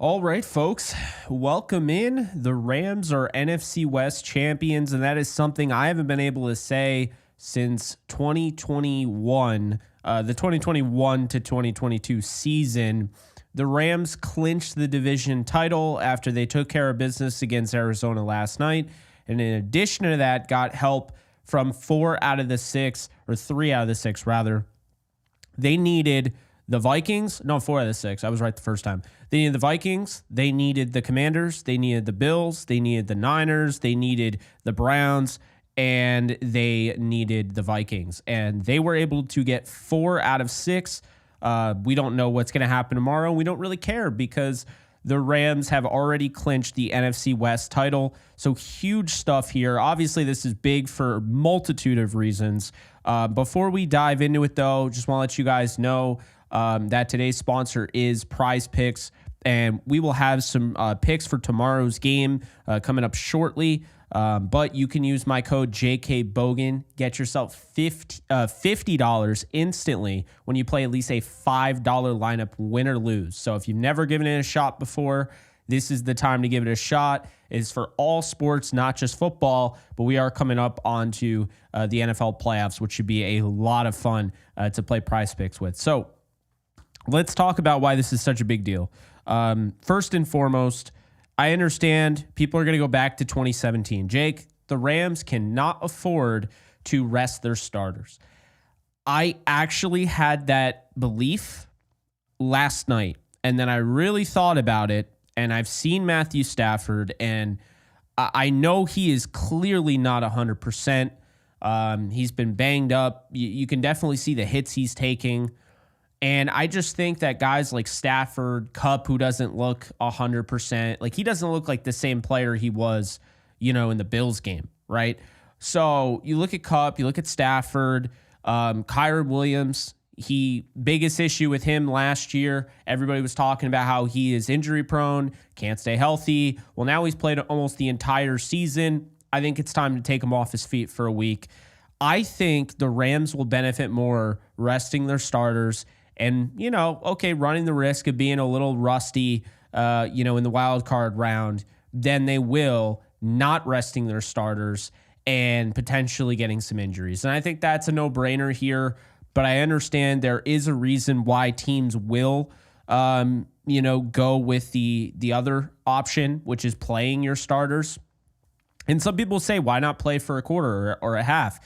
All right, folks, welcome in. The Rams are NFC West champions, and that is something I haven't been able to say since 2021, the 2021 to 2022 season. The Rams clinched the division title after they took care of business against Arizona last night, and in addition to that, got help from 3 out of the 6, rather. They needed the Vikings. No, 4 out of the 6. I was right the first time. They needed the Vikings. They needed the Commanders. They needed the Bills. They needed the Niners. They needed the Browns. And they needed the Vikings. And they were able to get 4 out of 6. We don't know what's going to happen tomorrow. We don't really care because the Rams have already clinched the NFC West title. So huge stuff here. Obviously, this is big for a multitude of reasons. Before we dive into it, though, just want to let you guys know that today's sponsor is Prize Picks, and we will have some picks for tomorrow's game coming up shortly. But you can use my code JKBogan, get yourself $50 instantly when you play at least a $5 lineup, win or lose. So if you've never given it a shot before, this is the time to give it a shot. It's for all sports, not just football, but we are coming up onto the NFL playoffs, which should be a lot of fun to play Prize Picks with. So let's talk about why this is such a big deal. First and foremost, I understand people are going to go back to 2017. Jake, the Rams cannot afford to rest their starters. I actually had that belief last night, and then I really thought about it, and I've seen Matthew Stafford, and I know he is clearly not 100%. He's been banged up. You can definitely see the hits he's taking. And I just think that guys like Stafford, Kupp, who doesn't look 100%, like he doesn't look like the same player he was, in the Bills game, right? So you look at Kupp, you look at Stafford, Kyren Williams. Biggest issue with him last year, everybody was talking about how he is injury prone, can't stay healthy. Well, now he's played almost the entire season. I think it's time to take him off his feet for a week. I think the Rams will benefit more resting their starters and, running the risk of being a little rusty, in the wild card round than they will not resting their starters and potentially getting some injuries. And I think that's a no-brainer here, but I understand there is a reason why teams will, go with the other option, which is playing your starters. And some people say, why not play for a quarter or a half?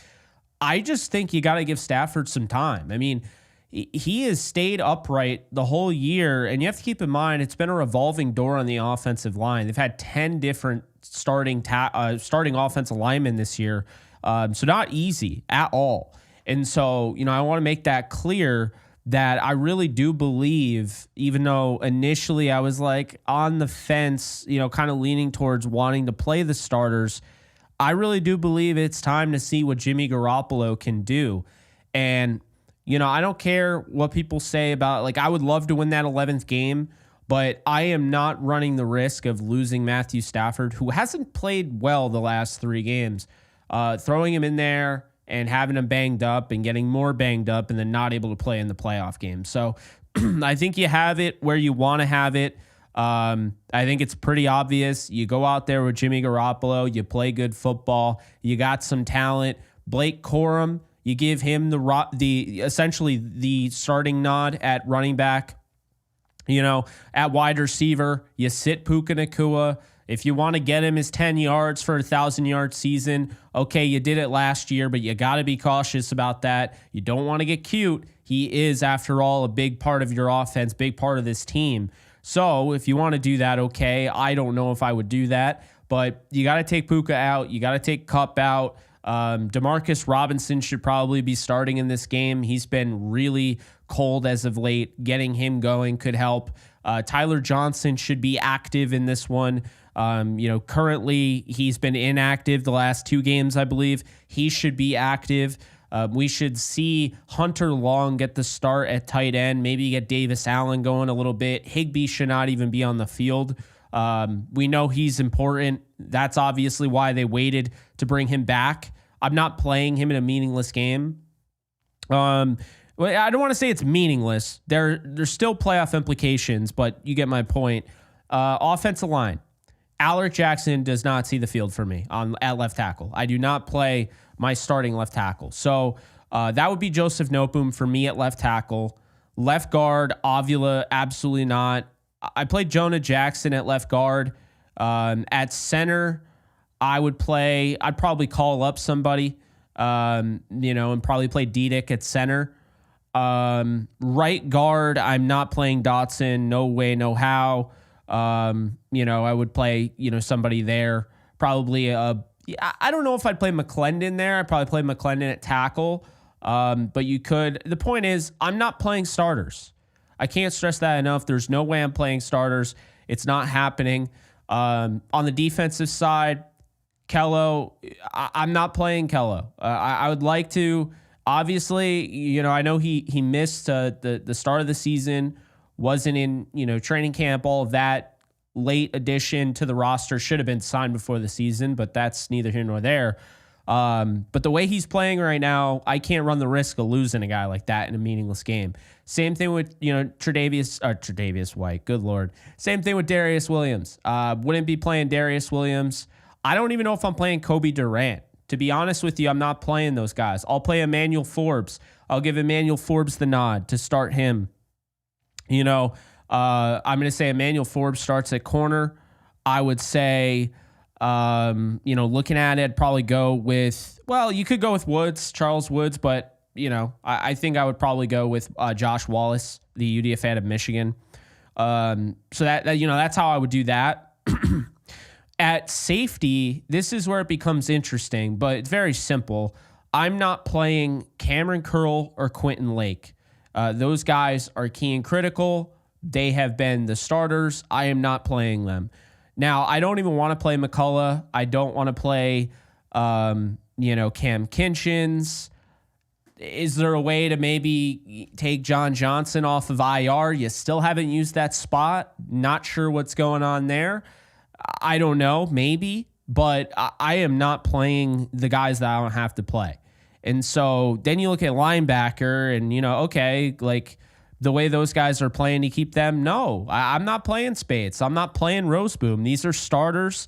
I just think you got to give Stafford some time. I mean, he has stayed upright the whole year, and you have to keep in mind it's been a revolving door on the offensive line. They've had 10 different starting offensive linemen this year, so not easy at all. And so, I want to make that clear that I really do believe, even though initially I was like on the fence, kind of leaning towards wanting to play the starters, I really do believe it's time to see what Jimmy Garoppolo can do. And I don't care what people say about, I would love to win that 11th game, but I am not running the risk of losing Matthew Stafford, who hasn't played well the last 3 games. Throwing him in there and having him banged up and getting more banged up and then not able to play in the playoff game. So I think you have it where you want to have it. I think it's pretty obvious. You go out there with Jimmy Garoppolo, you play good football, you got some talent. Blake Corum, you give him essentially the starting nod at running back. At wide receiver, you sit Puka Nacua. If you want to get him his 10 yards for a 1,000-yard season, okay, you did it last year, but you got to be cautious about that. You don't want to get cute. He is, after all, a big part of your offense, big part of this team. So if you want to do that, okay, I don't know if I would do that, but you got to take Puka out. You got to take Kupp out. Demarcus Robinson should probably be starting in this game. He's been really cold as of late. Getting him going could help. Tyler Johnson should be active in this one. Currently he's been inactive the last 2 games, I believe. He should be active. We should see Hunter Long get the start at tight end, maybe get Davis Allen going a little bit. Higbee should not even be on the field. We know he's important. That's obviously why they waited to bring him back. I'm not playing him in a meaningless game. Well, I don't want to say it's meaningless. There's still playoff implications, but you get my point. Offensive line. Alaric Jackson does not see the field for me at left tackle. I do not play my starting left tackle. So that would be Joseph Noteboom for me at left tackle. Left guard, Avila, absolutely not. I played Jonah Jackson at left guard. At center, I'd probably call up somebody, and probably play Diedick at center. Right guard, I'm not playing Dotson. No way, no how. I would play, somebody there. Probably, I don't know if I'd play McClendon there. I'd probably play McClendon at tackle. But you could. The point is, I'm not playing starters. I can't stress that enough. There's no way I'm playing starters. It's not happening. On the defensive side, Kello, I'm not playing Kello. I would like to. Obviously, I know he missed the start of the season, wasn't in training camp, all of that. Late addition to the roster, should have been signed before the season, but that's neither here nor there. But the way he's playing right now, I can't run the risk of losing a guy like that in a meaningless game. Same thing with Tre'Davious White. Good Lord. Same thing with Darius Williams. Wouldn't be playing Darius Williams. I don't even know if I'm playing Kobe Durant. To be honest with you, I'm not playing those guys. I'll play Emmanuel Forbes. I'll give Emmanuel Forbes the nod to start him. I'm going to say Emmanuel Forbes starts at corner. I would say, looking at it, I'd probably go with, you could go with Charles Woods, but, I think I would probably go with Josh Wallace, the UDFA out of Michigan. So that's how I would do that. At safety, this is where it becomes interesting, but it's very simple. I'm not playing Cameron Curl or Quentin Lake. Those guys are key and critical. They have been the starters. I am not playing them. Now, I don't even want to play McCullough. I don't want to play, Cam Kinchins. Is there a way to maybe take John Johnson off of IR? You still haven't used that spot. Not sure what's going on there. I don't know, maybe. But I am not playing the guys that I don't have to play. And so then you look at linebacker and, the way those guys are playing to keep them, no. I'm not playing Spates. I'm not playing Roseboom. These are starters.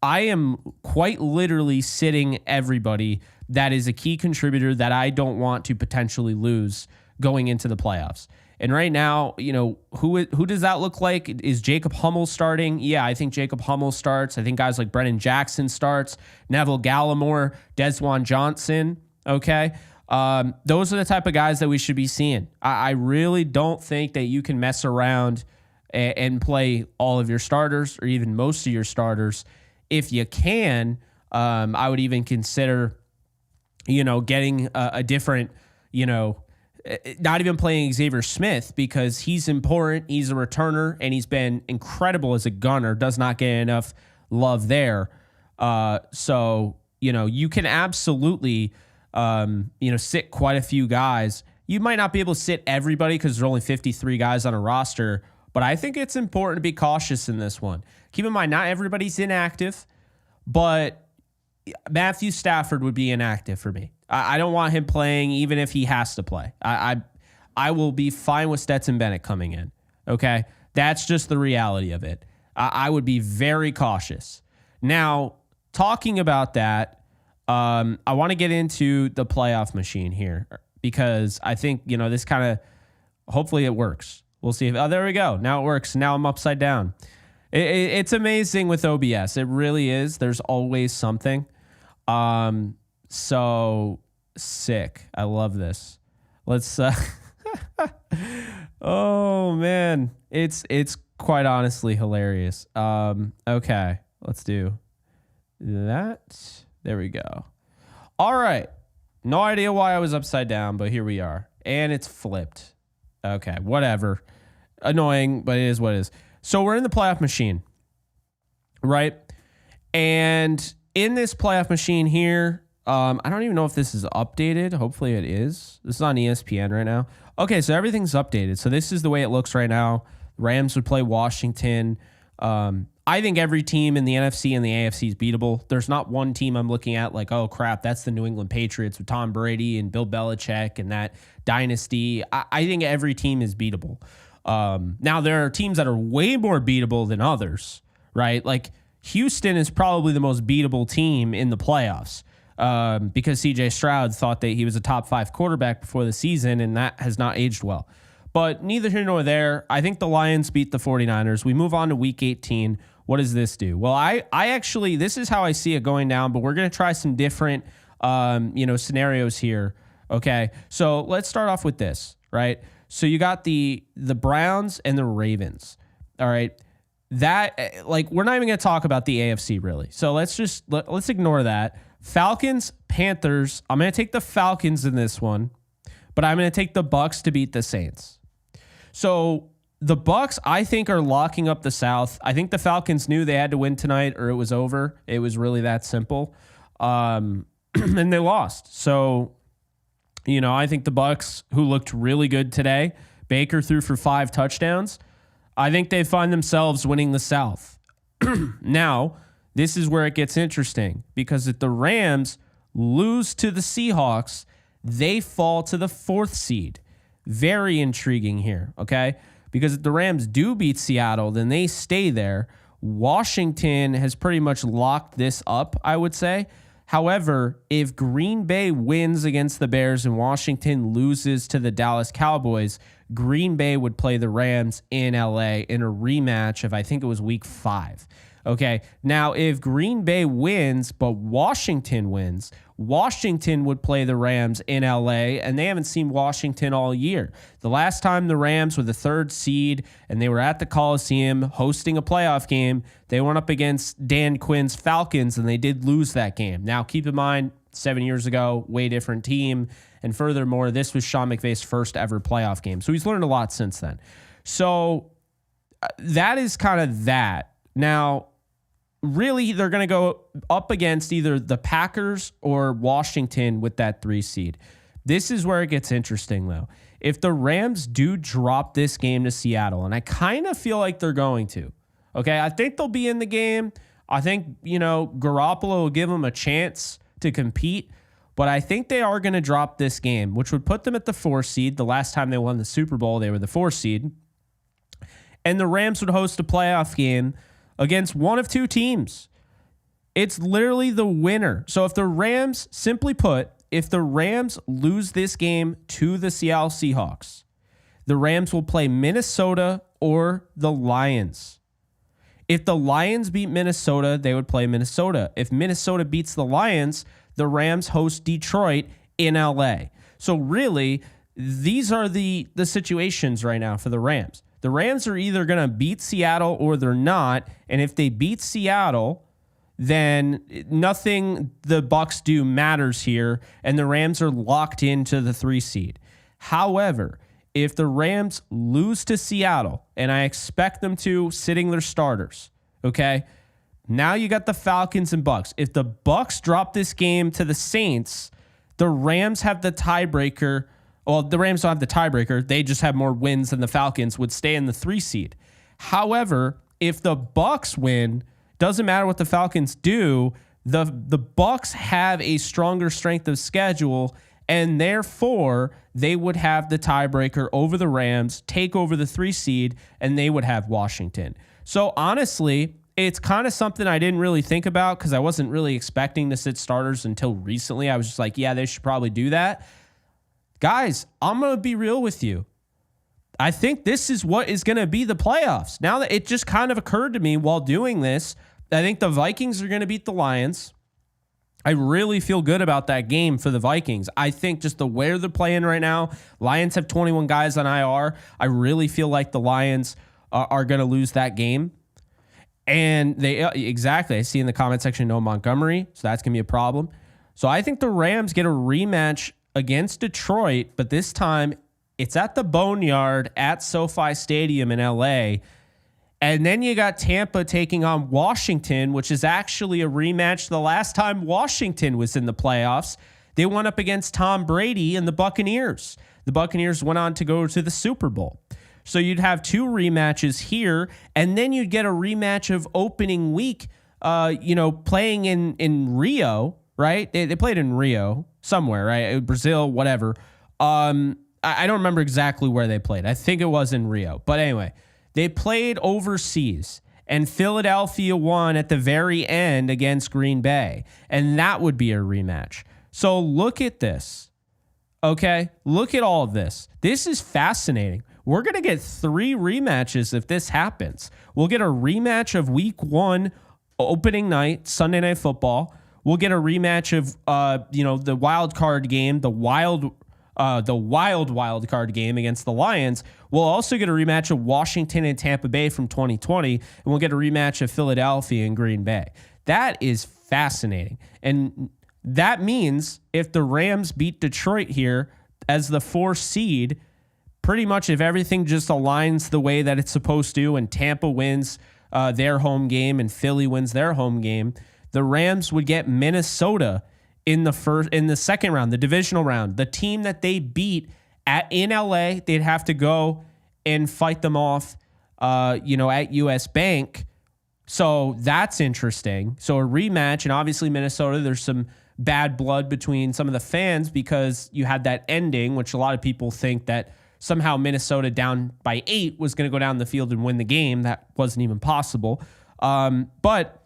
I am quite literally sitting everybody that is a key contributor that I don't want to potentially lose going into the playoffs. And right now, who does that look like? Is Jacob Hummel starting? Yeah, I think Jacob Hummel starts. I think guys like Brennan Jackson starts. Neville Gallimore, Desjuan Johnson, okay? Those are the type of guys that we should be seeing. I really don't think that you can mess around and play all of your starters or even most of your starters. If you can, I would even consider, getting a different, not even playing Xavier Smith because he's important. He's a returner and he's been incredible as a gunner. Does not get enough love there. So you can absolutely sit quite a few guys. You might not be able to sit everybody because there's only 53 guys on a roster, but I think it's important to be cautious in this one. Keep in mind, not everybody's inactive, but Matthew Stafford would be inactive for me. I don't want him playing even if he has to play. I will be fine with Stetson Bennett coming in, okay? That's just the reality of it. I would be very cautious. Now, talking about that, I want to get into the playoff machine here because I think, this kind of, hopefully it works. We'll see. There we go. Now it works. Now I'm upside down. It's amazing with OBS. It really is. There's always something. So sick. I love this. Let's, oh man, it's quite honestly hilarious. Okay, let's do that. There we go. All right. No idea why I was upside down, but here we are. And it's flipped. Okay, whatever. Annoying, but it is what it is. So we're in the playoff machine, right? And in this playoff machine here, I don't even know if this is updated. Hopefully it is. This is on ESPN right now. Okay, so everything's updated. So this is the way it looks right now. Rams would play Washington. I think every team in the NFC and the AFC is beatable. There's not one team I'm looking at like, oh, crap, that's the New England Patriots with Tom Brady and Bill Belichick and that dynasty. I think every team is beatable. Now, there are teams that are way more beatable than others, right? Like Houston is probably the most beatable team in the playoffs because CJ Stroud thought that he was a top 5 quarterback before the season, and that has not aged well. But neither here nor there. I think the Lions beat the 49ers. We move on to week 18. What does this do? Well, I actually, this is how I see it going down, but we're going to try some different, scenarios here. Okay. So let's start off with this, right? So you got the Browns and the Ravens. All right. That, like, we're not even going to talk about the AFC really. So let's ignore that. Falcons, Panthers. I'm going to take the Falcons in this one, but I'm going to take the Bucs to beat the Saints. So the Bucs, I think, are locking up the South. I think the Falcons knew they had to win tonight or it was over. It was really that simple. And they lost. So, I think the Bucs, who looked really good today, Baker threw for 5 touchdowns. I think they find themselves winning the South. Now, this is where it gets interesting because if the Rams lose to the Seahawks, they fall to the 4th seed. Very intriguing here, okay? Because if the Rams do beat Seattle, then they stay there. Washington has pretty much locked this up, I would say. However, if Green Bay wins against the Bears and Washington loses to the Dallas Cowboys, Green Bay would play the Rams in LA in a rematch of, I think it was week 5. Okay, now if Green Bay wins, but Washington wins, Washington would play the Rams in LA, and they haven't seen Washington all year. The last time the Rams were the 3rd seed and they were at the Coliseum hosting a playoff game, they went up against Dan Quinn's Falcons, and they did lose that game. Now, keep in mind, 7 years ago, way different team, and furthermore, this was Sean McVay's first ever playoff game, so he's learned a lot since then. So that is kind of that. Now, really, they're going to go up against either the Packers or Washington with that 3 seed. This is where it gets interesting, though. If the Rams do drop this game to Seattle, and I kind of feel like they're going to, okay, I think they'll be in the game. I think, Garoppolo will give them a chance to compete, but I think they are going to drop this game, which would put them at the 4 seed. The last time they won the Super Bowl, they were the 4 seed. And the Rams would host a playoff game against one of 2 teams. It's literally the winner. So if the Rams, simply put, if the Rams lose this game to the Seattle Seahawks, the Rams will play Minnesota or the Lions. If the Lions beat Minnesota, they would play Minnesota. If Minnesota beats the Lions, the Rams host Detroit in LA. So really, these are the situations right now for the Rams. The Rams are either going to beat Seattle or they're not. And if they beat Seattle, then nothing the Bucs do matters here, and the Rams are locked into the 3 seed. However, if the Rams lose to Seattle, and I expect them to, sitting their starters, okay, now you got the Falcons and Bucs. If the Bucs drop this game to the Saints, the Rams have the tiebreaker. Well, the Rams don't have the tiebreaker. They just have more wins than the Falcons, would stay in the 3 seed. However, if the Bucs win, doesn't matter what the Falcons do, the Bucs have a stronger strength of schedule, and therefore they would have the tiebreaker over the Rams, take over the 3 seed, and they would have Washington. So honestly, it's kind of something I didn't really think about because I wasn't really expecting to sit starters until recently. I was just like, yeah, they should probably do that. Guys, I'm going to be real with you. I think this is what is going to be the playoffs. Now that it just kind of occurred to me while doing this, I think the Vikings are going to beat the Lions. I really feel good about that game for the Vikings. I think just the way they're playing right now, Lions have 21 guys on IR. I really feel like the Lions are going to lose that game. And they exactly, I see in the comment section, no Montgomery, so that's going to be a problem. So I think the Rams get a rematch against Detroit, but this time it's at the Boneyard at SoFi Stadium in LA. And then you got Tampa taking on Washington, which is actually a rematch the last time Washington was in the playoffs. They went up against Tom Brady and the Buccaneers. The Buccaneers went on to go to the Super Bowl. So you'd have 2 rematches here, and then you'd get a rematch of opening week, playing in Rio, right? They played in Rio somewhere, right? Brazil, whatever. I don't remember exactly where they played. I think it was in Rio. But anyway, they played overseas, and Philadelphia won at the very end against Green Bay, and that would be a rematch. So look at this. Okay, look at all of this. This is fascinating. We're going to get 3 rematches if this happens. We'll get a rematch of week 1 opening night, Sunday Night Football. We'll get a rematch of the wild card game, the wild card game against the Lions. We'll also get a rematch of Washington and Tampa Bay from 2020, and we'll get a rematch of Philadelphia and Green Bay. That is fascinating. And that means if the Rams beat Detroit here as the 4th seed, pretty much if everything just aligns the way that it's supposed to, and Tampa wins their home game and Philly wins their home game, the Rams would get Minnesota in the second round, the divisional round. The team that they beat in LA, they'd have to go and fight them off, at US Bank. So that's interesting. So a rematch, and obviously Minnesota, there's some bad blood between some of the fans because you had that ending, which a lot of people think that somehow Minnesota down by 8 was going to go down the field and win the game. That wasn't even possible. But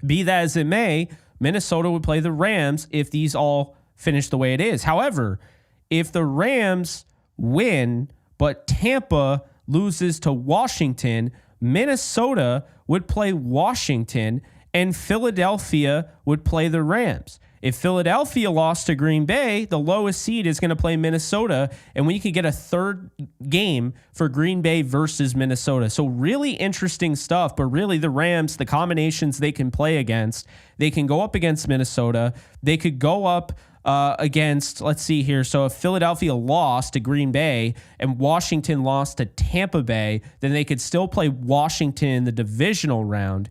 be that as it may, Minnesota would play the Rams if these all finish the way it is. However, if the Rams win, but Tampa loses to Washington, Minnesota would play Washington and Philadelphia would play the Rams. If Philadelphia lost to Green Bay, the lowest seed is going to play Minnesota, and we could get a 3rd game for Green Bay versus Minnesota. So really interesting stuff, but really the Rams, the combinations they can play against, they can go up against Minnesota. They could go up against, let's see here. So if Philadelphia lost to Green Bay and Washington lost to Tampa Bay, then they could still play Washington in the divisional round.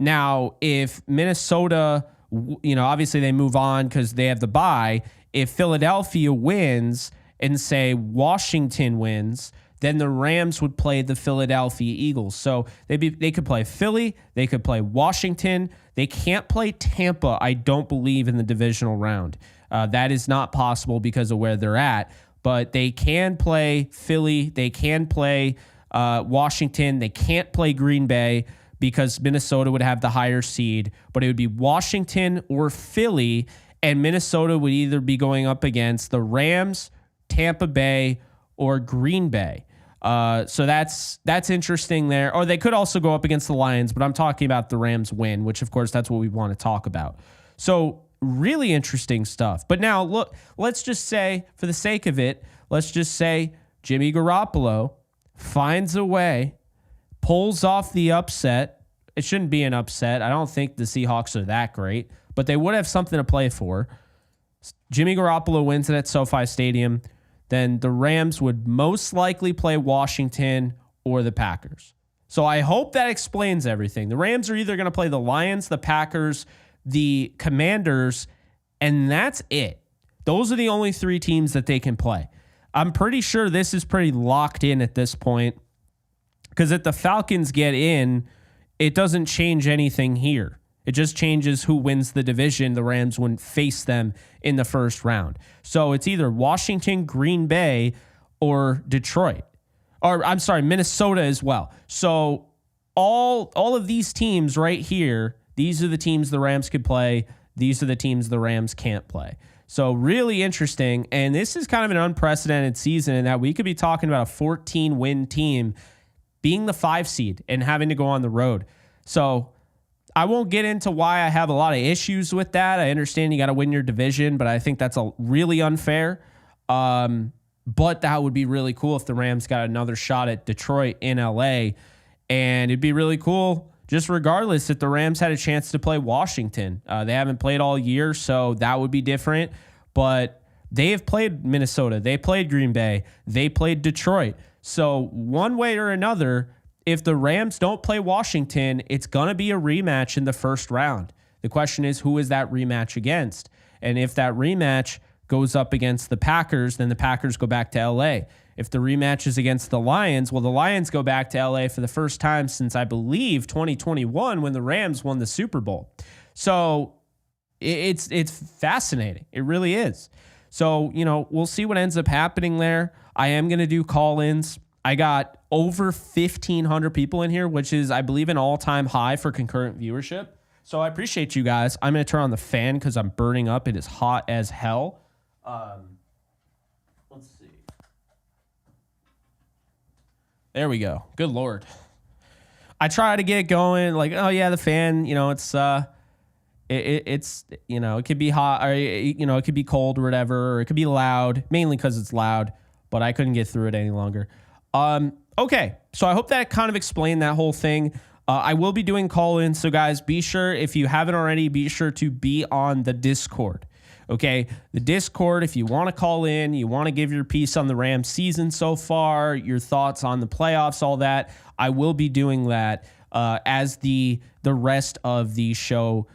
Now, if Minnesota, obviously they move on because they have the bye. If Philadelphia wins and say Washington wins, then the Rams would play the Philadelphia Eagles. So they could play Philly, they could play Washington. They can't play Tampa, I don't believe, in the divisional round. That is not possible because of where they're at. But they can play Philly, they can play Washington, they can't play Green Bay, because Minnesota would have the higher seed, but it would be Washington or Philly, and Minnesota would either be going up against the Rams, Tampa Bay, or Green Bay. So that's interesting there. Or they could also go up against the Lions, but I'm talking about the Rams win, which of course that's what we want to talk about. So really interesting stuff. But now look, let's just say, for the sake of it, let's just say Jimmy Garoppolo finds a way, pulls off the upset. It shouldn't be an upset. I don't think the Seahawks are that great, but they would have something to play for. Jimmy Garoppolo wins it at SoFi Stadium. Then the Rams would most likely play Washington or the Packers. So I hope that explains everything. The Rams are either going to play the Lions, the Packers, the Commanders, and that's it. Those are the only 3 teams that they can play. I'm pretty sure this is pretty locked in at this point, because if the Falcons get in, it doesn't change anything here. It just changes who wins the division. The Rams wouldn't face them in the first round. So it's either Washington, Green Bay, or Detroit. Or I'm sorry, Minnesota as well. So all of these teams right here, these are the teams the Rams could play. These are the teams the Rams can't play. So really interesting. And this is kind of an unprecedented season in that we could be talking about a 14-win team being the 5 seed and having to go on the road. So I won't get into why I have a lot of issues with that. I understand you got to win your division, but I think that's a really unfair. But that would be really cool if the Rams got another shot at Detroit in LA. And it'd be really cool, just regardless, if the Rams had a chance to play Washington. They haven't played all year, so that would be different. But they have played Minnesota. They played Green Bay. They played Detroit. So one way or another, if the Rams don't play Washington, it's going to be a rematch in the first round. The question is, who is that rematch against? And if that rematch goes up against the Packers, then the Packers go back to LA. If the rematch is against the Lions, well, the Lions go back to LA for the first time since, I believe, 2021 when the Rams won the Super Bowl. So it's fascinating. It really is. So, we'll see what ends up happening there. I am going to do call-ins. I got over 1,500 people in here, which is, I believe, an all-time high for concurrent viewership. So I appreciate you guys. I'm going to turn on the fan because I'm burning up. It is hot as hell. Let's see. There we go. Good Lord. I try to get it going like, oh yeah, the fan, it's it could be hot or, it could be cold or whatever, or it could be loud, mainly because it's loud, but I couldn't get through it any longer. Okay. So I hope that kind of explained that whole thing. I will be doing call-ins. So guys, be sure, if you haven't already, be sure to be on the Discord. Okay. The Discord, if you want to call in, you want to give your piece on the Rams season so far, your thoughts on the playoffs, all that, I will be doing that as the rest of the show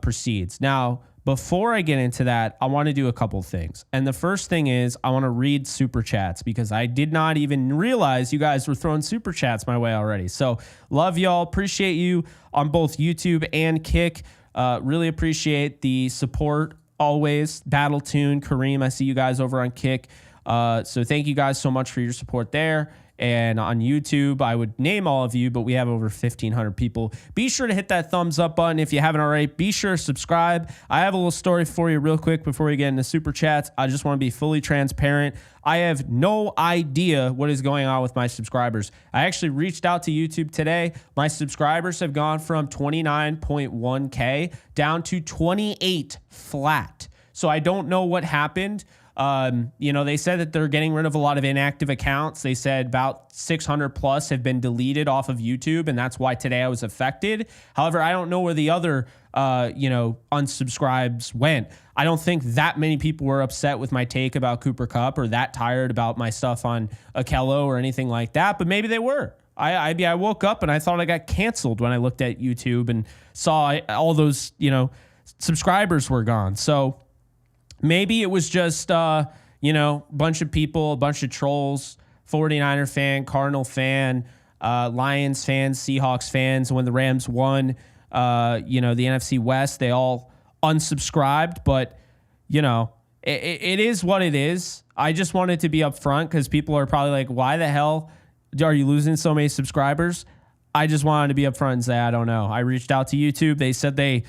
proceeds. Now, before I get into that, I want to do a couple things. And the first thing is I want to read super chats because I did not even realize you guys were throwing super chats my way already. So love y'all. Appreciate you on both YouTube and Kick. Really appreciate the support always. Battle Tune, Kareem, I see you guys over on Kick. So thank you guys so much for your support there. And on YouTube, I would name all of you, but we have over 1,500 people. Be sure to hit that thumbs up button if you haven't already. Be sure to subscribe. I have a little story for you real quick before we get into super chats. I just want to be fully transparent. I have no idea what is going on with my subscribers. I actually reached out to YouTube today. My subscribers have gone from 29.1K down to 28 flat. So I don't know what happened. They said that they're getting rid of a lot of inactive accounts. They said about 600 plus have been deleted off of YouTube, and that's why today I was affected. However, I don't know where the other, unsubscribes went. I don't think that many people were upset with my take about Cooper Kupp or that tired about my stuff on Akello or anything like that, but maybe they were. I woke up and I thought I got canceled when I looked at YouTube and saw all those, subscribers were gone. So maybe it was just, a bunch of people, a bunch of trolls, 49er fan, Cardinal fan, Lions fans, Seahawks fans. When the Rams won, the NFC West, they all unsubscribed. But, it is what it is. I just wanted to be upfront because people are probably like, why the hell are you losing so many subscribers? I just wanted to be upfront and say, I don't know. I reached out to YouTube. They said they,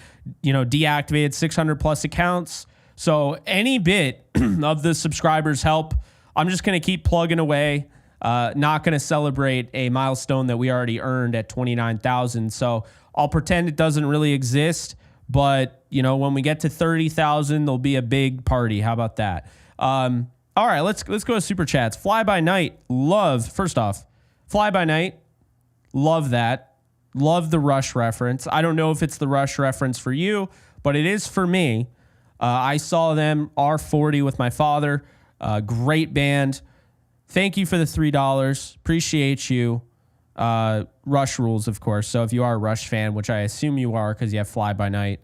deactivated 600 plus accounts. So any bit of the subscribers help. I'm just going to keep plugging away. Not going to celebrate a milestone that we already earned at 29,000. So I'll pretend it doesn't really exist. But, when we get to 30,000, there'll be a big party. How about that? All right, let's go to super chats. Fly by night. First off, Fly by night. Love that. Love the Rush reference. I don't know if it's the Rush reference for you, but it is for me. I saw them R40 with my father. Great band. Thank you for the $3. Appreciate you. Rush rules, of course. So if you are a Rush fan, which I assume you are because you have Fly By Night,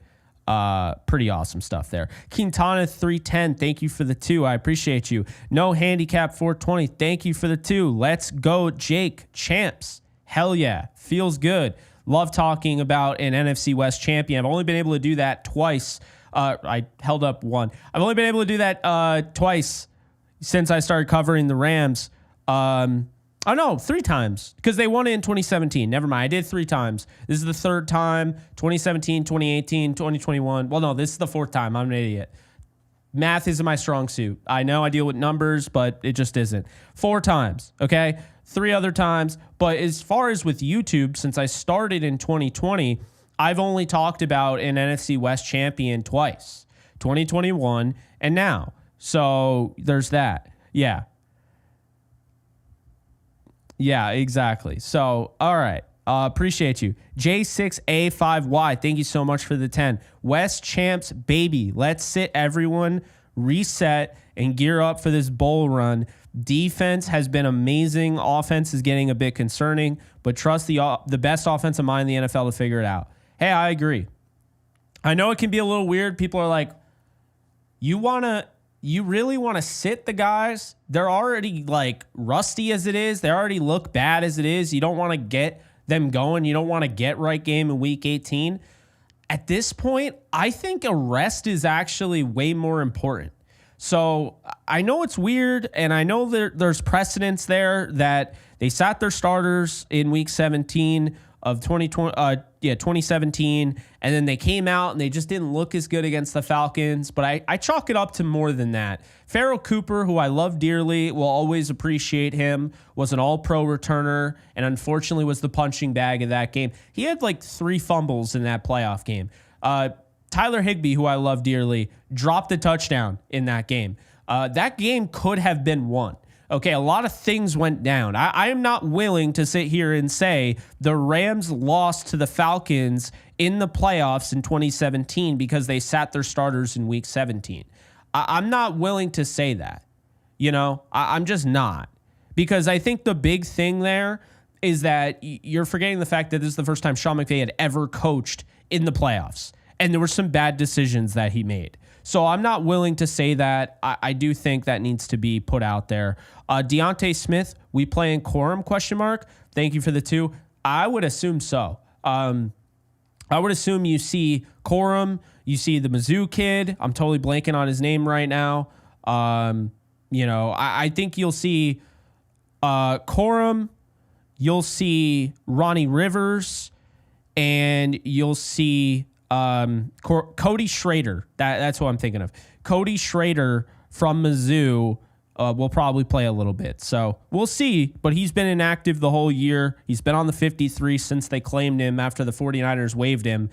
pretty awesome stuff there. Quintana 310, thank you for the 2. I appreciate you. No Handicap 420, thank you for the 2. Let's go, Jake. Champs. Hell yeah. Feels good. Love talking about an NFC West champion. I've only been able to do that twice. I held up one. I've only been able to do that twice since I started covering the Rams. 3 times because they won it in 2017. Never mind. I did 3 times. This is the 3rd time, 2017, 2018, 2021. Well, no, this is the 4th time. I'm an idiot. Math isn't my strong suit. I know I deal with numbers, but it just isn't. 4 times, okay? 3 other times. But as far as with YouTube, since I started in 2020, I've only talked about an NFC West champion twice, 2021 and now. So there's that. Yeah. Yeah, exactly. So, all right. Appreciate you. J6A5Y, thank you so much for the 10. West Champs, baby. Let's sit everyone, reset, and gear up for this bowl run. Defense has been amazing. Offense is getting a bit concerning, but trust the best offensive mind in the NFL to figure it out. Hey, I agree. I know it can be a little weird. People are like, you really want to sit the guys? They're already like rusty as it is. They already look bad as it is. You don't want to get them going. You don't want to get right game in week 18. At this point, I think a rest is actually way more important. So I know it's weird, and I know there's precedence there that they sat their starters in week 17 of 2017, and then they came out and they just didn't look as good against the Falcons. But I chalk it up to more than that. Farrell Cooper, who I love dearly, will always appreciate him, was an all-pro returner, and unfortunately was the punching bag of that game. He had like 3 fumbles in that playoff game. Tyler Higbee, who I love dearly, dropped a touchdown in that game. That game could have been won. Okay, a lot of things went down. I am not willing to sit here and say the Rams lost to the Falcons in the playoffs in 2017 because they sat their starters in week 17. I'm not willing to say that. You know, I'm just not. Because I think the big thing there is that you're forgetting the fact that this is the first time Sean McVay had ever coached in the playoffs. And there were some bad decisions that he made. So I'm not willing to say that. I do think that needs to be put out there. Deontay Smith, we play in quorum, ? Thank you for the 2. I would assume so. I would assume you see quorum, you see the Mizzou kid. I'm totally blanking on his name right now. You know, I think you'll see quorum, you'll see Ronnie Rivers, and you'll see Cody Schrader. That's what I'm thinking of. Cody Schrader from Mizzou will probably play a little bit. So we'll see, but he's been inactive the whole year. He's been on the 53 since they claimed him after the 49ers waived him.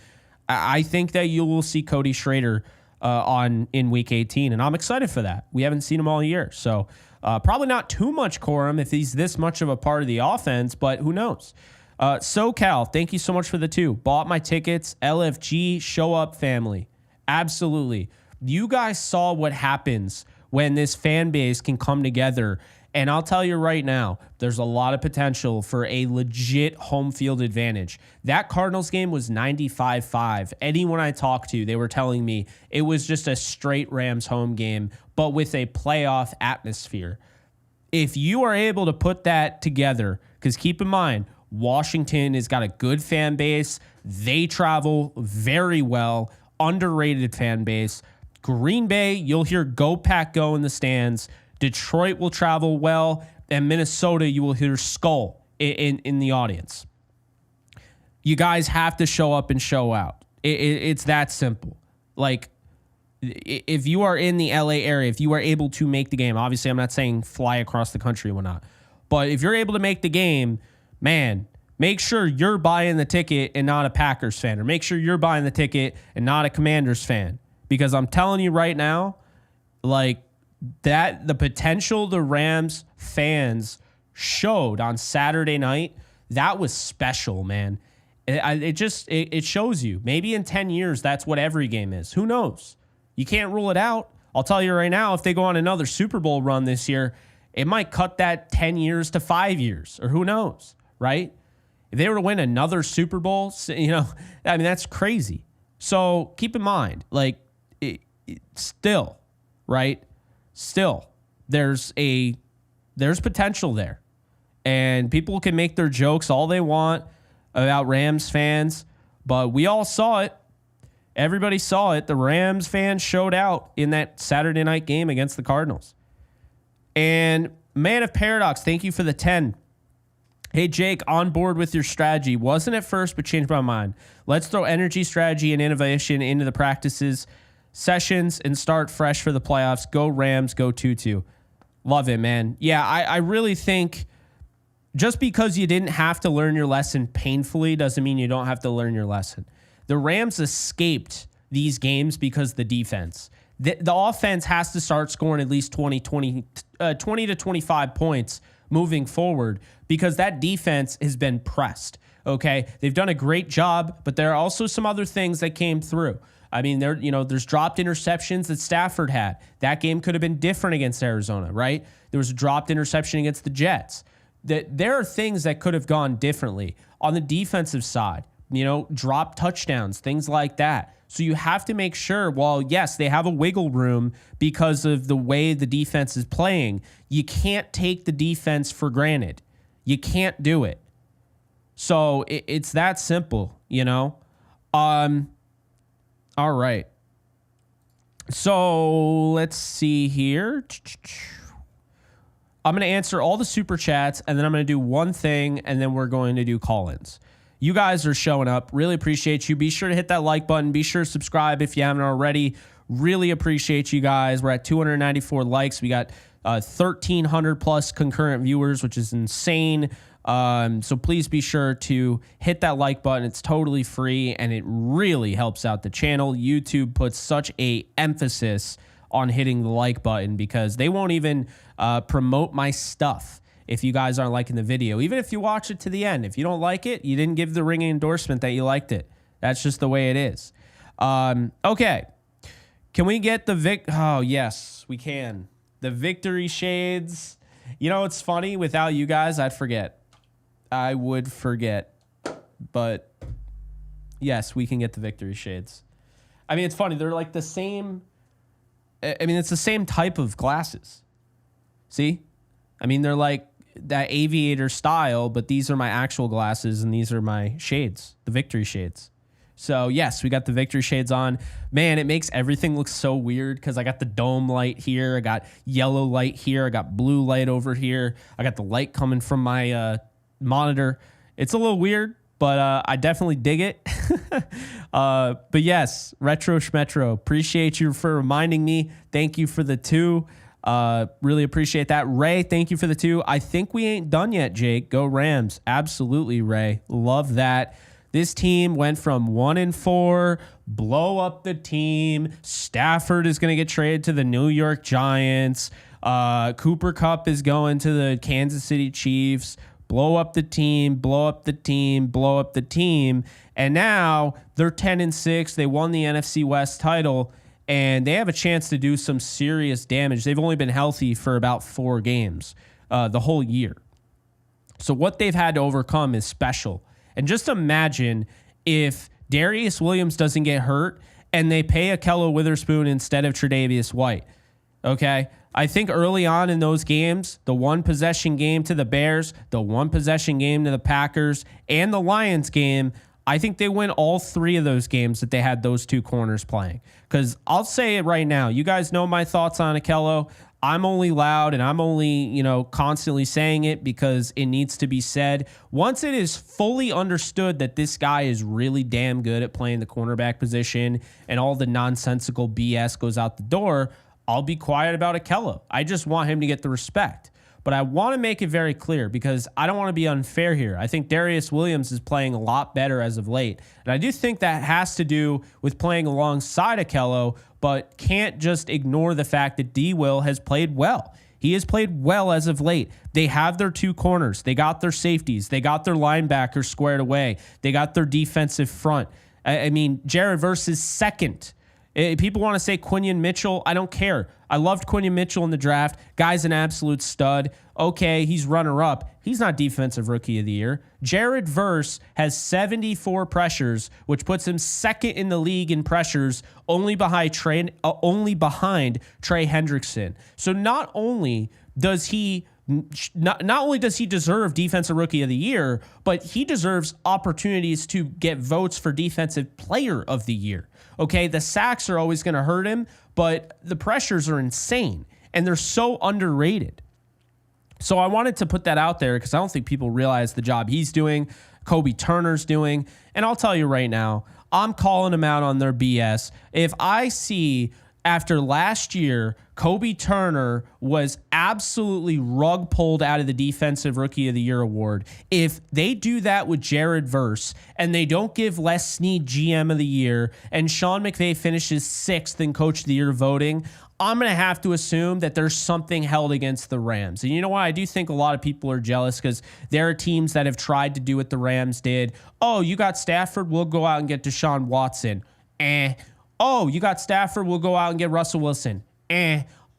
I think that you will see Cody Schrader in week 18, and I'm excited for that. We haven't seen him all year. So probably not too much quorum if he's this much of a part of the offense, but who knows? SoCal, thank you so much for the 2. Bought my tickets. LFG, show up family. Absolutely. You guys saw what happens when this fan base can come together. And I'll tell you right now, there's a lot of potential for a legit home field advantage. That Cardinals game was 95-5. Anyone I talked to, they were telling me it was just a straight Rams home game, but with a playoff atmosphere. If you are able to put that together, because keep in mind, Washington has got a good fan base. They travel very well. Underrated fan base. Green Bay, you'll hear Go Pack Go in the stands. Detroit will travel well. And Minnesota, you will hear Skull in the audience. You guys have to show up and show out. It's that simple. Like, if you are in the LA area, if you are able to make the game, obviously I'm not saying fly across the country and whatnot, but if you're able to make the game, man, make sure you're buying the ticket and not a Packers fan, or make sure you're buying the ticket and not a Commanders fan. Because I'm telling you right now, like that, the potential the Rams fans showed on Saturday night, that was special, man. It shows you. Maybe in 10 years, that's what every game is. Who knows? You can't rule it out. I'll tell you right now, if they go on another Super Bowl run this year, it might cut that 10 years to 5 years, or who knows, right? If they were to win another Super Bowl, you know, I mean, that's crazy. So keep in mind, like, still, right? Still, there's potential there. And people can make their jokes all they want about Rams fans, but we all saw it. Everybody saw it. The Rams fans showed out in that Saturday night game against the Cardinals. And Man of Paradox, thank you for the 10. Hey, Jake, on board with your strategy. Wasn't at first, but changed my mind. Let's throw energy, strategy, and innovation into the practices, sessions, and start fresh for the playoffs. Go Rams, go 2-2. Love it, man. Yeah, I really think just because you didn't have to learn your lesson painfully doesn't mean you don't have to learn your lesson. The Rams escaped these games because the defense. The offense has to start scoring at least 20 to 25 points moving forward, because that defense has been pressed, okay? They've done a great job, but there are also some other things that came through. I mean, there's dropped interceptions that Stafford had. That game could have been different against Arizona, right? There was a dropped interception against the Jets. There are things that could have gone differently. On the defensive side, dropped touchdowns, things like that. So you have to make sure, while yes, they have a wiggle room because of the way the defense is playing, you can't take the defense for granted. You can't do it. So it's that simple, All right. So let's see here. I'm going to answer all the super chats, and then I'm going to do one thing, and then we're going to do call-ins. You guys are showing up. Really appreciate you. Be sure to hit that like button. Be sure to subscribe if you haven't already. Really appreciate you guys. We're at 294 likes. We got 1,300 plus concurrent viewers, which is insane. So please be sure to hit that like button. It's totally free, and it really helps out the channel. YouTube puts such a emphasis on hitting the like button because they won't even promote my stuff if you guys aren't liking the video. Even if you watch it to the end, if you don't like it, you didn't give the ringing endorsement that you liked it. That's just the way it is. Okay. Can we get the Oh, yes, we can. The victory shades. You know, it's funny. Without you guys, I'd forget. I would forget. But yes, we can get the victory shades. I mean, it's funny. They're like the same. I mean, it's the same type of glasses. See? I mean, they're like that aviator style, but these are my actual glasses and these are my shades, the victory shades. So yes, we got the victory shades on. Man, it makes everything look so weird because I got the dome light here. I got yellow light here. I got blue light over here. I got the light coming from my monitor. It's a little weird, but I definitely dig it. But yes, Retro Schmetro, appreciate you for reminding me. Thank you for the 2. Really appreciate that. Ray, thank you for the 2. I think we ain't done yet, Jake. Go Rams. Absolutely, Ray. Love that. This team went from 1-4, blow up the team. Stafford is going to get traded to the New York Giants. Cooper Kupp is going to the Kansas City Chiefs. Blow up the team, blow up the team, blow up the team. And now they're 10-6. They won the NFC West title, and they have a chance to do some serious damage. They've only been healthy for about 4 games the whole year. So what they've had to overcome is special. And just imagine if Darius Williams doesn't get hurt and they pay Akello Witherspoon instead of Tre'Davious White. Okay? I think early on in those games, the 1-possession game to the Bears, the 1-possession game to the Packers, and the Lions game, I think they win all 3 of those games that they had those 2 corners playing. Because I'll say it right now. You guys know my thoughts on Akello. I'm only loud and I'm only, constantly saying it because it needs to be said. Once it is fully understood that this guy is really damn good at playing the cornerback position and all the nonsensical BS goes out the door, I'll be quiet about Akello. I just want him to get the respect. But I want to make it very clear because I don't want to be unfair here. I think Darius Williams is playing a lot better as of late. And I do think that has to do with playing alongside Akello, but can't just ignore the fact that D-Will has played well. He has played well as of late. They have their 2 corners. They got their safeties. They got their linebackers squared away. They got their defensive front. I mean, Jared Verse is second. People want to say Quinion Mitchell. I don't care. I loved Quinion Mitchell in the draft. Guy's an absolute stud. Okay, he's runner-up. He's not Defensive Rookie of the Year. Jared Verse has 74 pressures, which puts him second in the league in pressures, only behind Trey Hendrickson. So not only does he deserve Defensive Rookie of the Year, but he deserves opportunities to get votes for Defensive Player of the Year. Okay, the sacks are always going to hurt him, but the pressures are insane, and they're so underrated. So I wanted to put that out there because I don't think people realize the job he's doing, Kobe Turner's doing, and I'll tell you right now, I'm calling them out on their BS. If I see after last year, Kobe Turner was absolutely rug pulled out of the Defensive Rookie of the Year award. If they do that with Jared Verse and they don't give Les Snead GM of the Year and Sean McVay finishes 6th in Coach of the Year voting, I'm going to have to assume that there's something held against the Rams. And you know what? I do think a lot of people are jealous because there are teams that have tried to do what the Rams did. Oh, you got Stafford? We'll go out and get Deshaun Watson. Oh, you got Stafford? We'll go out and get Russell Wilson.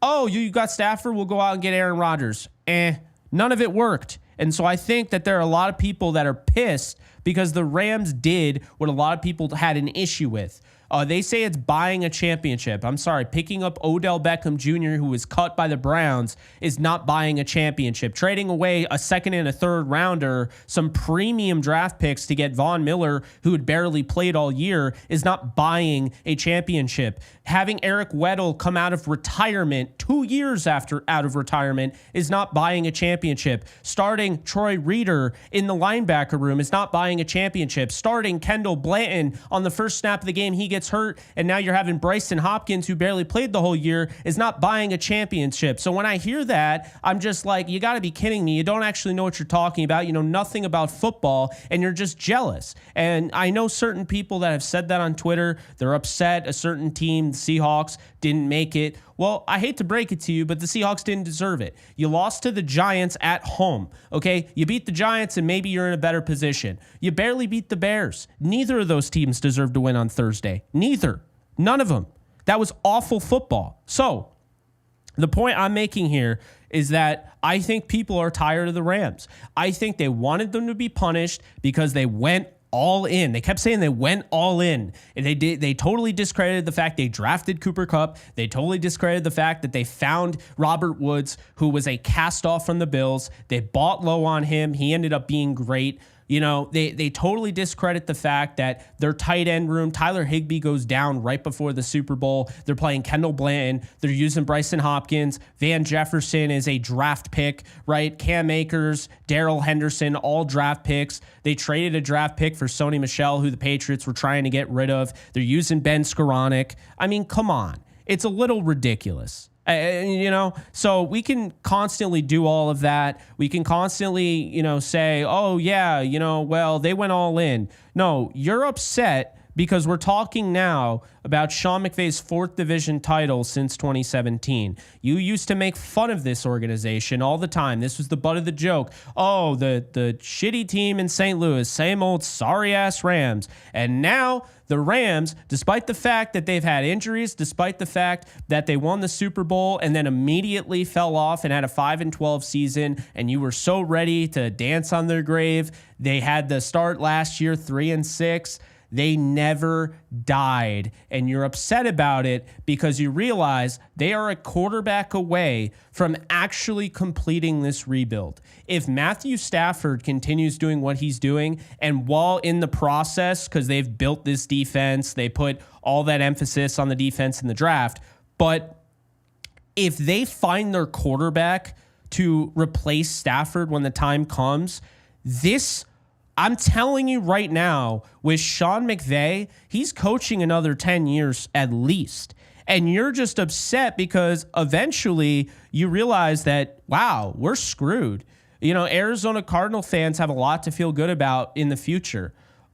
Oh, you got Stafford? We'll go out and get Aaron Rodgers. None of it worked. And so I think that there are a lot of people that are pissed because the Rams did what a lot of people had an issue with. They say it's buying a championship. I'm sorry, picking up Odell Beckham Jr., who was cut by the Browns, is not buying a championship. Trading away a second and a third rounder, some premium draft picks to get Von Miller, who had barely played all year, is not buying a championship. Having Eric Weddle come out of retirement 2 years out of retirement is not buying a championship. Starting Troy Reeder in the linebacker room is not buying a championship. Starting Kendall Blanton on the first snap of the game, he gets hurt, and now you're having Bryson Hopkins, who barely played the whole year, is not buying a championship. So when I hear that, I'm just like, you got to be kidding me. You don't actually know what you're talking about. You know nothing about football, and you're just jealous. And I know certain people that have said that on Twitter. They're upset a certain team, the Seahawks, didn't make it. Well, I hate to break it to you, but the Seahawks didn't deserve it. You lost to the Giants at home, okay? You beat the Giants, and maybe you're in a better position. You barely beat the Bears. Neither of those teams deserved to win on Thursday. Neither. None of them. That was awful football. So the point I'm making here is that I think people are tired of the Rams. I think they wanted them to be punished because they went all in. They kept saying they went all in. And they totally discredited the fact they drafted Cooper Kupp. They totally discredited the fact that they found Robert Woods, who was a cast-off from the Bills. They bought low on him. He ended up being great. You know, they totally discredit the fact that their tight end room, Tyler Higbee, goes down right before the Super Bowl. They're playing Kendall Blanton. They're using Bryson Hopkins. Van Jefferson is a draft pick, right? Cam Akers, Darrell Henderson, all draft picks. They traded a draft pick for Sony Michel, who the Patriots were trying to get rid of. They're using Ben Skoranek. I mean, come on. It's a little ridiculous. You know, so we can constantly do all of that. We can constantly, you know, say, oh, yeah, you know, well, they went all in. No, you're upset because we're talking now about Sean McVay's 4th division title since 2017. You used to make fun of this organization all the time. This was the butt of the joke. Oh, the shitty team in St. Louis, same old sorry-ass Rams. And now the Rams, despite the fact that they've had injuries, despite the fact that they won the Super Bowl and then immediately fell off and had a 5-12 season, and you were so ready to dance on their grave, they had the start last year 3-6. They never died, and you're upset about it because you realize they are a quarterback away from actually completing this rebuild. If Matthew Stafford continues doing what he's doing, and while in the process, because they've built this defense, they put all that emphasis on the defense in the draft, but if they find their quarterback to replace Stafford when the time comes, I'm telling you right now, with Sean McVay, he's coaching another 10 years at least. And you're just upset because eventually you realize that, wow, we're screwed. You know, Arizona Cardinal fans have a lot to feel good about in the future.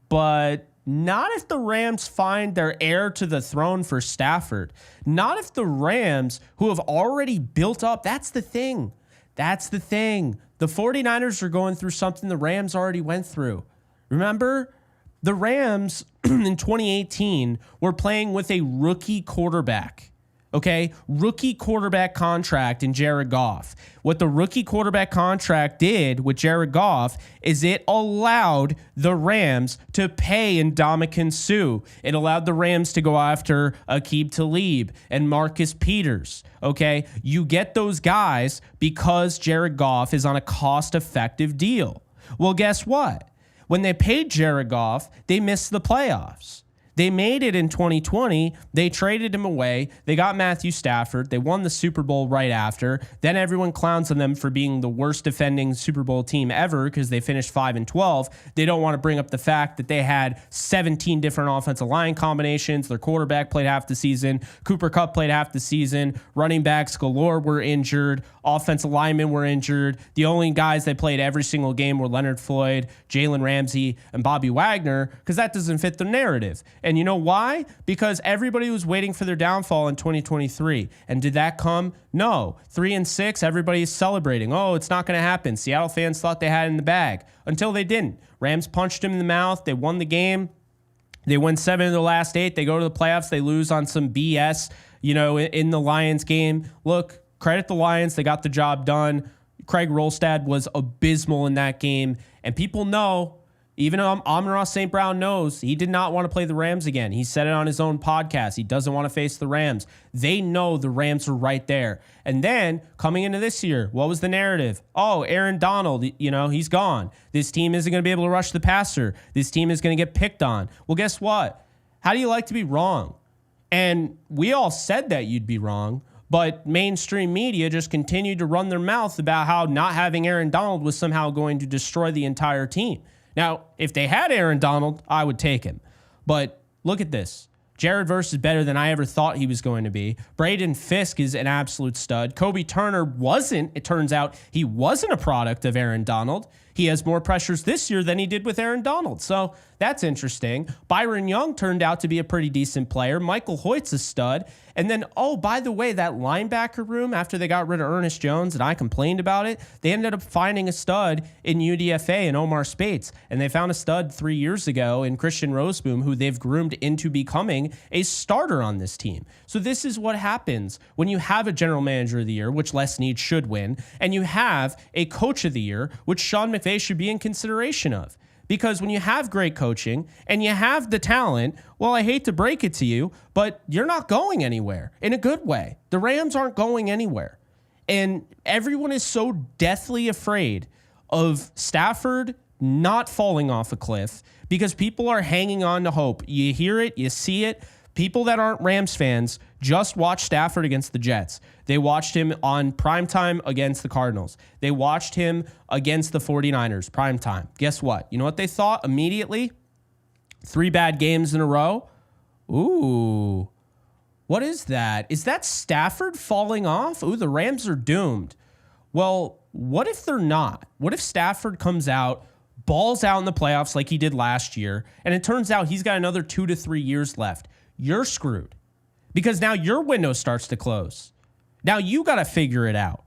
But not if the Rams find their heir to the throne for Stafford. Not if the Rams, who have already built up, that's the thing. That's the thing. The 49ers are going through something the Rams already went through. Remember, the Rams in 2018 were playing with a rookie quarterback. Okay, rookie quarterback contract in Jared Goff. What the rookie quarterback contract did with Jared Goff is it allowed the Rams to pay Ndamukong Suh. It allowed the Rams to go after Aqib Talib and Marcus Peters. Okay, you get those guys because Jared Goff is on a cost-effective deal. Well, guess what? When they paid Jared Goff, they missed the playoffs. They made it in 2020. They traded him away. They got Matthew Stafford. They won the Super Bowl right after. Then everyone clowns on them for being the worst defending Super Bowl team ever because they finished 5-12. They don't want to bring up the fact that they had 17 different offensive line combinations. Their quarterback played half the season. Cooper Kupp played half the season. Running backs galore were injured. Offensive linemen were injured. The only guys that played every single game were Leonard Floyd, Jalen Ramsey, and Bobby Wagner because that doesn't fit the narrative. And you know why? Because everybody was waiting for their downfall in 2023. And did that come? No. 3-6, everybody's celebrating. Oh, it's not going to happen. Seattle fans thought they had it in the bag until they didn't. Rams punched them in the mouth. They won the game. They win 7 of their last 8. They go to the playoffs. They lose on some BS, in the Lions game. Look, credit the Lions. They got the job done. Craig Rolstad was abysmal in that game. And people know Even Amon-Ra St. Brown knows he did not want to play the Rams again. He said it on his own podcast. He doesn't want to face the Rams. They know the Rams are right there. And then coming into this year, what was the narrative? Oh, Aaron Donald, he's gone. This team isn't going to be able to rush the passer. This team is going to get picked on. Well, guess what? How do you like to be wrong? And we all said that you'd be wrong, but mainstream media just continued to run their mouth about how not having Aaron Donald was somehow going to destroy the entire team. Now, if they had Aaron Donald, I would take him. But look at this. Jared Verse is better than I ever thought he was going to be. Braden Fisk is an absolute stud. Kobe Turner wasn't. It turns out he wasn't a product of Aaron Donald. He has more pressures this year than he did with Aaron Donald. So that's interesting. Byron Young turned out to be a pretty decent player. Michael Hoyt's a stud. And then, oh, by the way, that linebacker room, after they got rid of Ernest Jones and I complained about it, they ended up finding a stud in UDFA and Omar Spates. And they found a stud 3 years ago in Christian Roseboom, who they've groomed into becoming a starter on this team. So this is what happens when you have a general manager of the year, which Les Snead should win, and you have a coach of the year, which Sean McVay should be in consideration of. Because when you have great coaching and you have the talent, well, I hate to break it to you, but you're not going anywhere in a good way. The Rams aren't going anywhere. And everyone is so deathly afraid of Stafford not falling off a cliff because people are hanging on to hope. You hear it, you see it. People that aren't Rams fans just watched Stafford against the Jets. They watched him on primetime against the Cardinals. They watched him against the 49ers, primetime. Guess what? You know what they thought immediately? 3 bad games in a row? Ooh, what is that? Is that Stafford falling off? Ooh, the Rams are doomed. Well, what if they're not? What if Stafford comes out, balls out in the playoffs like he did last year, and it turns out he's got another 2 to 3 years left? You're screwed because now your window starts to close. Now you got to figure it out.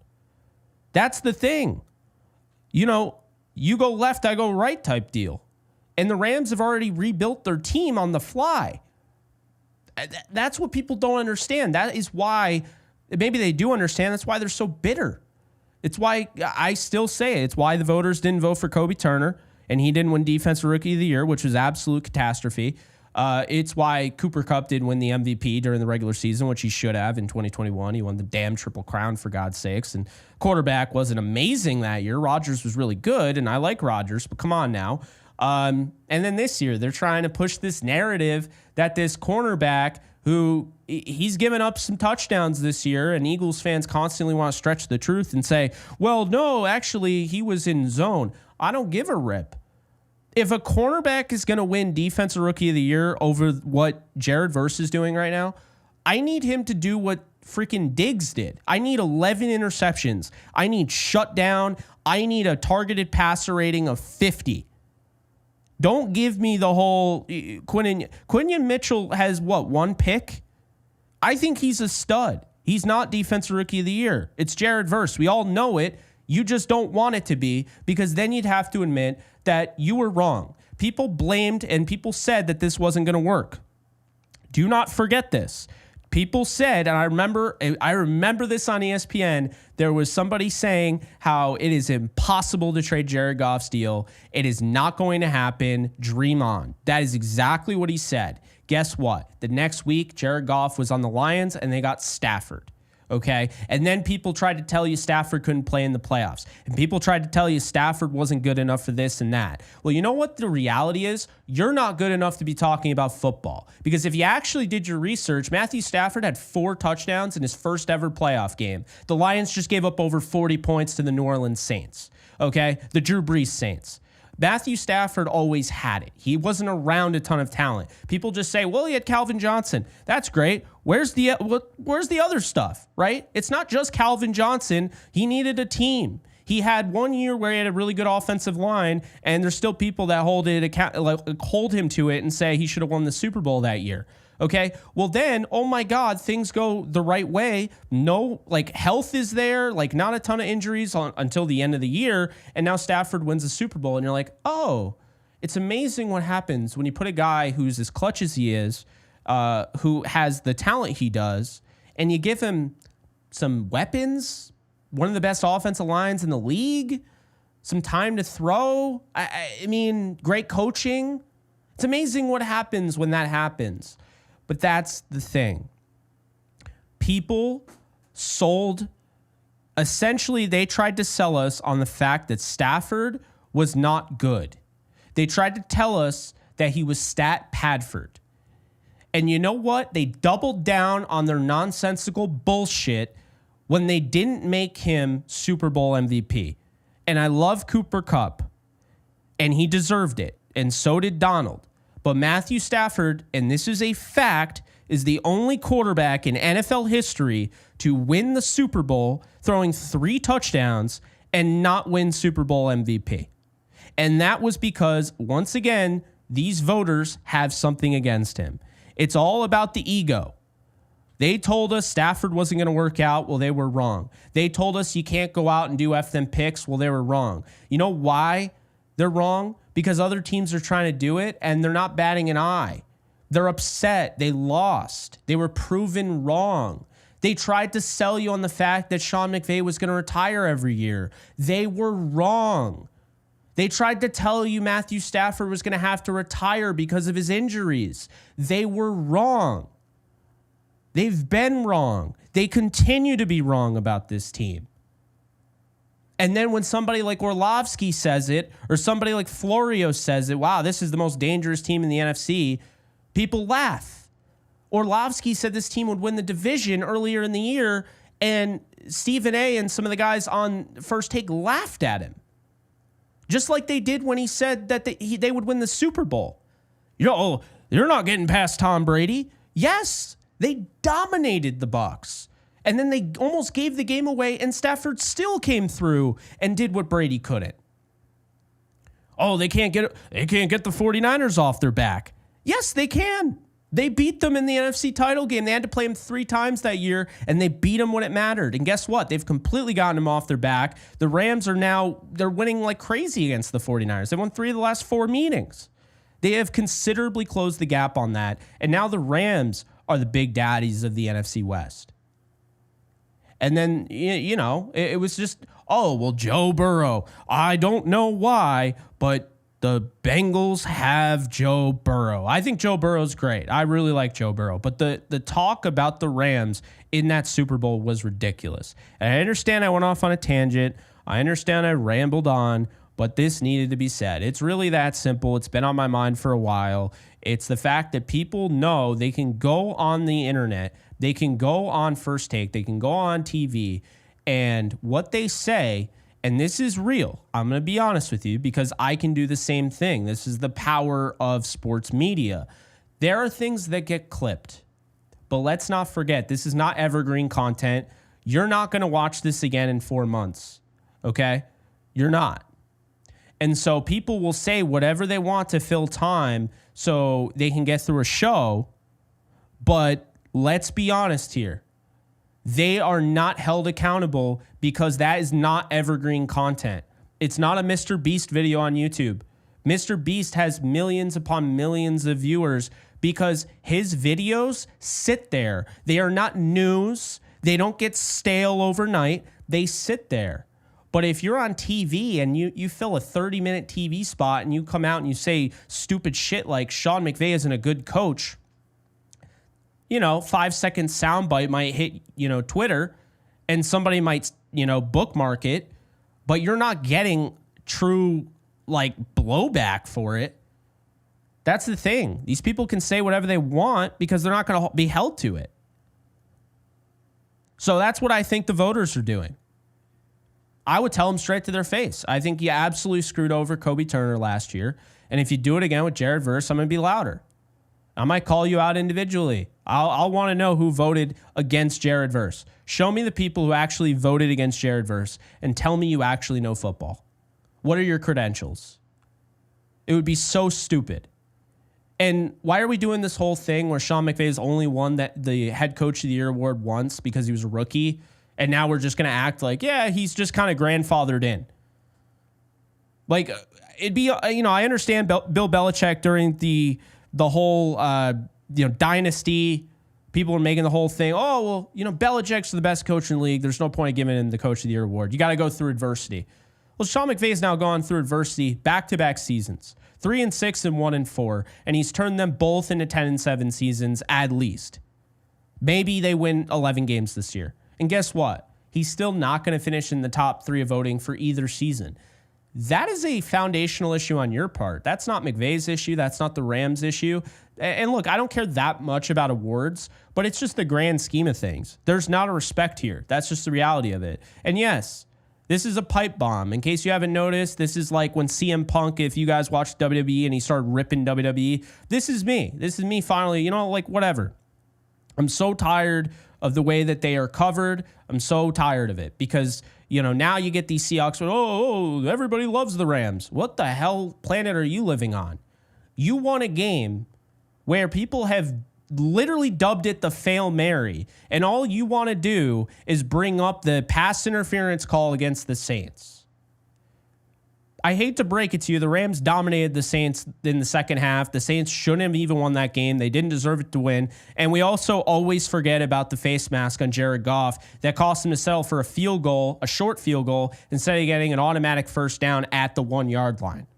That's the thing. You go left, I go right type deal. And the Rams have already rebuilt their team on the fly. That's what people don't understand. That is why, maybe they do understand, that's why they're so bitter. It's why I still say it. It's why the voters didn't vote for Kobe Turner and he didn't win Defensive Rookie of the Year, which was absolute catastrophe. It's why Cooper Kupp didn't win the MVP during the regular season, which he should have in 2021. He won the damn Triple Crown, for God's sakes. And quarterback wasn't amazing that year. Rodgers was really good, and I like Rodgers, but come on now. And then this year, they're trying to push this narrative that this cornerback, who he's given up some touchdowns this year, and Eagles fans constantly want to stretch the truth and say, well, no, actually, he was in zone. I don't give a rip. If a cornerback is going to win Defensive Rookie of the Year over what Jared Verse is doing right now, I need him to do what freaking Diggs did. I need 11 interceptions. I need shutdown. I need a targeted passer rating of 50. Don't give me the whole Quinion Mitchell has what, 1 pick? I think he's a stud. He's not Defensive Rookie of the Year. It's Jared Verse. We all know it. You just don't want it to be, because then you'd have to admit that you were wrong. People blamed and people said that this wasn't going to work. Do not forget this. People said, and I remember this on ESPN, there was somebody saying how it is impossible to trade Jared Goff's deal. It is not going to happen. Dream on. That is exactly what he said. Guess what? The next week, Jared Goff was on the Lions and they got Stafford. Okay. And then people tried to tell you Stafford couldn't play in the playoffs. And people tried to tell you Stafford wasn't good enough for this and that. Well, you know what the reality is? You're not good enough to be talking about football. Because if you actually did your research, Matthew Stafford had 4 touchdowns in his first ever playoff game. The Lions just gave up over 40 points to the New Orleans Saints. Okay. The Drew Brees Saints. Matthew Stafford always had it. He wasn't around a ton of talent. People just say, well, he had Calvin Johnson. That's great. Where's the other stuff, right? It's not just Calvin Johnson. He needed a team. He had 1 year where he had a really good offensive line, and there's still people that hold him to it and say he should have won the Super Bowl that year. Okay, well then, oh my God, things go the right way. No, health is there, not a ton of injuries until the end of the year, and now Stafford wins the Super Bowl, and you're like, oh, it's amazing what happens when you put a guy who's as clutch as he is, who has the talent he does, and you give him some weapons, one of the best offensive lines in the league, some time to throw. I mean, great coaching. It's amazing what happens when that happens. But that's the thing. People sold, essentially, they tried to sell us on the fact that Stafford was not good. They tried to tell us that he was stat Padford. And you know what? They doubled down on their nonsensical bullshit when they didn't make him Super Bowl MVP. And I love Cooper Kupp, and he deserved it, and so did Donald. But Matthew Stafford, and this is a fact, is the only quarterback in NFL history to win the Super Bowl throwing 3 touchdowns and not win Super Bowl MVP. And that was because, once again, these voters have something against him. It's all about the ego. They told us Stafford wasn't going to work out. Well, they were wrong. They told us you can't go out and do F them picks. Well, they were wrong. You know why they're wrong? Because other teams are trying to do it, and they're not batting an eye. They're upset. They lost. They were proven wrong. They tried to sell you on the fact that Sean McVay was going to retire every year. They were wrong. They tried to tell you Matthew Stafford was going to have to retire because of his injuries. They were wrong. They've been wrong. They continue to be wrong about this team. And then when somebody like Orlovsky says it, or somebody like Florio says it, wow, this is the most dangerous team in the NFC, people laugh. Orlovsky said this team would win the division earlier in the year, and Stephen A. and some of the guys on First Take laughed at him. Just like they did when he said that they would win the Super Bowl. You know, oh, they're not getting past Tom Brady. Yes, they dominated the Bucs. And then they almost gave the game away, and Stafford still came through and did what Brady couldn't. Oh, they can't get the 49ers off their back. Yes, they can. They beat them in the NFC title game. They had to play them 3 times that year, and they beat them when it mattered. And guess what? They've completely gotten them off their back. The Rams they're winning like crazy against the 49ers. They won 3 of the last 4 meetings. They have considerably closed the gap on that, and now the Rams are the big daddies of the NFC West. And then, you know, it was just, oh, well, Joe Burrow. I don't know why, but the Bengals have Joe Burrow. I think Joe Burrow's great. I really like Joe Burrow. But the talk about the Rams in that Super Bowl was ridiculous. And I understand I went off on a tangent. I understand I rambled on, but this needed to be said. It's really that simple. It's been on my mind for a while. It's the fact that people know they can go on the internet, they can go on First Take, they can go on TV, and what they say, and this is real. I'm going to be honest with you because I can do the same thing. This is the power of sports media. There are things that get clipped, but let's not forget, this is not evergreen content. You're not going to watch this again in 4 months, okay? You're not. And so people will say whatever they want to fill time so they can get through a show, but let's be honest here. They are not held accountable because that is not evergreen content. It's not a Mr. Beast video on YouTube. Mr. Beast has millions upon millions of viewers because his videos sit there. They are not news. They don't get stale overnight. They sit there. But if you're on TV and you fill a 30-minute TV spot and you come out and you say stupid shit like Sean McVay isn't a good coach, 5-second soundbite might hit, Twitter, and somebody might, bookmark it, but you're not getting true, blowback for it. That's the thing. These people can say whatever they want because they're not going to be held to it. So that's what I think the voters are doing. I would tell them straight to their face. I think you absolutely screwed over Kobe Turner last year, and if you do it again with Jared Verse, I'm going to be louder. I might call you out individually. I'll want to know who voted against Jared Verse. Show me the people who actually voted against Jared Verse and tell me you actually know football. What are your credentials? It would be so stupid. And why are we doing this whole thing where Sean McVay has only won the head coach of the year award once because he was a rookie, and now we're just going to act like, yeah, he's just kind of grandfathered in? It'd be, I understand Bill Belichick during the whole, dynasty. People are making the whole thing, Belichick's the best coach in the league. There's no point in giving him the coach of the year award. You got to go through adversity. Well, Sean McVay's now gone through adversity back-to-back seasons, 3-6 and 1-4, and he's turned them both into 10-7 seasons at least. Maybe they win 11 games this year. And guess what? He's still not going to finish in the top 3 of voting for either season. That is a foundational issue on your part. That's not McVay's issue. That's not the Rams' issue. And look, I don't care that much about awards, but it's just the grand scheme of things. There's not a respect here. That's just the reality of it. And yes, this is a pipe bomb. In case you haven't noticed, this is like when CM Punk, if you guys watched WWE and he started ripping WWE, this is me. This is me finally, like whatever. I'm so tired of the way that they are covered. I'm so tired of it because, now you get these Seahawks with, everybody loves the Rams. What the hell planet are you living on? You won a game where people have literally dubbed it the Fail Mary, and all you want to do is bring up the pass interference call against the Saints. I hate to break it to you, the Rams dominated the Saints in the second half. The Saints shouldn't have even won that game. They didn't deserve it to win. And we also always forget about the face mask on Jared Goff that cost him to settle for a short field goal, instead of getting an automatic first down at the 1-yard line.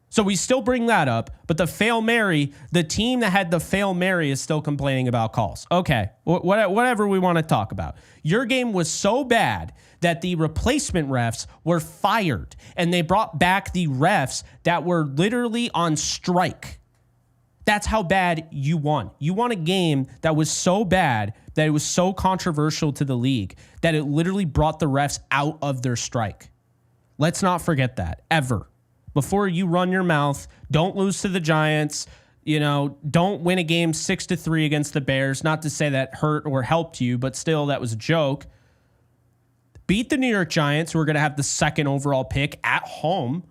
So we still bring that up, but the Fail Mary, the team that had the Fail Mary is still complaining about calls. Okay, whatever we want to talk about. Your game was so bad that the replacement refs were fired, and they brought back the refs that were literally on strike. That's how bad you won. You won a game that was so bad that it was so controversial to the league that it literally brought the refs out of their strike. Let's not forget that, ever. Before you run your mouth, don't lose to the Giants. Don't win a game 6-3 against the Bears. Not to say that hurt or helped you, but still, that was a joke. Beat the New York Giants, who are going to have the 2nd overall pick at home.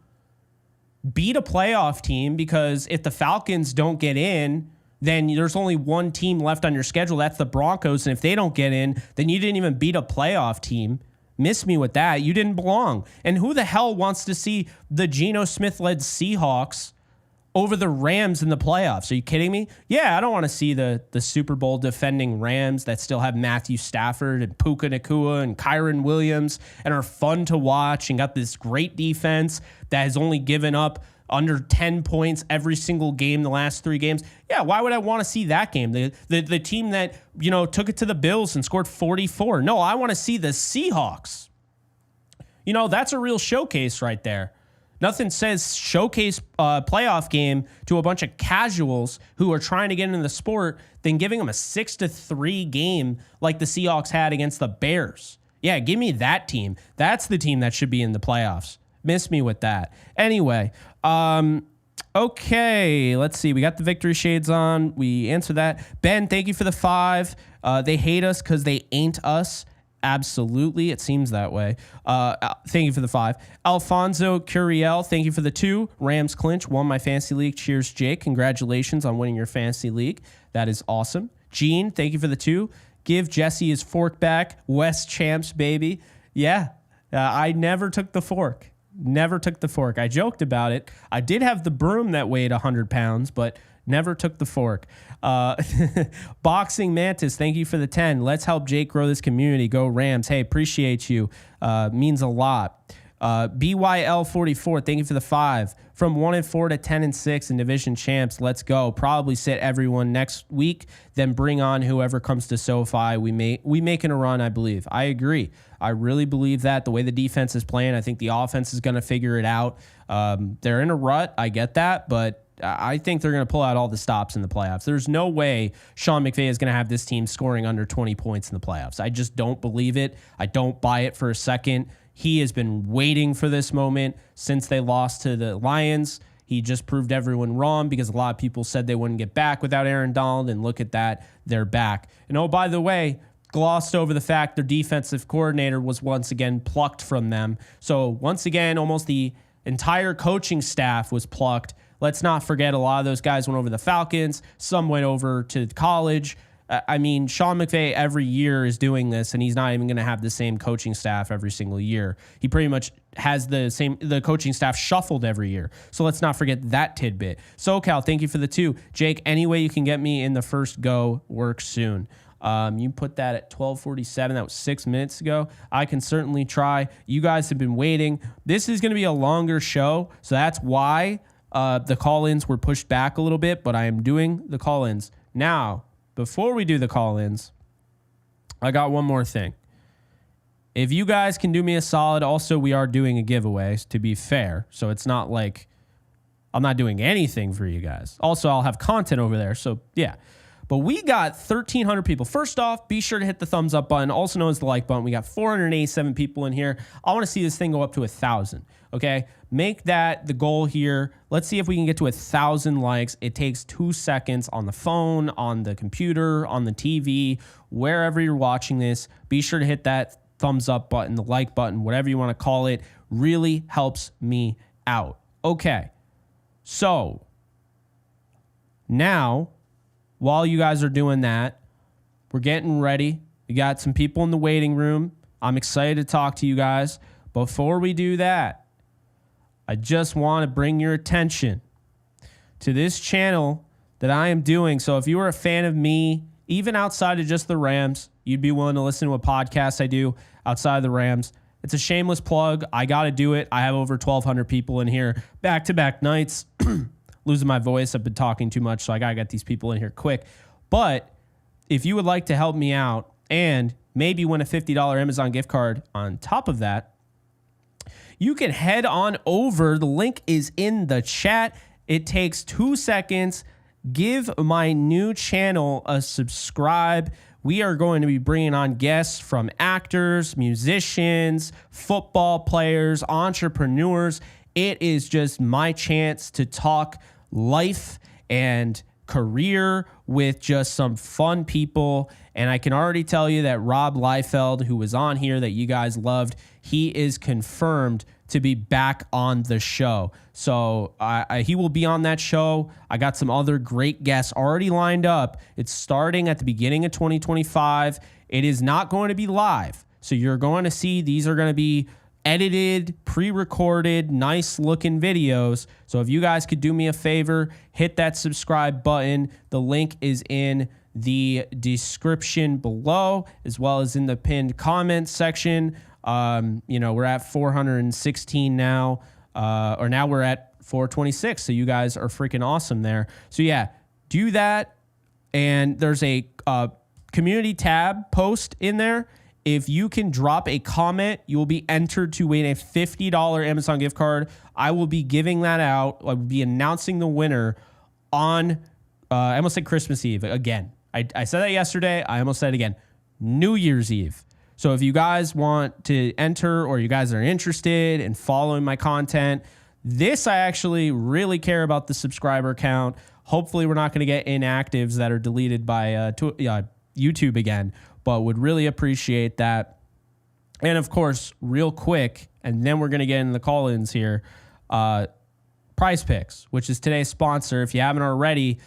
Beat a playoff team, because if the Falcons don't get in, then there's only one team left on your schedule. That's the Broncos. And if they don't get in, then you didn't even beat a playoff team. Miss me with that. You didn't belong. And who the hell wants to see the Geno Smith-led Seahawks over the Rams in the playoffs? Are you kidding me? Yeah, I don't want to see the Super Bowl defending Rams that still have Matthew Stafford and Puka Nacua and Kyron Williams and are fun to watch and got this great defense that has only given up under 10 points every single game the last 3 games. Yeah, why would I want to see that game? The team that, took it to the Bills and scored 44. No, I want to see the Seahawks. That's a real showcase right there. Nothing says showcase playoff game to a bunch of casuals who are trying to get into the sport than giving them a 6-3 game like the Seahawks had against the Bears. Yeah, give me that team. That's the team that should be in the playoffs. Miss me with that. Anyway, okay, let's see. We got the victory shades on. We answered that. Ben, thank you for the 5. They hate us because they ain't us. Absolutely. It seems that way. Thank you for the 5. Alfonso Curiel, thank you for the 2. Rams clinch, won my fantasy league. Cheers, Jake. Congratulations on winning your fantasy league. That is awesome. Gene, thank you for the 2. Give Jesse his fork back. West champs, baby. Yeah, I never took the fork. Never took the fork. I joked about it. I did have the broom that weighed 100 pounds, but never took the fork. Boxing Mantis, thank you for the 10. Let's help Jake grow this community. Go Rams. Hey, appreciate you. Means a lot. BYL44, thank you for the 5. From 1-4 to 10-6 in division champs. Let's go. Probably sit everyone next week, then bring on whoever comes to SoFi. We making a run, I believe. I agree. I really believe that. The way the defense is playing, I think the offense is going to figure it out. They're in a rut. I get that, but I think they're going to pull out all the stops in the playoffs. There's no way Sean McVay is going to have this team scoring under 20 points in the playoffs. I just don't believe it. I don't buy it for a second. He has been waiting for this moment since they lost to the Lions. He just proved everyone wrong because a lot of people said they wouldn't get back without Aaron Donald, and look at that, they're back. And oh, by the way, glossed over the fact their defensive coordinator was once again plucked from them. So once again, almost the entire coaching staff was plucked. Let's not forget a lot of those guys went over to the Falcons. Some went over to college. I mean, Sean McVay every year is doing this, and he's not even going to have the same coaching staff every single year. He pretty much has the coaching staff shuffled every year. So let's not forget that tidbit. SoCal, thank you for the 2. Jake, any way you can get me in the first go, works soon. You put that at 12:47. That was 6 minutes ago. I can certainly try. You guys have been waiting. This is going to be a longer show, so that's why the call-ins were pushed back a little bit, but I am doing the call-ins. Now, before we do the call-ins, I got one more thing. If you guys can do me a solid, also we are doing a giveaway, to be fair, so it's not like I'm not doing anything for you guys. Also, I'll have content over there, so yeah. But we got 1,300 people. First off, be sure to hit the thumbs up button, also known as the like button. We got 487 people in here. I want to see this thing go up to 1,000, okay? Make that the goal here. Let's see if we can get to 1,000 likes. It takes 2 seconds on the phone, on the computer, on the TV, wherever you're watching this. Be sure to hit that thumbs up button, the like button, whatever you want to call it. Really helps me out. Okay, so now, while you guys are doing that, we're getting ready. We got some people in the waiting room. I'm excited to talk to you guys. Before we do that, I just want to bring your attention to this channel that I am doing. So if you are a fan of me, even outside of just the Rams, you'd be willing to listen to a podcast I do outside of the Rams. It's a shameless plug. I got to do it. I have over 1,200 people in here, back-to-back nights. Losing my voice. I've been talking too much, so I got to get these people in here quick. But if you would like to help me out and maybe win a $50 Amazon gift card on top of that, you can head on over. The link is in the chat. It takes 2 seconds. Give my new channel a subscribe. We are going to be bringing on guests from actors, musicians, football players, entrepreneurs. It is just my chance to talk life and career with just some fun people. And I can already tell you that Rob Liefeld, who was on here that you guys loved, he is confirmed to be back on the show. So he will be on that show. I got some other great guests already lined up. It's starting at the beginning of 2025. It is not going to be live. So you're going to see these are going to be edited, pre-recorded, nice looking videos. So if you guys could do me a favor, hit that subscribe button. The link is in the description below, as well as in the pinned comment section. We're at 416 now, or now we're at 426. So you guys are freaking awesome there. So yeah, do that. And there's a community tab post in there. If you can drop a comment, you will be entered to win a $50 Amazon gift card. I will be giving that out. I will be announcing the winner on, I almost said Christmas Eve again. I said that yesterday. I almost said it again. New Year's Eve. So if you guys want to enter or you guys are interested in following my content, this I actually really care about the subscriber count. Hopefully we're not going to get inactives that are deleted by YouTube again, but would really appreciate that. And of course, real quick, and then we're going to get into the call-ins here, Prize Picks, which is today's sponsor. If you haven't already,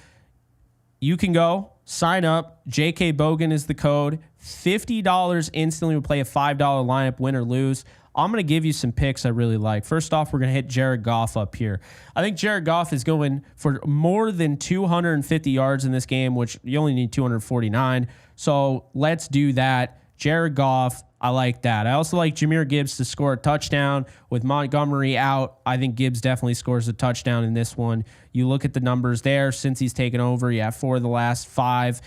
you can go sign up. JK Bogan is the code. $50 instantly. We'll play a $5 lineup, win or lose. I'm going to give you some picks I really like. First off, we're going to hit Jared Goff up here. I think Jared Goff is going for more than 250 yards in this game, which you only need 249. So let's do that. Jared Goff, I like that. I also like Jahmyr Gibbs to score a touchdown. With Montgomery out, I think Gibbs definitely scores a touchdown in this one. You look at the numbers there since he's taken over. Yeah, 4 of the last 5.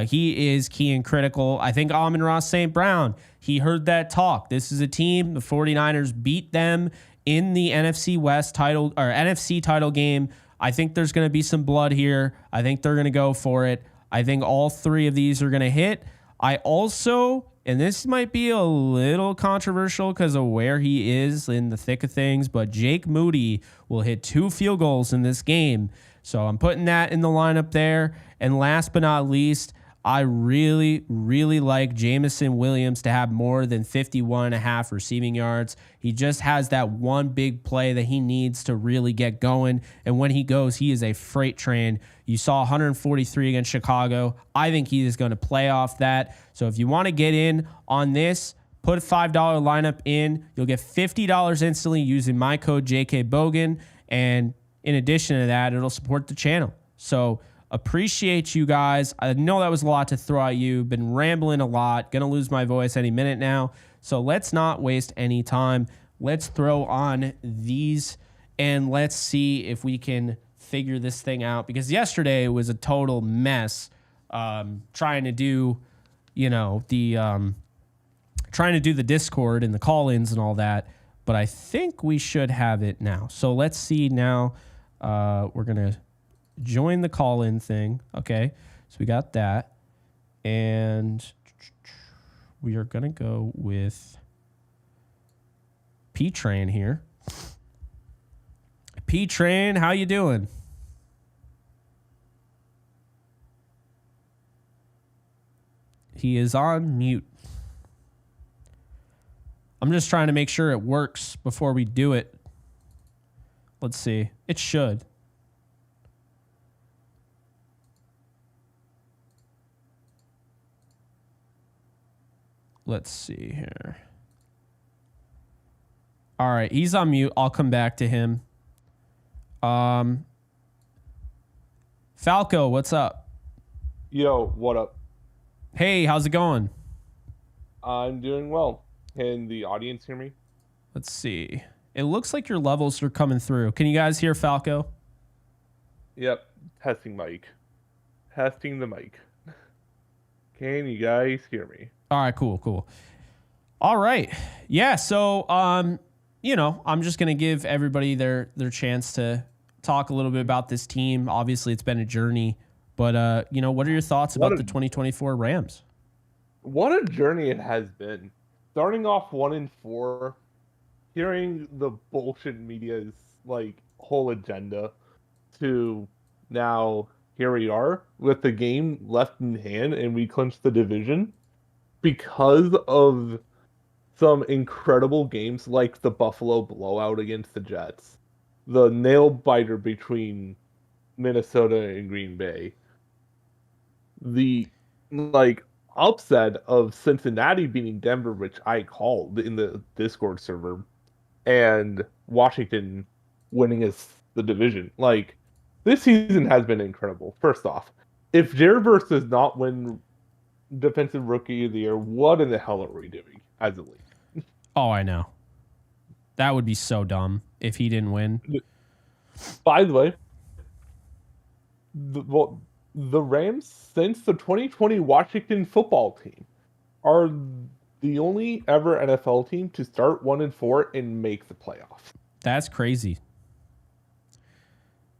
He is key and critical. I think Amon-Ra St. Brown, he heard that talk. This is a team, the 49ers beat them in the NFC West title or NFC title game. I think there's going to be some blood here. I think they're going to go for it. I think all 3 of these are going to hit. I also, and this might be a little controversial because of where he is in the thick of things, but Jake Moody will hit 2 field goals in this game. So I'm putting that in the lineup there. And last but not least, I really, really like Jameson Williams to have more than 51.5 receiving yards. He just has that one big play that he needs to really get going. And when he goes, he is a freight train. You saw 143 against Chicago. I think he is going to play off that. So if you want to get in on this, put a $5 lineup in. You'll get $50 instantly using my code JKBogan. And in addition to that, it'll support the channel. So Appreciate you guys. I know that was a lot to throw at you. Been rambling a lot. Gonna lose my voice any minute now. So let's not waste any time. Let's throw on these and let's see if we can figure this thing out, because yesterday was a total mess. Trying to do, the Discord and the call-ins and all that. But I think we should have it now. So let's see now. We're gonna join the call-in thing. Okay, so we got that, and we are gonna go with P-Train here. P-Train, how you doing? He is on mute. I'm just trying to make sure it works before we do it. Let's see. It should. Let's see here. All right, he's on mute. I'll come back to him. Falco, what's up? Yo, what up? Hey, how's it going? I'm doing well. Can the audience hear me? Let's see. It looks like your levels are coming through. Can you guys hear Falco? Yep. Testing mic. Testing the mic. Can you guys hear me? All right, cool. All right. Yeah, so I'm just going to give everybody their chance to talk a little bit about this team. Obviously, it's been a journey, but what are your thoughts about the 2024 Rams? What a journey it has been. Starting off 1-4, hearing the bullshit media's whole agenda, to now here we are with the game left in hand and we clinched the division because of some incredible games like the Buffalo blowout against the Jets, the nail biter between Minnesota and Green Bay, the upset of Cincinnati beating Denver, which I called in the Discord server, and Washington winning the division. This season has been incredible. First off, if Jared Verse does not win Defensive Rookie of the Year, what in the hell are we doing as a league? Oh, I know. That would be so dumb if he didn't win. By the way, the Rams, since the 2020 Washington football team, are the only ever NFL team to start 1-4 and make the playoffs. That's crazy.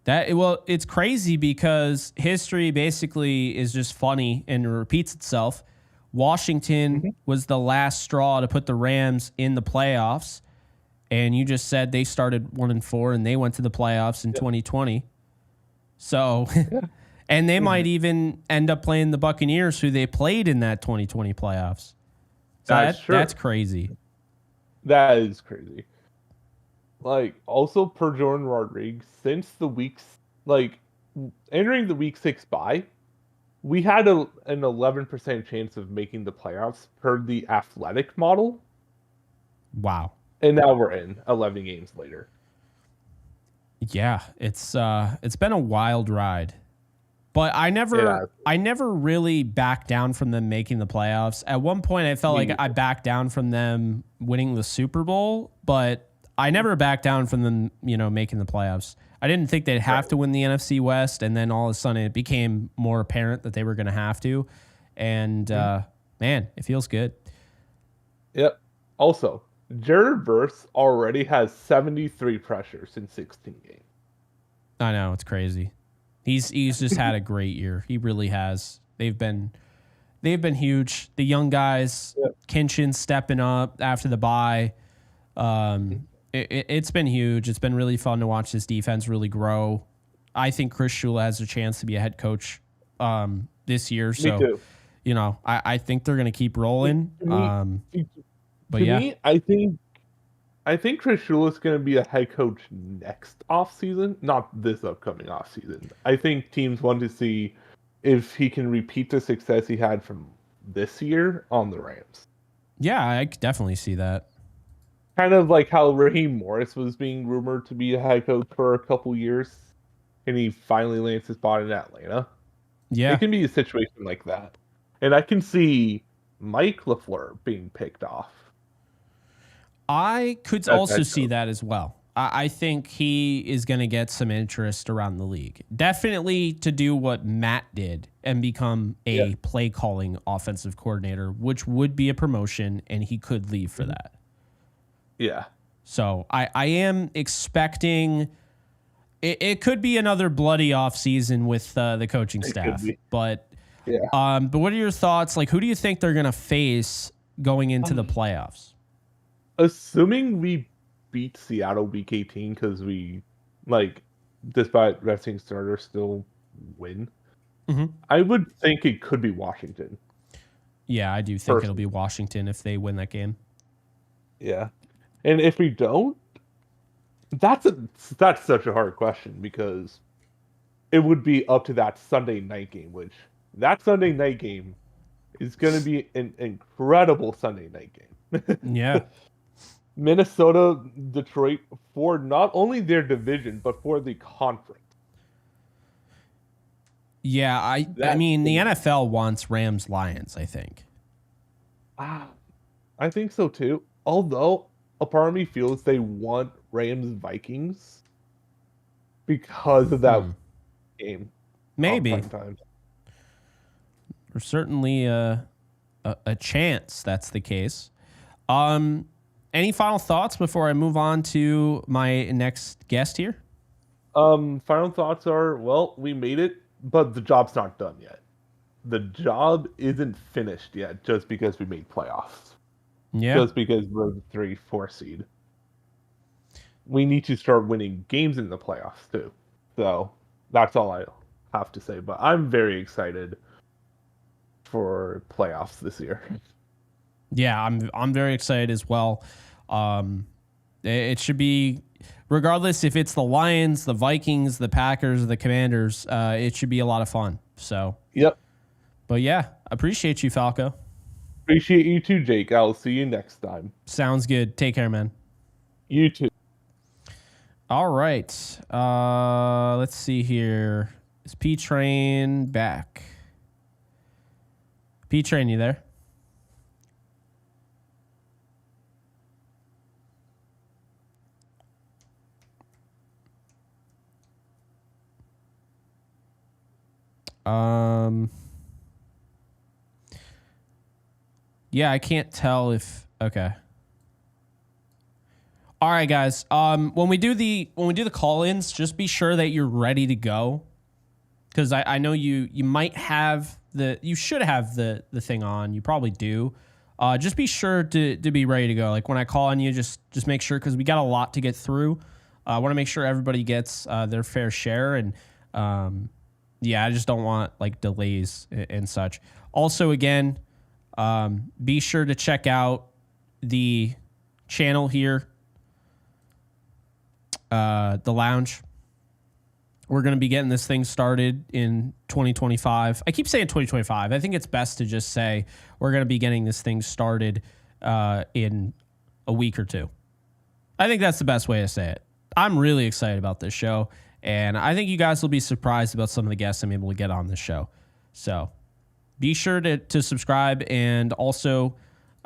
It's crazy because history basically is just funny and it repeats itself. Washington was the last straw to put the Rams in the playoffs, and you just said they started 1-4 and they went to the playoffs in 2020. So, and they might even end up playing the Buccaneers, who they played in that 2020 playoffs. So that's crazy. That is crazy. Also per Jordan Rodriguez, since the entering the week 6 bye, we had an 11% chance of making the playoffs per the athletic model. Wow. And now we're in 11 games later. Yeah, it's been a wild ride. But I never really backed down from them making the playoffs. At one point I felt like I backed down from them winning the Super Bowl, but I never backed down from them, making the playoffs. I didn't think they'd have to win the NFC West, and then all of a sudden it became more apparent that they were going to have to. And, man, it feels good. Yep. Also, Jared Verse already has 73 pressures in 16 games. I know, it's crazy. He's just had a great year. He really has. They've been huge. The young guys, Kinchin stepping up after the bye. It's been huge. It's been really fun to watch this defense really grow. I think Chris Shula has a chance to be a head coach this year. So, Me too. I think they're going to keep rolling. To me, I think Chris Shula is going to be a head coach next offseason, not this upcoming offseason. I think teams want to see if he can repeat the success he had from this year on the Rams. Yeah, I could definitely see that. Kind of like how Raheem Morris was being rumored to be a head coach for a couple years, and he finally lands his spot in Atlanta. Yeah. It can be a situation like that. And I can see Mike LaFleur being picked off I could as also head see coach. that as well. I think he is going to get some interest around the league. Definitely to do what Matt did and become Yeah. a play calling offensive coordinator, which would be a promotion, and he could leave for that. Yeah. So I am expecting it could be another bloody offseason with the coaching It staff. could be. But Yeah. but what are your thoughts? Like, who do you think they're going to face going into the playoffs? Assuming we beat Seattle week 18 because we, like, despite resting starters, still win, I would think it could be Washington. Yeah, I do think it'll be Washington if they win that game. Yeah. And if we don't, that's such a hard question because it would be up to that Sunday night game, which that Sunday night game is going to be an incredible Sunday night game. Yeah. Minnesota, Detroit, for not only their division, but for the conference. Yeah, I mean, the NFL wants Rams Lions, I think. I think so too. Although a part of me feels they want Rams Vikings because of that game. Maybe. There's certainly a chance that's the case. Any final thoughts before I move on to my next guest here? Final thoughts are, well, we made it, but the job's not done yet. The job isn't finished yet just because we made playoffs. Yeah. Just because we're the 3-4 seed. We need to start winning games in the playoffs too. So that's all I have to say. But I'm very excited for playoffs this year. Yeah, I'm very excited as well. It should be, regardless if it's the Lions, the Vikings, the Packers, the Commanders, it should be a lot of fun. So Yep. But yeah, appreciate you, Falco. Appreciate you too, Jake. I'll see you next time. Sounds good. Take care, man. You too. All right. Let's see here. Is P-Train back? P-Train, you there? Yeah, I can't tell if okay. All right, guys. When we do the call-ins, just be sure that you're ready to go, because I know you might have you should have the thing on. You probably do. Just be sure to be ready to go. Like when I call on you, just make sure, because we got a lot to get through. I want to make sure everybody gets their fair share, and yeah, I just don't want like delays and such. Also, again, be sure to check out the channel here, the lounge. We're going to be getting this thing started in 2025. I keep saying 2025. I think it's best to just say we're going to be getting this thing started in a week or two. I think that's the best way to say it. I'm really excited about this show, and I think you guys will be surprised about some of the guests I'm able to get on this show. So be sure to subscribe, and also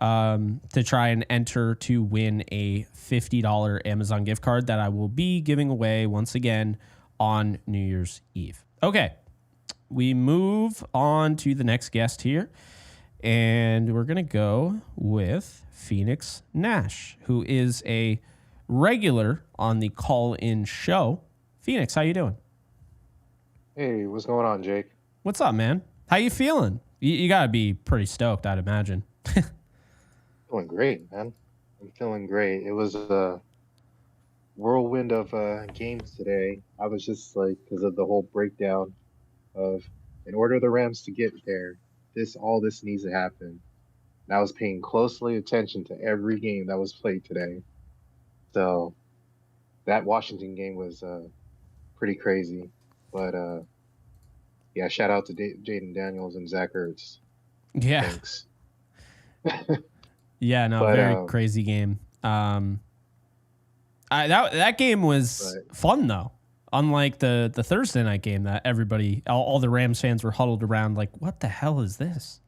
to try and enter to win a $50 Amazon gift card that I will be giving away once again on New Year's Eve. Okay, we move on to the next guest here, and we're going to go with Phoenix Nash, who is a regular on the call-in show. Phoenix, how you doing? Hey, what's going on, Jake? What's up, man? How you feeling? You got to be pretty stoked, I'd imagine. Feeling great, man. I'm feeling great. It was a whirlwind of games today. I was just like, because of the whole breakdown of, in order the Rams to get there, all this needs to happen. And I was paying closely attention to every game that was played today. So that Washington game was pretty crazy. But yeah, shout out to Jaden Daniels and Zach Ertz. Yeah. Thanks. Yeah, no, But, very crazy game. That game was fun though. Unlike the Thursday night game that everybody, all the Rams fans were huddled around like, what the hell is this?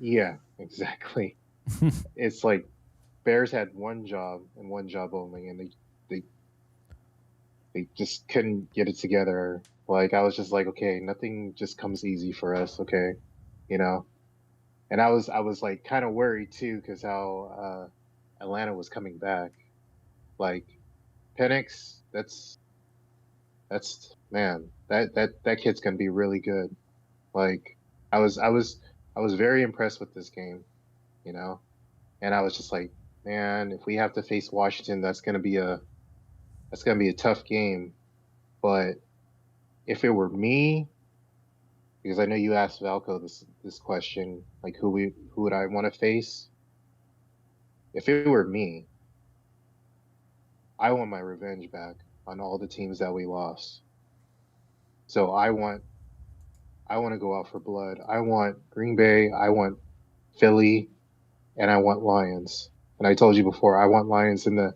Yeah, exactly. It's like Bears had one job and one job only, and they just couldn't get it together. Like, I was just like, okay, nothing just comes easy for us, okay, you know. And I was like kind of worried too, because how Atlanta was coming back. Like, Penix, that's man, that kid's gonna be really good. Like, I was very impressed with this game, you know, and I was just like, man, if we have to face Washington, that's gonna be a tough game. But if it were me, because I know you asked Valco this question, like who would I want to face? If it were me, I want my revenge back on all the teams that we lost. So I want to go out for blood. I want Green Bay, I want Philly, and I want Lions. And I told you before, I want Lions in the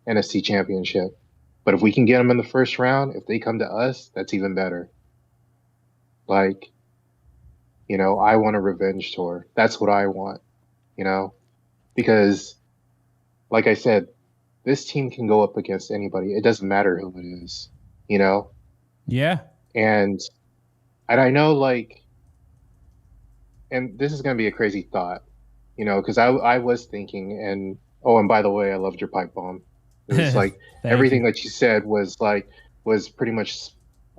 NFC Championship. But if we can get them in the first round, if they come to us, that's even better. Like, you know, I want a revenge tour. That's what I want, you know, because like I said, this team can go up against anybody. It doesn't matter who it is, you know? Yeah. And I know, like, and this is going to be a crazy thought, you know, because I was thinking, and by the way, I loved your pipe bomb. It was like everything that you said was pretty much,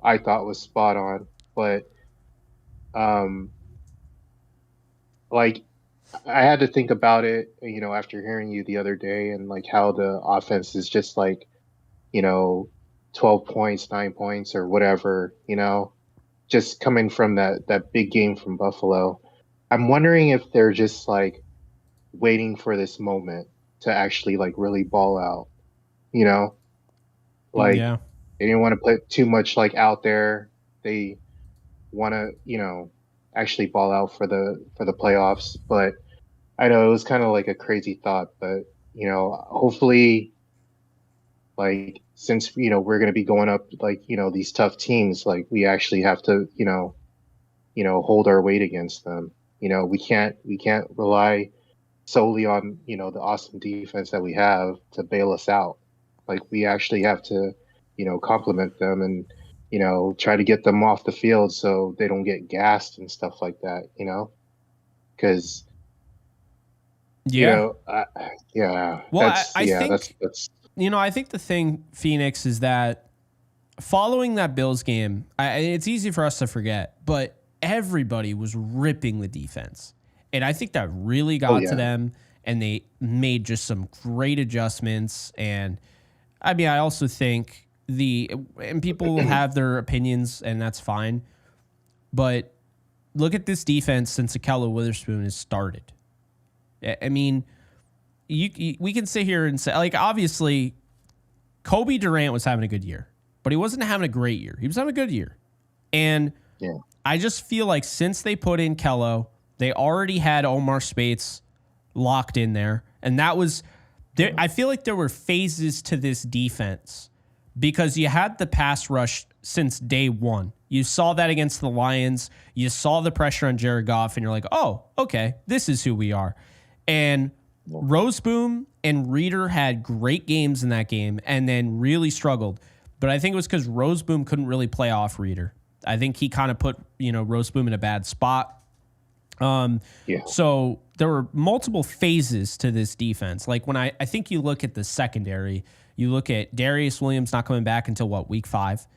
I thought, was spot on. But like, I had to think about it, you know, after hearing you the other day, and like how the offense is just like, you know, 12 points, 9 points, or whatever, you know, just coming from that big game from Buffalo. I'm wondering if they're just like waiting for this moment to actually like really ball out, you know, like Yeah. they didn't want to put too much like out there. They want to, you know, actually ball out for the playoffs. But I know it was kind of like a crazy thought, but you know, hopefully, like, since, you know, we're going to be going up, like, you know, these tough teams, like, we actually have to, you know, hold our weight against them. You know, we can't rely solely on, you know, the awesome defense that we have to bail us out. Like, we actually have to, you know, compliment them and, you know, try to get them off the field so they don't get gassed and stuff like that, you know? Because, Yeah. you know, yeah. Well, that's, I yeah, think, that's, you know, I think the thing, Phoenix, is that following that Bills game, it's easy for us to forget, but everybody was ripping the defense. And I think that really got to them, and they made just some great adjustments. And I mean, I also think and people will have their opinions, and that's fine. But look at this defense since Akello Witherspoon has started. I mean, we can sit here and say, like, obviously, Kobe Durant was having a good year, but he wasn't having a great year. He was having a good year. And I just feel like since they put in Kello, they already had Omar Spates locked in there. And that was, I feel like there were phases to this defense because you had the pass rush since day one. You saw that against the Lions. You saw the pressure on Jared Goff, and you're like, oh, okay, this is who we are. And Roseboom and Reeder had great games in that game and then really struggled. But I think it was because Roseboom couldn't really play off Reeder. I think he kind of put, you know, Roseboom in a bad spot. So there were multiple phases to this defense. Like when I think you look at the secondary, you look at Darius Williams not coming back until week 5.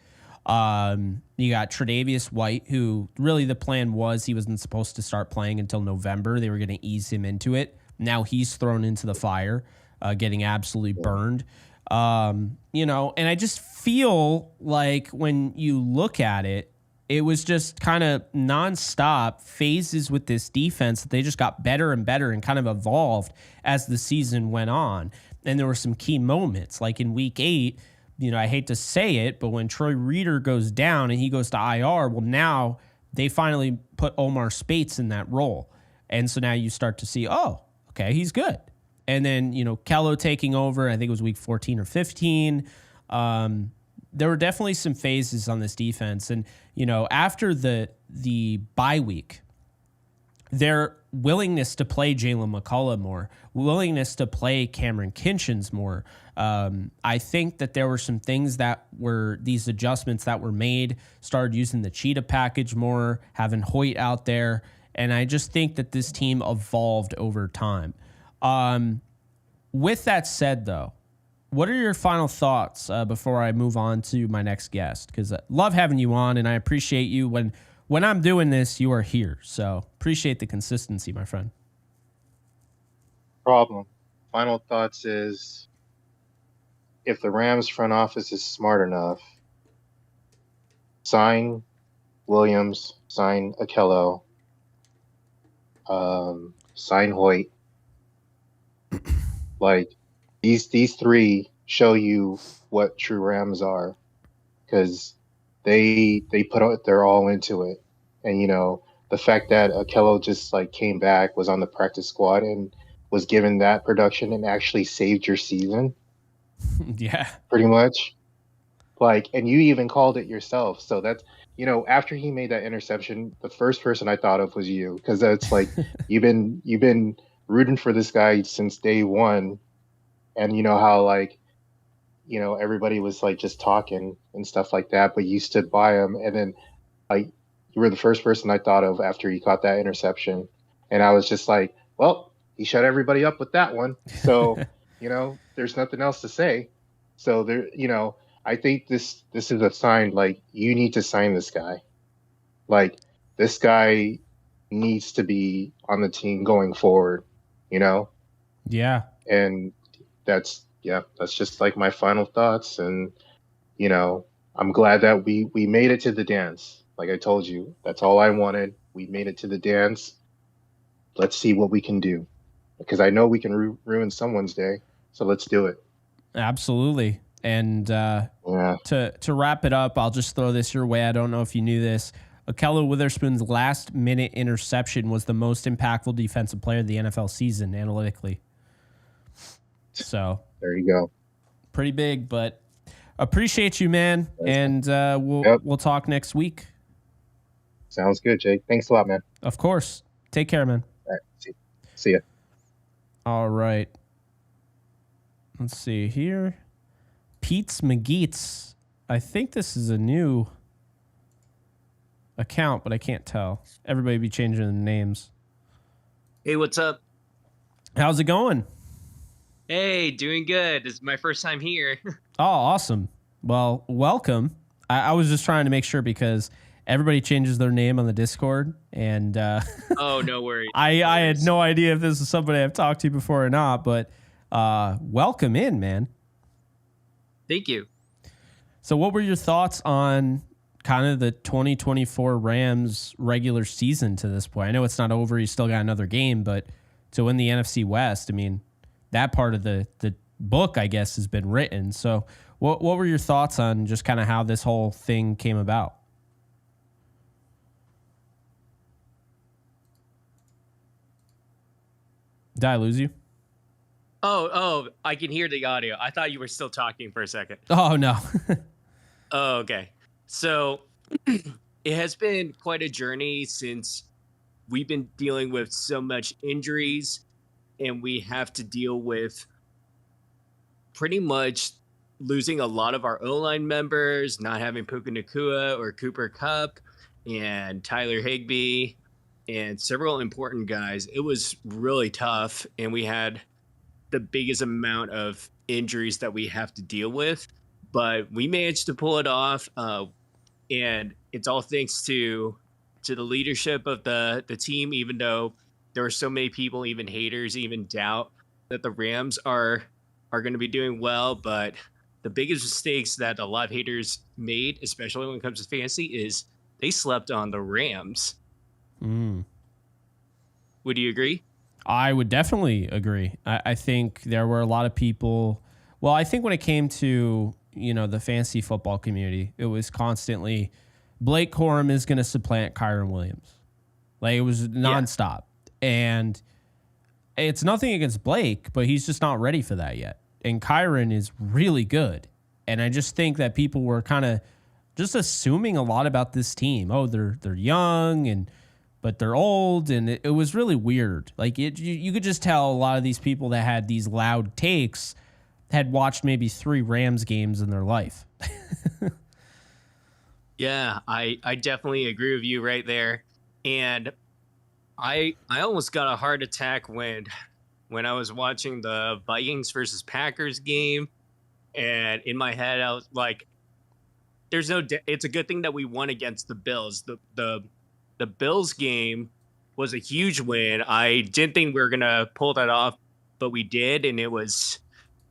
You got Tre'Davious White, who really the plan was he wasn't supposed to start playing until November. They were going to ease him into it. Now he's thrown into the fire, getting absolutely burned. You know, and I just feel like when you look at it, it was just kind of nonstop phases with this defense that they just got better and better and kind of evolved as the season went on. And there were some key moments, like in week 8, you know, I hate to say it, but when Troy Reeder goes down and he goes to IR, well, now they finally put Omar Spates in that role. And so now you start to see, oh, okay, he's good. And then, you know, Kello taking over, I think it was week 14 or 15. there were definitely some phases on this defense. And, after the bye week, their willingness to play Jalen McCullough more, willingness to play Cameron Kinchens more. I think that there were some things that were these adjustments that were made, started using the cheetah package more, having Hoyt out there. And I just think that this team evolved over time. With that said, though, what are your final thoughts before I move on to my next guest? Because I love having you on, and I appreciate you. When I'm doing this, you are here. So appreciate the consistency, my friend. Problem. Final thoughts is, if the Rams front office is smart enough, sign Williams, sign Akello, sign Hoyt. Like, these three show you what true Rams are, because they put out, they're all into it. And the fact that Akello just came back, was on the practice squad, and was given that production and actually saved your season. Yeah, pretty much. And you even called it yourself. So that's, after he made that interception, the first person I thought of was you, because that's you've been rooting for this guy since day one. And how everybody was just talking and stuff like that, but you stood by him. And then you were the first person I thought of after he caught that interception. And I was just like, well, he shut everybody up with that one. So, there's nothing else to say. So there, I think this is a sign, you need to sign this guy. This guy needs to be on the team going forward, Yeah. And that's just my final thoughts. And, I'm glad that we made it to the dance. Like I told you, that's all I wanted. We made it to the dance. Let's see what we can do, because I know we can ruin someone's day. So let's do it. Absolutely. And to wrap it up, I'll just throw this your way. I don't know if you knew this. Akello Witherspoon's last-minute interception was the most impactful defensive player of the NFL season analytically. So there you go. Pretty big, but appreciate you, man. And we'll talk next week. Sounds good, Jake. Thanks a lot, man. Of course. Take care, man. All right. See ya. All right. Let's see here. Pete's McGeets. I think this is a new account, but I can't tell. Everybody be changing the names. Hey, what's up? How's it going? Hey, doing good. This is my first time here. Oh, awesome. Well, welcome. I was just trying to make sure, because everybody changes their name on the Discord, and oh, no worries. I had no idea if this is somebody I've talked to before or not, but welcome in, man. Thank you. So what were your thoughts on kind of the 2024 Rams regular season to this point? I know it's not over. You still got another game, but to win the NFC West, I mean, that part of the book, I guess, has been written. So what were your thoughts on just kind of how this whole thing came about? Did I lose you? Oh, I can hear the audio. I thought you were still talking for a second. Oh, no. Oh, okay. So it has been quite a journey since we've been dealing with so much injuries, and we have to deal with pretty much losing a lot of our O-line members, not having Puka Nacua or Cooper Kupp and Tyler Higbee and several important guys. It was really tough, and we had the biggest amount of injuries that we have to deal with, but we managed to pull it off. And it's all thanks to the leadership of the team, even though there are so many people, even haters, even doubt that the Rams are going to be doing well. But the biggest mistakes that a lot of haters made, especially when it comes to fantasy, is they slept on the Rams. Would you agree? I would definitely agree. I think there were a lot of people. Well, I think when it came to, the fantasy football community, it was constantly Blake Corum is going to supplant Kyren Williams. It was nonstop. Yeah. And it's nothing against Blake, but he's just not ready for that yet. And Kyren is really good. And I just think that people were kind of just assuming a lot about this team. Oh, they're young but they're old, and it was really weird. Like you could just tell a lot of these people that had these loud takes had watched maybe 3 Rams games in their life. Yeah, I definitely agree with you right there. And I almost got a heart attack when I was watching the Vikings versus Packers game, and in my head I was like, it's a good thing that we won against the Bills. The Bills game was a huge win. I didn't think we were going to pull that off, but we did, and it was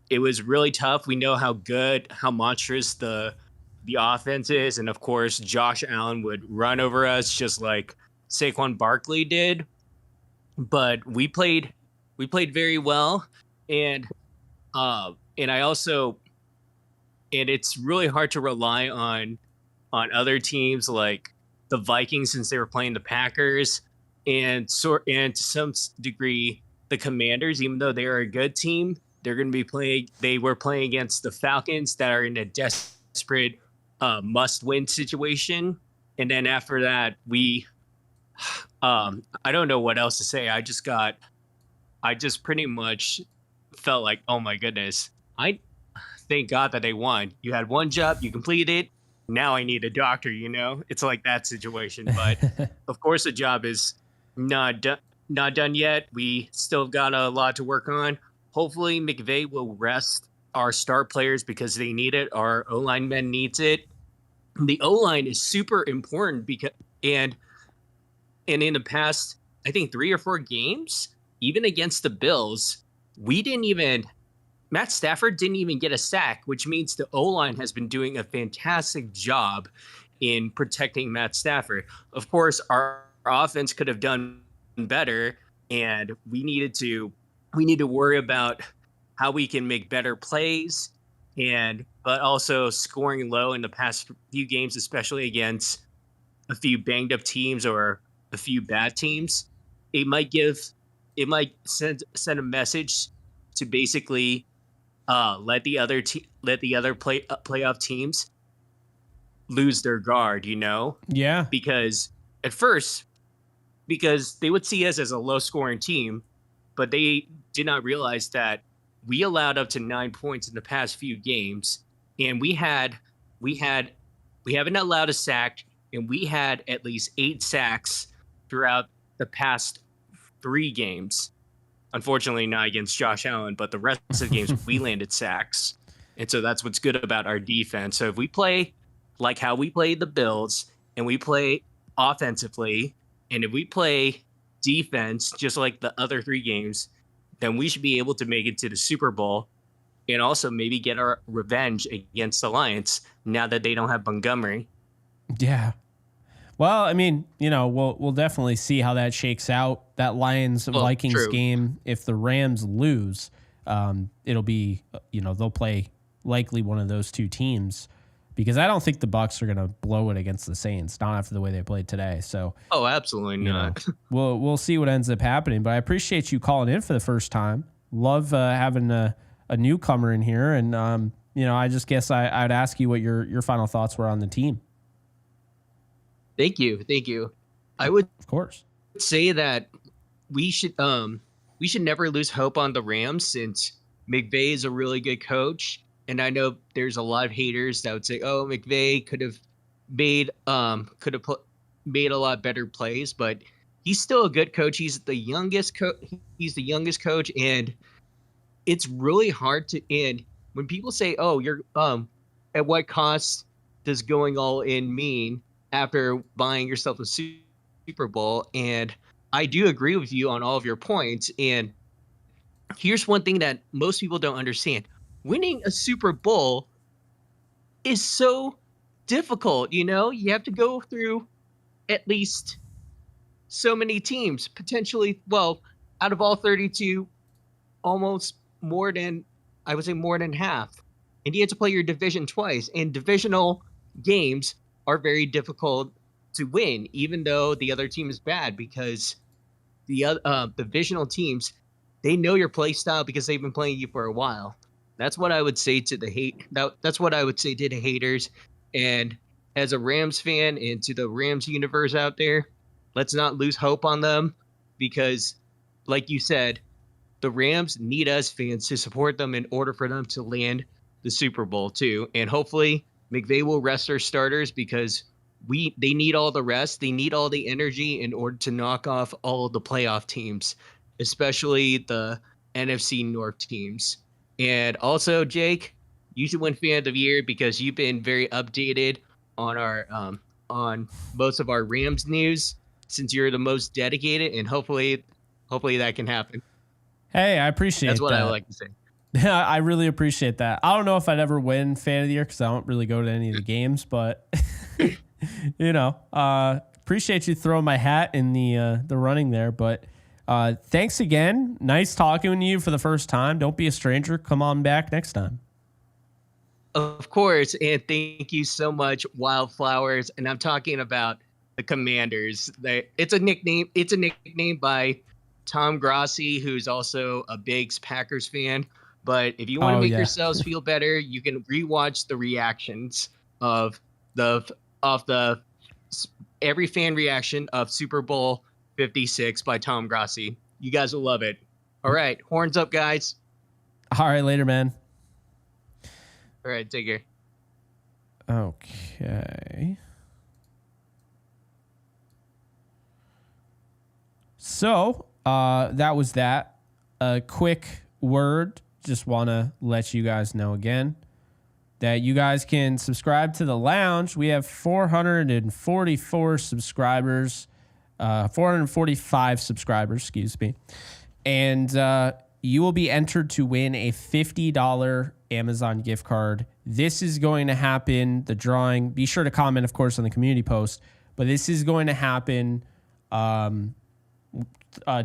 really tough. We know how monstrous the offense is, and of course Josh Allen would run over us just like Saquon Barkley did. But we played very well, and I also, and it's really hard to rely on other teams like the Vikings, since they were playing the Packers, and to some degree the Commanders. Even though they are a good team, they were playing against the Falcons that are in a desperate must-win situation. And then after that, I don't know what else to say. I just pretty much felt like, oh my goodness, I thank God that they won. You had one job, you completed it. Now I need a doctor, it's like that situation. But of course the job is not done yet. We still got a lot to work on. Hopefully McVay will rest our star players because they need it. Our O-line men needs it. The O-line is super important because, and in the past, I think 3 or 4 games, even against the Bills, Matt Stafford didn't even get a sack, which means the O-line has been doing a fantastic job in protecting Matt Stafford. Of course, our offense could have done better, and we need to worry about how we can make better plays, but also scoring low in the past few games, especially against a few banged up teams or a few bad teams. It might send a message to basically let the other playoff teams lose their guard, Yeah. because they would see us as a low scoring team, but they did not realize that we allowed up to 9 points in the past few games, and we haven't allowed a sack, and we had at least 8 sacks throughout the past 3 games. Unfortunately, not against Josh Allen, but the rest of the games we landed sacks. And so that's what's good about our defense. So if we play like how we played the Bills, and we play offensively, and if we play defense just like the other 3 games, then we should be able to make it to the Super Bowl and also maybe get our revenge against the Lions now that they don't have Montgomery. Yeah. Well, I mean, we'll definitely see how that shakes out. That Lions-Vikings game, if the Rams lose, it'll be, they'll play likely one of those 2 teams, because I don't think the Bucs are going to blow it against the Saints, not after the way they played today. So, absolutely not. We'll see what ends up happening. But I appreciate you calling in for the first time. Love having a newcomer in here, and I just guess I'd ask you what your final thoughts were on the team. Thank you. I would, of course, say that we should never lose hope on the Rams, since McVay is a really good coach. And I know there's a lot of haters that would say, "Oh, McVay could have made a lot better plays," but he's still a good coach. He's the youngest coach, and it's really hard to. And when people say, "Oh, you're at what cost does going all in mean after buying yourself a Super Bowl?" And I do agree with you on all of your points. And here's one thing that most people don't understand. Winning a Super Bowl is so difficult, you have to go through at least so many teams, potentially, out of all 32, almost more than half. And you have to play your division twice, and divisional games are very difficult to win, even though the other team is bad, because the divisional teams, they know your play style because they've been playing you for a while. That's what I would say to the that's what I would say to the haters. And as a Rams fan and to the Rams universe out there, let's not lose hope on them because, like you said, the Rams need us fans to support them in order for them to land the Super Bowl too. And hopefully McVay will rest their starters because they need all the rest. They need all the energy in order to knock off all of the playoff teams, especially the NFC North teams. And also, Jake, you should win Fan of the Year because you've been very updated on our on most of our Rams news since you're the most dedicated, and hopefully that can happen. Hey, I appreciate that. That's what I like to say. Yeah, I really appreciate that. I don't know if I'd ever win Fan of the Year because I don't really go to any of the games, but appreciate you throwing my hat in the running there. But thanks again. Nice talking to you for the first time. Don't be a stranger. Come on back next time. Of course, and thank you so much, Wildflowers. And I'm talking about the Commanders. It's a nickname. It's a nickname by Tom Grossi, who's also a big Packers fan. But if you want to make yourselves feel better, you can rewatch the reactions of every fan reaction of Super Bowl 56 by Tom Grossi. You guys will love it. All right, horns up, guys. All right, later, man. All right, take care. Okay. So that was that. A quick word. Just want to let you guys know again that you guys can subscribe to the lounge. We have 444 subscribers, 445 subscribers, excuse me. And you will be entered to win a $50 Amazon gift card. This is going to happen, the drawing. Be sure to comment, of course, on the community post. But this is going to happen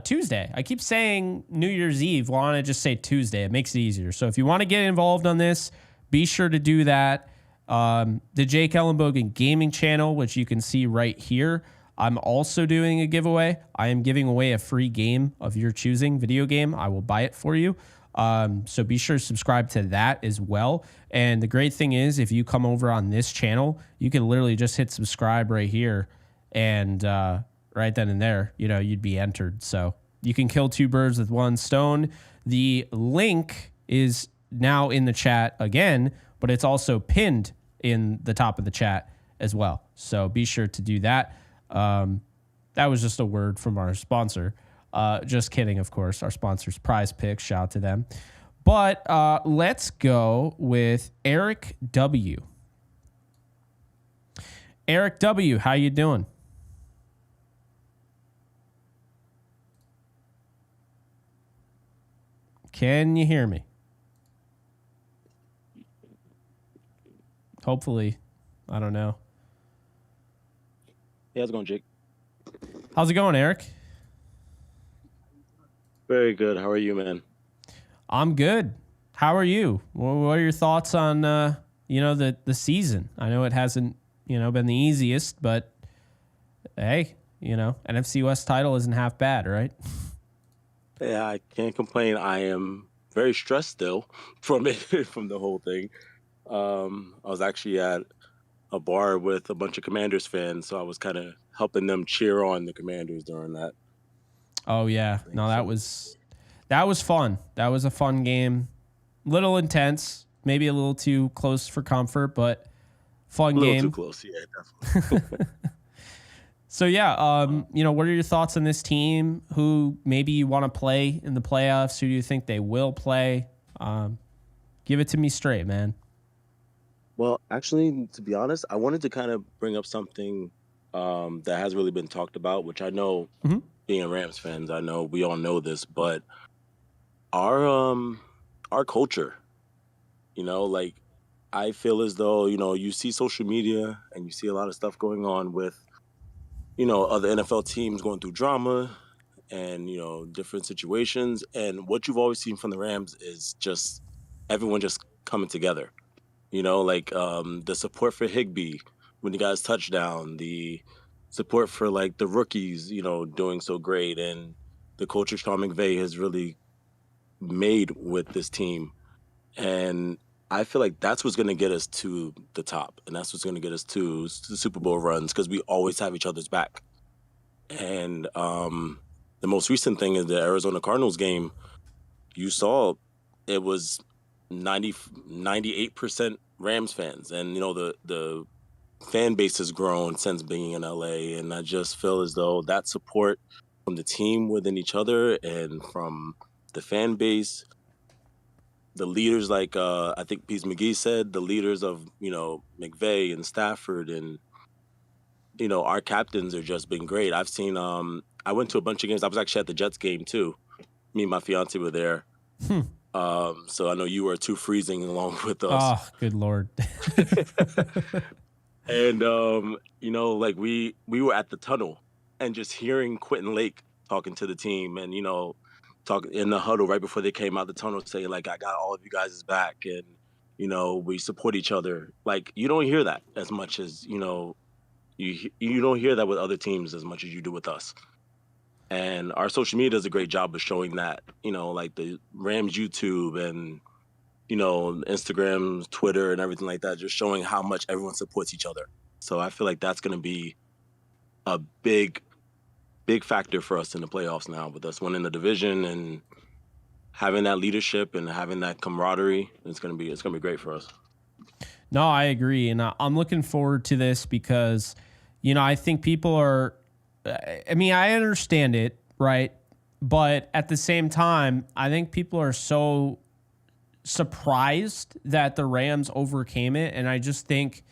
Tuesday. I keep saying New Year's Eve. Why don't I just say Tuesday? It makes it easier. So if you want to get involved on this, be sure to do that. The Jake Ellenbogen Gaming channel, which you can see right here. I'm also doing a giveaway. I am giving away a free game of your choosing, video game. I will buy it for you. So be sure to subscribe to that as well. And the great thing is, if you come over on this channel, you can literally just hit subscribe right here, and right then and there, you'd be entered. So you can kill two birds with one stone. The link is now in the chat again, but it's also pinned in the top of the chat as well. So be sure to do that. That was just a word from our sponsor. Just kidding, of course. Our sponsor's Prize Picks. Shout out to them. But let's go with Eric W. Eric W., how you doing? Can you hear me? Hopefully. I don't know. Hey, how's it going, Jake? How's it going, Eric? Very good. How are you, man? I'm good. How are you? What are your thoughts on the season? I know it hasn't been the easiest, but hey, NFC West title isn't half bad, right? Yeah, I can't complain. I am very stressed still from it, from the whole thing. I was actually at a bar with a bunch of Commanders fans, so I was kind of helping them cheer on the Commanders during that. Oh yeah, no, that was fun. That was a fun game. Little intense, maybe a little too close for comfort, but fun game. A little too close, yeah, definitely. So yeah, what are your thoughts on this team? Who maybe you want to play in the playoffs? Who do you think they will play? Give it to me straight, man. Well, actually, to be honest, I wanted to kind of bring up something that has really been talked about, which I know, being Rams fans, I know we all know this, but our culture, I feel as though, you see social media and you see a lot of stuff going on with, other NFL teams going through drama and, different situations. And what you've always seen from the Rams is just everyone just coming together. The support for Higbee when he got his touchdown, the support for the rookies, doing so great, and the culture Sean McVay has really made with this team. And I feel like that's what's going to get us to the top, and that's what's going to get us to the Super Bowl runs, because we always have each other's back. And the most recent thing is the Arizona Cardinals game. You saw it was 98% Rams fans, and the fan base has grown since being in LA, and I just feel as though that support from the team within each other and from the fan base, the leaders, like I think Peace McGee said, the leaders of McVay and Stafford, and our captains have just been great. I've seen I went to a bunch of games. I was actually at the Jets game too. Me and my fiance were there. So I know you were too freezing along with us. Oh, good Lord. And like we were at the tunnel and just hearing Quentin Lake talking to the team, and talk in the huddle right before they came out the tunnel, saying like, I got all of you guys' back, and we support each other. Like, you don't hear that as much as you don't hear that with other teams as much as you do with us. And our social media does a great job of showing that, like the Rams YouTube and Instagram, Twitter, and everything like that, just showing how much everyone supports each other. So I feel like that's going to be a big factor for us in the playoffs now, with us winning the division and having that leadership and having that camaraderie. It's going to be great for us. No, I agree. And I'm looking forward to this because, I think people are, I understand it, right? But at the same time, I think people are so surprised that the Rams overcame it. And I just think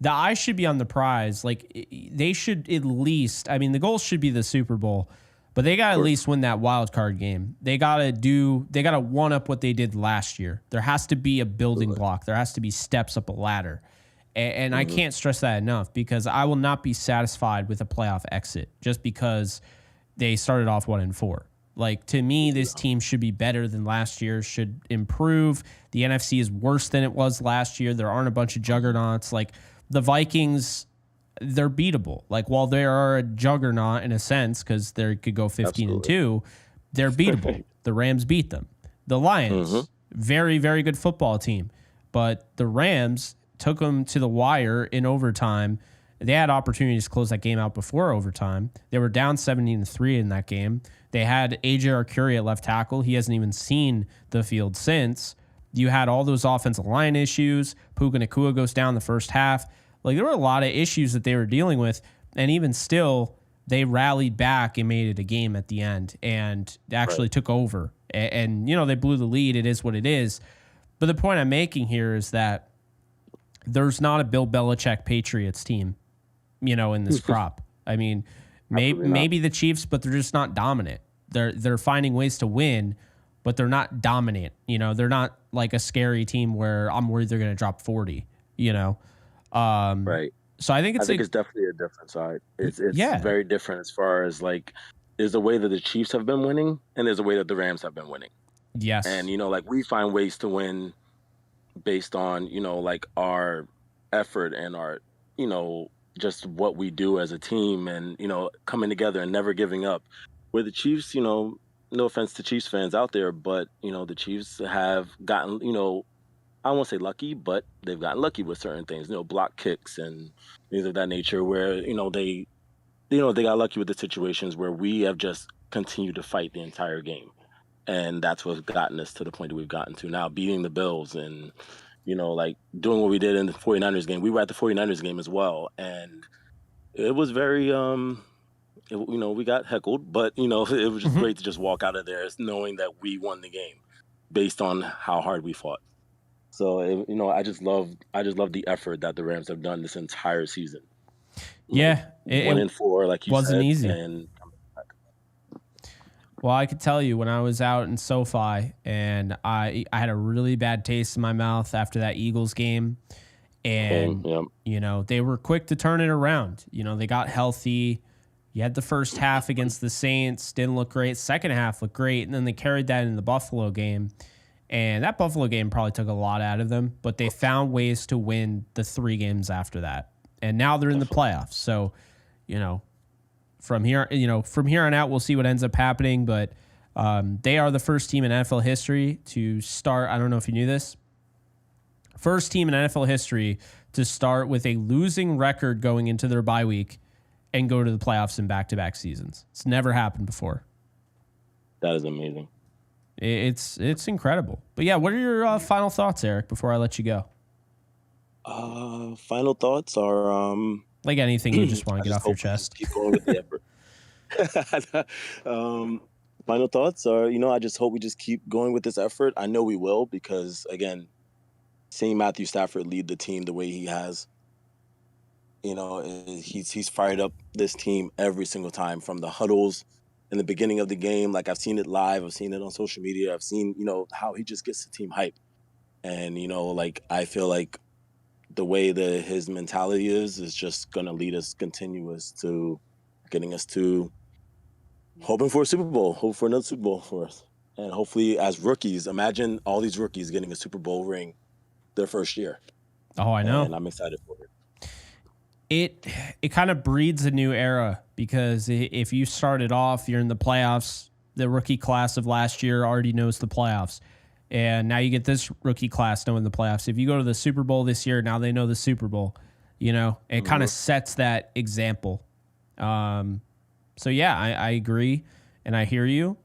the eye should be on the prize. Like, they should at least, the goal should be the Super Bowl, but they got to at least win that wild card game. They got to one up what they did last year. There has to be a building block. There has to be steps up a ladder. And I can't stress that enough, because I will not be satisfied with a playoff exit just because they started off 1-4. Like, to me, this team should be better than last year, should improve. The NFC is worse than it was last year. There aren't a bunch of juggernauts. Like, the Vikings, they're beatable. Like, while they are a juggernaut in a sense, because they could go 15-2, they're beatable. The Rams beat them. The Lions, very, very good football team. But the Rams took them to the wire in overtime. They had opportunities to close that game out before overtime. They were down 17-3 in that game. They had A.J. Arcuri at left tackle. He hasn't even seen the field since. You had all those offensive line issues. Puka Nacua goes down the first half. Like, there were a lot of issues that they were dealing with, and even still, they rallied back and made it a game at the end and actually took over. And they blew the lead. It is what it is. But the point I'm making here is that there's not a Bill Belichick Patriots team, in this crop. Maybe the Chiefs, but they're just not dominant. They're finding ways to win, but they're not dominant. They're not like a scary team where I'm worried they're going to drop 40. Right. So I think it's definitely a different side. It's very different as far as, like, there's a way that the Chiefs have been winning, and there's a way that the Rams have been winning. Yes. And like, we find ways to win based on like our effort and our just what we do as a team, and coming together and never giving up. Where the Chiefs, no offense to Chiefs fans out there, but the Chiefs have gotten I won't say lucky, but they've gotten lucky with certain things, block kicks and things of that nature, where they got lucky with the situations where we have just continued to fight the entire game. And that's what's gotten us to the point that we've gotten to now, beating the Bills and, like, doing what we did in the 49ers game. We were at the 49ers game as well. And it was very, we got heckled, but, it was just great to just walk out of there knowing that we won the game based on how hard we fought. So, I just love the effort that the Rams have done this entire season. Yeah. 1-4, like you said. Wasn't easy. And well, I could tell you when I was out in SoFi and I had a really bad taste in my mouth after that Eagles game. And, they were quick to turn it around. They got healthy. You had the first half against the Saints, didn't look great. Second half looked great. And then they carried that in the Buffalo game. And that Buffalo game probably took a lot out of them. But they found ways to win the 3 games after that. And now they're in the playoffs. So, from here on out, we'll see what ends up happening. But they are the first team in NFL history to start. I don't know if you knew this. First team in NFL history to start with a losing record going into their bye week and go to the playoffs in back-to-back seasons. It's never happened before. That is amazing. It's incredible. But yeah, what are your final thoughts, Eric, before I let you go? Final thoughts are like anything you just want to get off your chest. Keep going with the effort. Final thoughts are, I just hope we just keep going with this effort. I know we will because, again, seeing Matthew Stafford lead the team the way he has, he's fired up this team every single time from the huddles in the beginning of the game. Like, I've seen it live. I've seen it on social media. I've seen, how he just gets the team hype. And, I feel like the way that his mentality is just going to lead us continuous to getting us to hoping for a Super Bowl, hope for another Super Bowl for us. And hopefully as rookies, imagine all these rookies getting a Super Bowl ring their first year. Oh, I know. And I'm excited for it. It kind of breeds a new era because if you started off, you're in the playoffs, the rookie class of last year already knows the playoffs. And now you get this rookie class knowing the playoffs. If you go to the Super Bowl this year, now they know the Super Bowl. It kind of sets that example. So, yeah, I agree, and I hear you.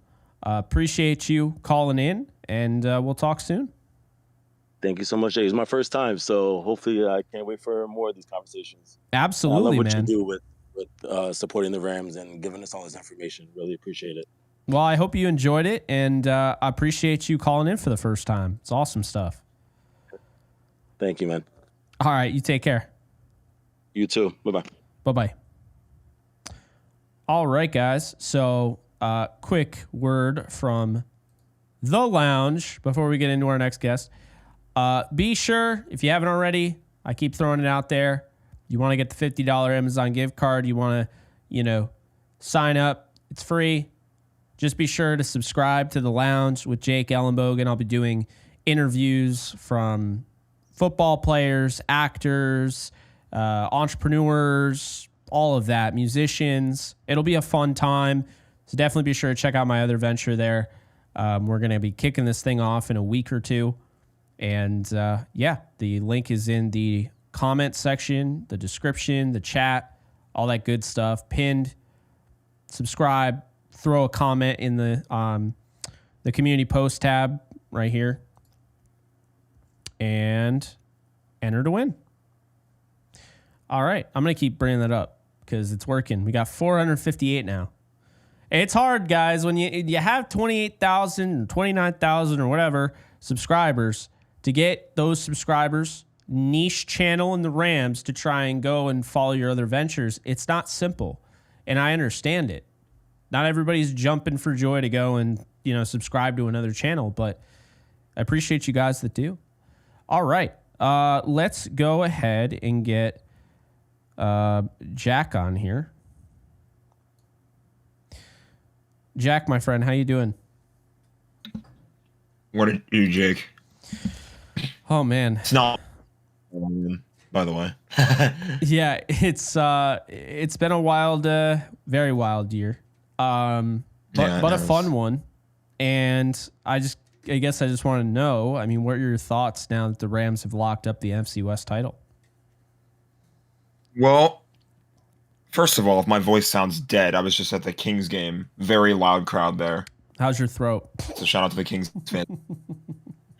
Appreciate you calling in, and we'll talk soon. Thank you so much, Jay. It's my first time, so hopefully I can't wait for more of these conversations. Absolutely, I love what man. you do with supporting the Rams and giving us all this information. Really appreciate it. Well, I hope you enjoyed it, and I appreciate you calling in for the first time. It's awesome stuff. Thank you, man. All right, you take care. You too. Bye-bye. Bye-bye. All right, guys. So, quick word from the lounge before we get into our next guest. Be sure, if you haven't already, I keep throwing it out there. You want to get the $50 Amazon gift card. You want to, sign up. It's free. Just be sure to subscribe to the lounge with Jake Ellenbogen. I'll be doing interviews from football players, actors, entrepreneurs, all of that, musicians. It'll be a fun time. So definitely be sure to check out my other venture there. We're going to be kicking this thing off in a week or two. And the link is in the comment section, the description, the chat, all that good stuff. Pinned. Subscribe. Throw a comment in the community post tab right here. And enter to win. All right. I'm going to keep bringing that up because it's working. We got 458 now. It's hard, guys, when you have 28,000 or 29,000 or whatever subscribers to get those subscribers, niche channel in the Rams to try and go and follow your other ventures. It's not simple, and I understand it. Not everybody's jumping for joy to go and, subscribe to another channel, but I appreciate you guys that do. All right. Let's go ahead and get Jack on here. Jack, my friend, how you doing? What did you do, Jake? Oh, man. It's not, by the way. Yeah, it's been a wild, very wild year. But a fun one. And I guess I just want to know, what are your thoughts now that the Rams have locked up the NFC West title? Well, first of all, if my voice sounds dead, I was just at the Kings game. Very loud crowd there. How's your throat? So shout out to the Kings fan.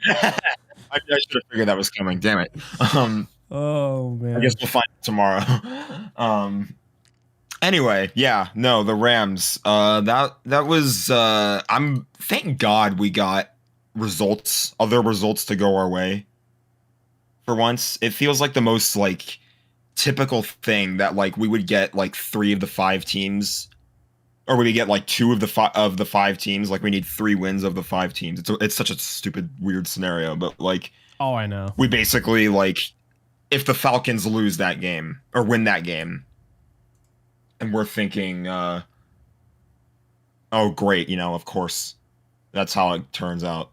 I should have figured that was coming. Damn it. Oh, man. I guess we'll find it tomorrow. Anyway, the Rams. That was. Thank God we got other results to go our way. For once, it feels like the most typical thing that we would get 3 of the 5 teams, or we would get 2 of the 5 teams. We need 3 wins of the 5 teams. It's such a stupid, weird scenario, but oh, I know. We basically if the Falcons lose that game or win that game, and we're thinking, oh great, of course, that's how it turns out.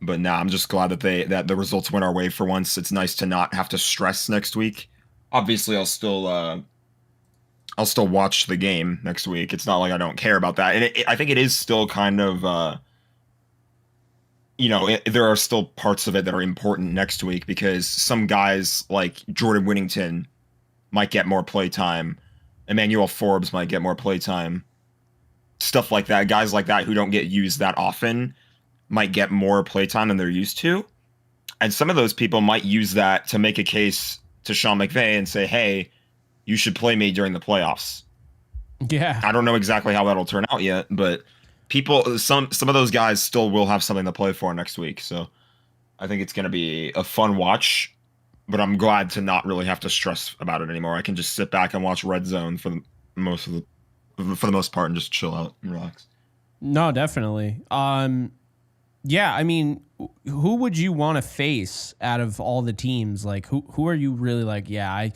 But I'm just glad that the results went our way for once. It's nice to not have to stress next week. Obviously, I'll still watch the game next week. It's not like I don't care about that. And I think it is still kind of there are still parts of it that are important next week because some guys like Jordan Whittington might get more play time. Emmanuel Forbes might get more play time. Stuff like that. Guys like that who don't get used that often might get more play time than they're used to. And some of those people might use that to make a case to Sean McVay and say, hey, you should play me during the playoffs. Yeah. I don't know exactly how that'll turn out yet, but some of those guys still will have something to play for next week. So I think it's going to be a fun watch, but I'm glad to not really have to stress about it anymore. I can just sit back and watch Red Zone for the most part and just chill out and relax. No, definitely. Yeah, I mean, who would you want to face out of all the teams? Like, who are you really like? Yeah,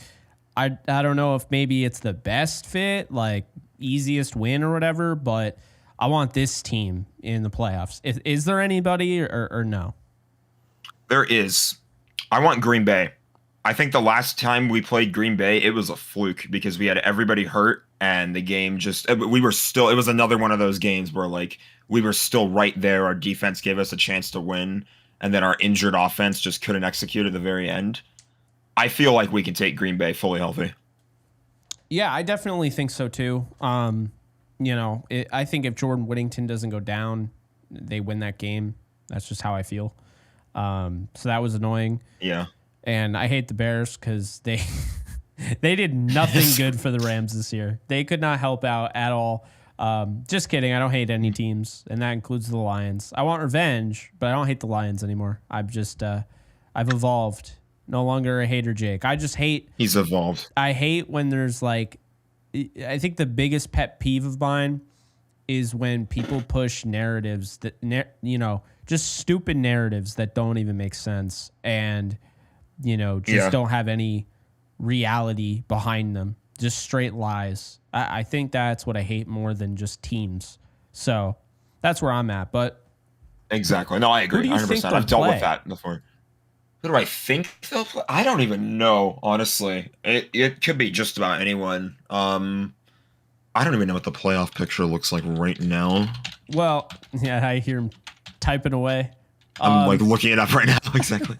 I don't know if maybe it's the best fit, like easiest win or whatever, but I want this team in the playoffs. Is there anybody or no? There is. I want Green Bay. I think the last time we played Green Bay, it was a fluke because we had everybody hurt and the game it was another one of those games where like we were still right there. Our defense gave us a chance to win and then our injured offense just couldn't execute at the very end. I feel like we can take Green Bay fully healthy. Yeah, I definitely think so too. I think if Jordan Whittington doesn't go down, they win that game. That's just how I feel. So that was annoying. Yeah. And I hate the Bears because they did nothing good for the Rams this year. They could not help out at all. Just kidding. I don't hate any teams, and that includes the Lions. I want revenge, but I don't hate the Lions anymore. I've evolved. No longer a hater, Jake. I just hate. He's evolved. I hate when there's like, I think the biggest pet peeve of mine is when people push narratives that, just stupid narratives that don't even make sense and, don't have any reality behind them. Just straight lies. I think that's what I hate more than just teams. So that's where I'm at. But exactly. No, I agree. 100%. I've dealt with that before. Who do I think they'll play? I don't even know, honestly. It could be just about anyone. I don't even know what the playoff picture looks like right now. Well, yeah, I hear him typing away. I'm looking it up right now. Exactly.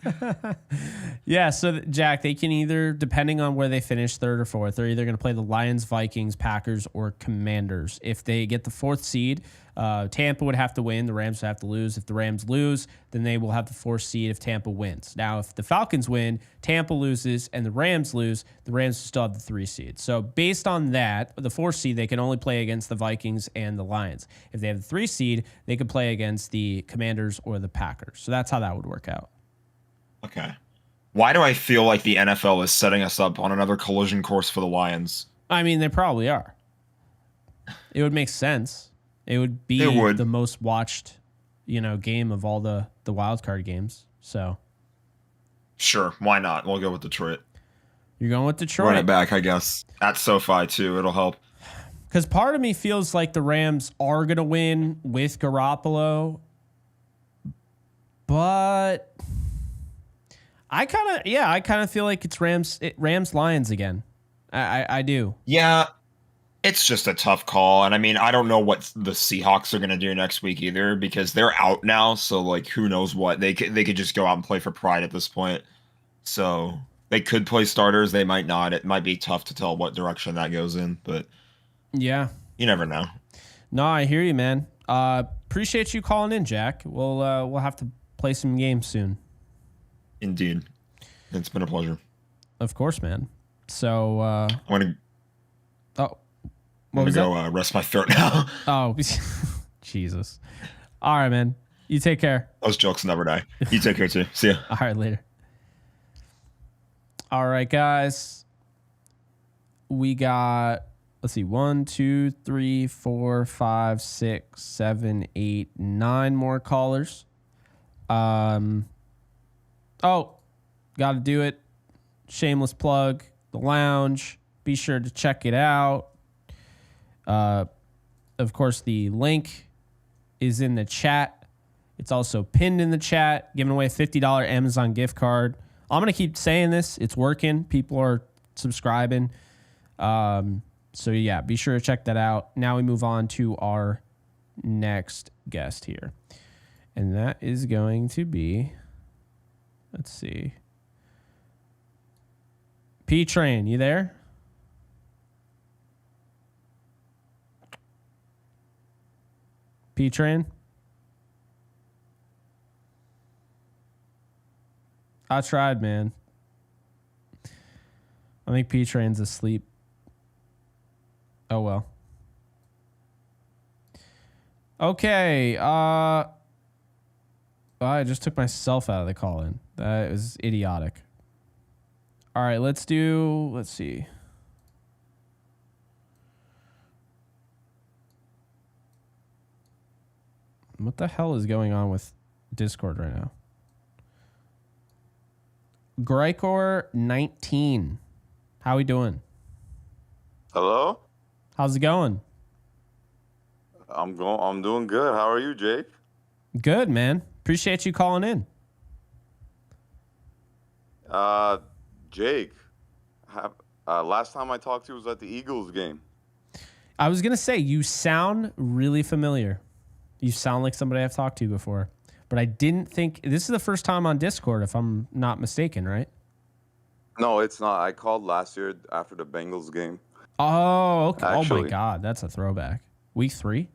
Yeah, so Jack, they can either, depending on where they finish third or fourth, they're either going to play the Lions, Vikings, Packers, or Commanders. If they get the fourth seed, Tampa would have to win. The Rams would have to lose. If the Rams lose, then they will have the fourth seed if Tampa wins. Now, if the Falcons win, Tampa loses, and the Rams lose, the Rams still have the 3 seed. So based on that, the 4 seed, they can only play against the Vikings and the Lions. If they have the 3 seed, they could play against the Commanders or the Packers. So that's how that would work out. Okay. Why do I feel like the NFL is setting us up on another collision course for the Lions? I mean, they probably are. It would make sense. It would be the most watched, game of all the wild card games. So, sure, why not? We'll go with Detroit. You're going with Detroit. Run it back, I guess. At SoFi too, it'll help. Because part of me feels like the Rams are gonna win with Garoppolo, but I kind of feel like it's Rams Lions again. I do. Yeah. It's just a tough call. And I mean, I don't know what the Seahawks are going to do next week either because they're out now. So, like, who knows what? They could just go out and play for pride at this point. So, they could play starters. They might not. It might be tough to tell what direction that goes in. But, yeah, you never know. No, I hear you, man. Appreciate you calling in, Jack. We'll have to play some games soon. Indeed. It's been a pleasure. Of course, man. So, I want to... Oh. I'm going to go rest my throat now. Oh, Jesus. All right, man. You take care. Those jokes never die. You take care, too. See ya. All right, later. All right, guys. We got, let's see, 1, 2, 3, 4, 5, 6, 7, 8, 9 more callers. Got to do it. Shameless plug. The Lounge. Be sure to check it out. Of course, the link is in the chat. It's also pinned in the chat. Giving away a $50 Amazon gift card. I'm going to keep saying this. It's working. People are subscribing. So, yeah, be sure to check that out. Now we move on to our next guest here. And that is going to be, let's see. P-Train, you there? P-Train? I tried, man. I think P-Train's asleep. Oh, well. Okay. I just took myself out of the call-in. That was idiotic. All right, let's see. What the hell is going on with Discord right now? Grykor 19. How we doing? Hello? How's it going? I'm doing good. How are you, Jake? Good, man. Appreciate you calling in. Jake, last time I talked to you was at the Eagles game. I was going to say, you sound really familiar. You sound like somebody I've talked to before. But I didn't think... This is the first time on Discord, if I'm not mistaken, right? No, it's not. I called last year after the Bengals game. Oh, okay. Actually. Oh, my God. That's a throwback. Week 3?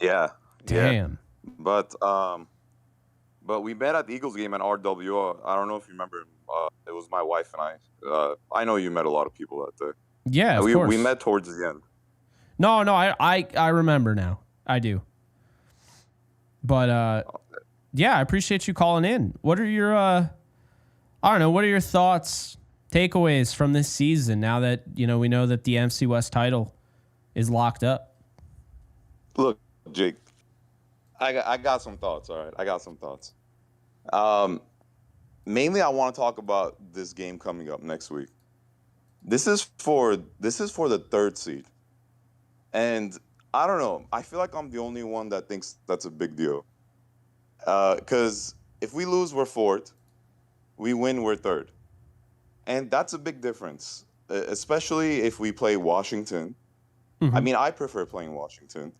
Yeah. Damn. Yeah. But we met at the Eagles game at RWO. I don't know if you remember. It was my wife and I. I know you met a lot of people that day. Yeah, of course. We met towards the end. No, I remember now. I do. But yeah, I appreciate you calling in. What are your what are your thoughts, takeaways from this season now that, we know that the NFC West title is locked up? Look, Jake, I got some thoughts, all right? I got some thoughts. Mainly I want to talk about this game coming up next week. This is for the 3rd seed. And I don't know. I feel like I'm the only one that thinks that's a big deal. Because if we lose, we're 4th. We win, we're 3rd. And that's a big difference, especially if we play Washington. Mm-hmm. I mean, I prefer playing Washington.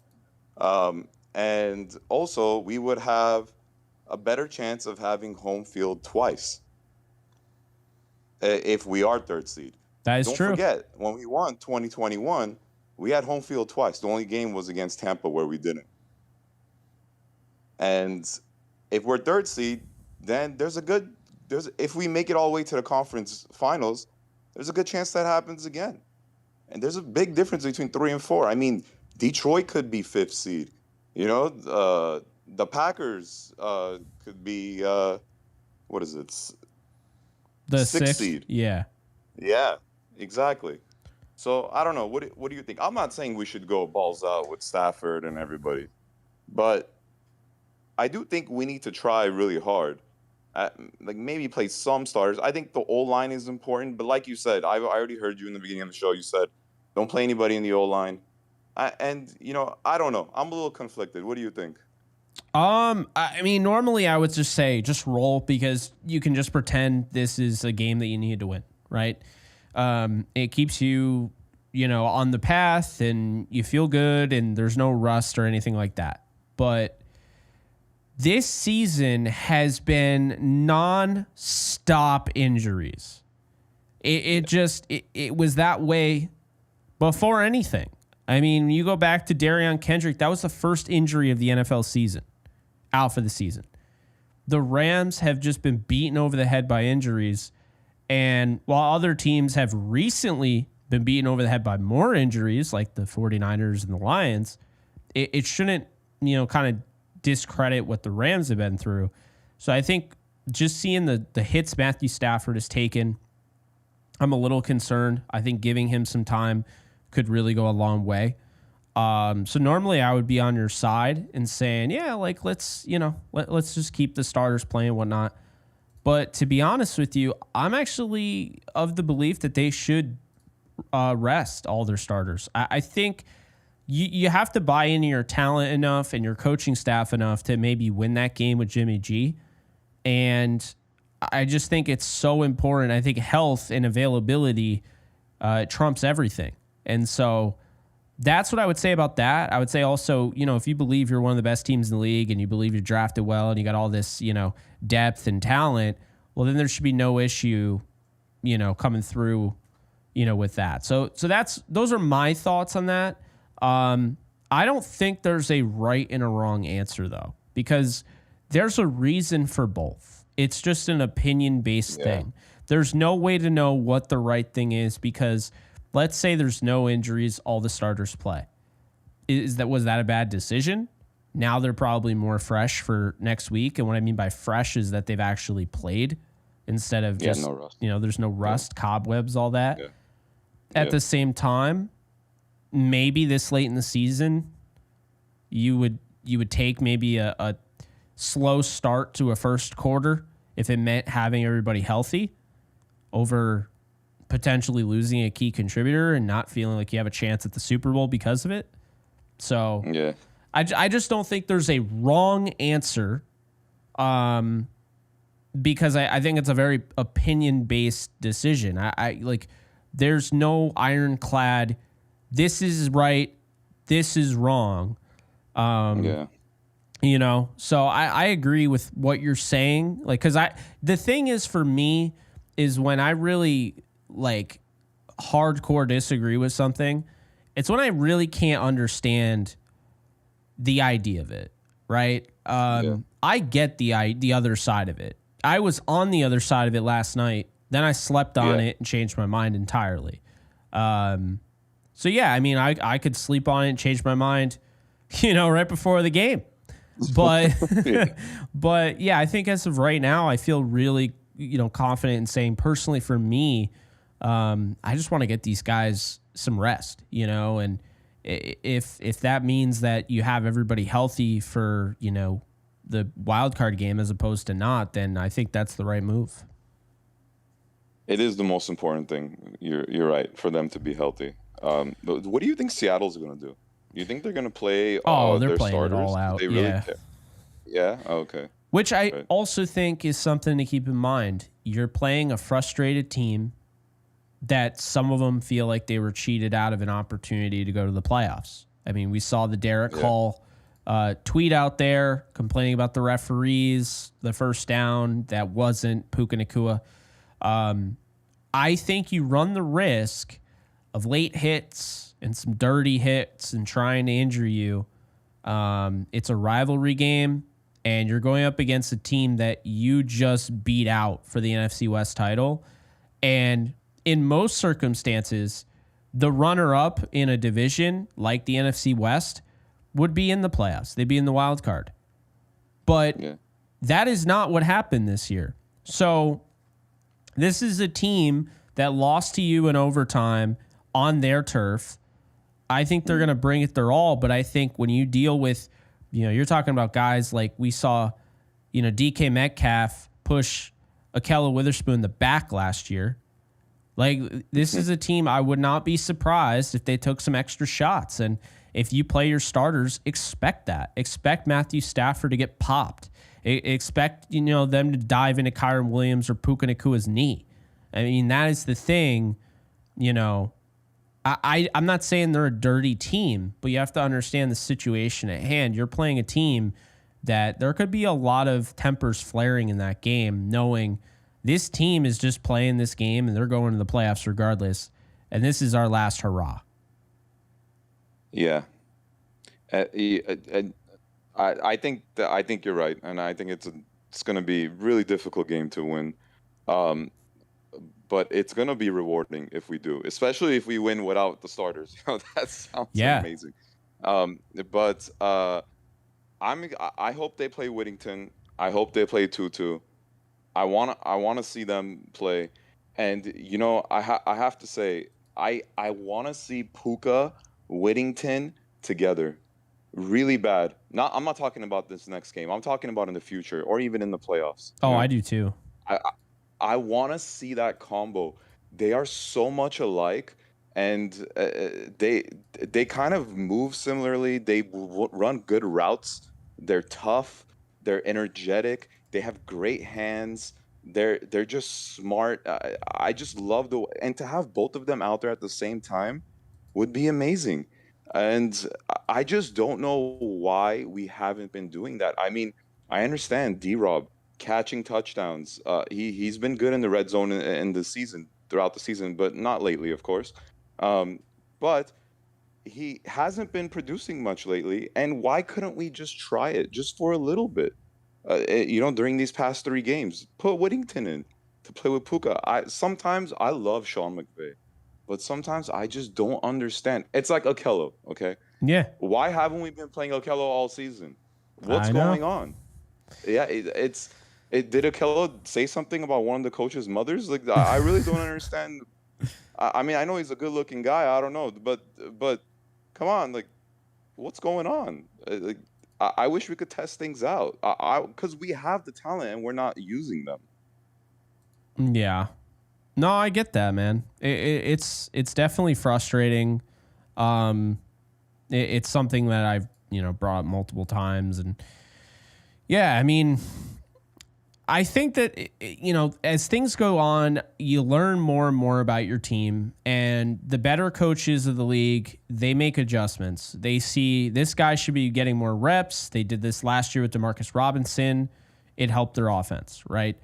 And also, we would have a better chance of having home field twice if we are 3rd seed. That is true. Don't forget, when we won 2021, we had home field twice. The only game was against Tampa where we didn't. And if we're 3rd seed, then if we make it all the way to the conference finals, there's a good chance that happens again. And there's a big difference between 3 and 4. I mean, Detroit could be 5th seed. The Packers could be, what is it? The 6th seed. Yeah. Yeah, exactly. So, I don't know. What do you think? I'm not saying we should go balls out with Stafford and everybody. But I do think we need to try really hard. Maybe play some starters. I think the O-line is important. But like you said, I already heard you in the beginning of the show. You said, don't play anybody in the O-line. I don't know. I'm a little conflicted. What do you think? I mean, normally I would just say just roll because you can just pretend this is a game that you need to win, right? It keeps you, on the path and you feel good and there's no rust or anything like that. But this season has been non-stop injuries. It was that way before anything. I mean, you go back to Darion Kendrick, that was the first injury of the NFL season, out for the season. The Rams have just been beaten over the head by injuries, and while other teams have recently been beaten over the head by more injuries, like the 49ers and the Lions, it shouldn't, kind of discredit what the Rams have been through. So I think just seeing the hits Matthew Stafford has taken, I'm a little concerned. I think giving him some time could really go a long way. So normally I would be on your side and saying, yeah, let's just keep the starters playing and whatnot. But to be honest with you, I'm actually of the belief that they should rest all their starters. I think you have to buy into your talent enough and your coaching staff enough to maybe win that game with Jimmy G. And I just think it's so important. I think health and availability trumps everything. And so that's what I would say about that. I would say also, if you believe you're one of the best teams in the league and you believe you're drafted well and you got all this, depth and talent, well, then there should be no issue, coming through, with that. So those are my thoughts on that. I don't think there's a right and a wrong answer though, because there's a reason for both. It's just an opinion-based thing. There's no way to know what the right thing is because let's say there's no injuries, all the starters play. Was that a bad decision? Now they're probably more fresh for next week. And what I mean by fresh is that they've actually played instead of just, no rust. There's no rust, cobwebs, all that. Yeah. At the same time, maybe this late in the season, you would take maybe a slow start to a first quarter if it meant having everybody healthy over potentially losing a key contributor and not feeling like you have a chance at the Super Bowl because of it. So I just don't think there's a wrong answer because I think it's a very opinion-based decision. I like there's no ironclad, this is right, this is wrong. So I agree with what you're saying. Like, cause the thing is for me is when I really like hardcore disagree with something, it's when I really can't understand the idea of it. Right. I get the other side of it. I was on the other side of it last night. Then I slept on it and changed my mind entirely. So yeah, I mean, I could sleep on it and change my mind, right before the game. But but yeah, I think as of right now, I feel really, confident in saying personally for me, I just want to get these guys some rest, and if that means that you have everybody healthy for, the wild card game as opposed to not, then I think that's the right move. It is the most important thing. You're right, for them to be healthy. But what do you think Seattle's going to do? Do you think they're going to play they're their playing starters? it all out. Do they really care? Yeah? Oh, okay. Which I also think is something to keep in mind. You're playing a frustrated team that some of them feel like they were cheated out of an opportunity to go to the playoffs. I mean, we saw the Derek Hall tweet out there complaining about the referees, the first down that wasn't Puka Nacua. I think you run the risk of late hits and some dirty hits and trying to injure you. It's a rivalry game, and you're going up against a team that you just beat out for the NFC West title. And in most circumstances, the runner-up in a division like the NFC West would be in the playoffs. They'd be in the wild card. But that is not what happened this year. So this is a team that lost to you in overtime on their turf. I think they're going to bring it their all, but I think when you deal with, you're talking about guys like we saw, DK Metcalf push Akella Witherspoon in the back last year. Like, this is a team I would not be surprised if they took some extra shots. And if you play your starters, expect that. Expect Matthew Stafford to get popped. Expect, them to dive into Kyron Williams or Puka Nacua's knee. I mean, that is the thing, I'm not saying they're a dirty team, but you have to understand the situation at hand. You're playing a team that there could be a lot of tempers flaring in that game, knowing this team is just playing this game and they're going to the playoffs regardless. And this is our last hurrah. Yeah. I think you're right. And I think it's going to be a really difficult game to win. But it's going to be rewarding if we do, especially if we win without the starters. That sounds amazing. But I hope they play Whittington. I hope they play Tutu. I want to see them play. And, I have to say, I want to see Puka, Whittington together really bad. I'm not talking about this next game. I'm talking about in the future or even in the playoffs. Oh, I do too. I want to see that combo. They are so much alike, and they kind of move similarly. They run good routes. They're tough. They're energetic. They have great hands. They're just smart. I just love and to have both of them out there at the same time would be amazing. And I just don't know why we haven't been doing that. I mean, I understand D-Rob catching touchdowns. He's been good in the red zone in the season, throughout the season, but not lately, of course. But he hasn't been producing much lately. And why couldn't we just try it just for a little bit? During these past 3 games, put Whittington in to play with Puka. Sometimes I love Sean McVay, but sometimes I just don't understand. It's like Okello, okay? Yeah, Why haven't we been playing Okello all season? What's I know. going on? Yeah, did Okello say something about one of the coach's mothers? Like, I really don't understand. I mean, I know he's a good-looking guy. I don't know, but come on, like, what's going on? Like, I wish we could test things out. Because we have the talent and we're not using them. Yeah. No, I get that, man. It's definitely frustrating. It's something that I've brought up multiple times, and yeah, I mean, I think that as things go on, you learn more and more about your team, and the better coaches of the league, they make adjustments. They see this guy should be getting more reps. They did this last year with Demarcus Robinson. It helped their offense, right?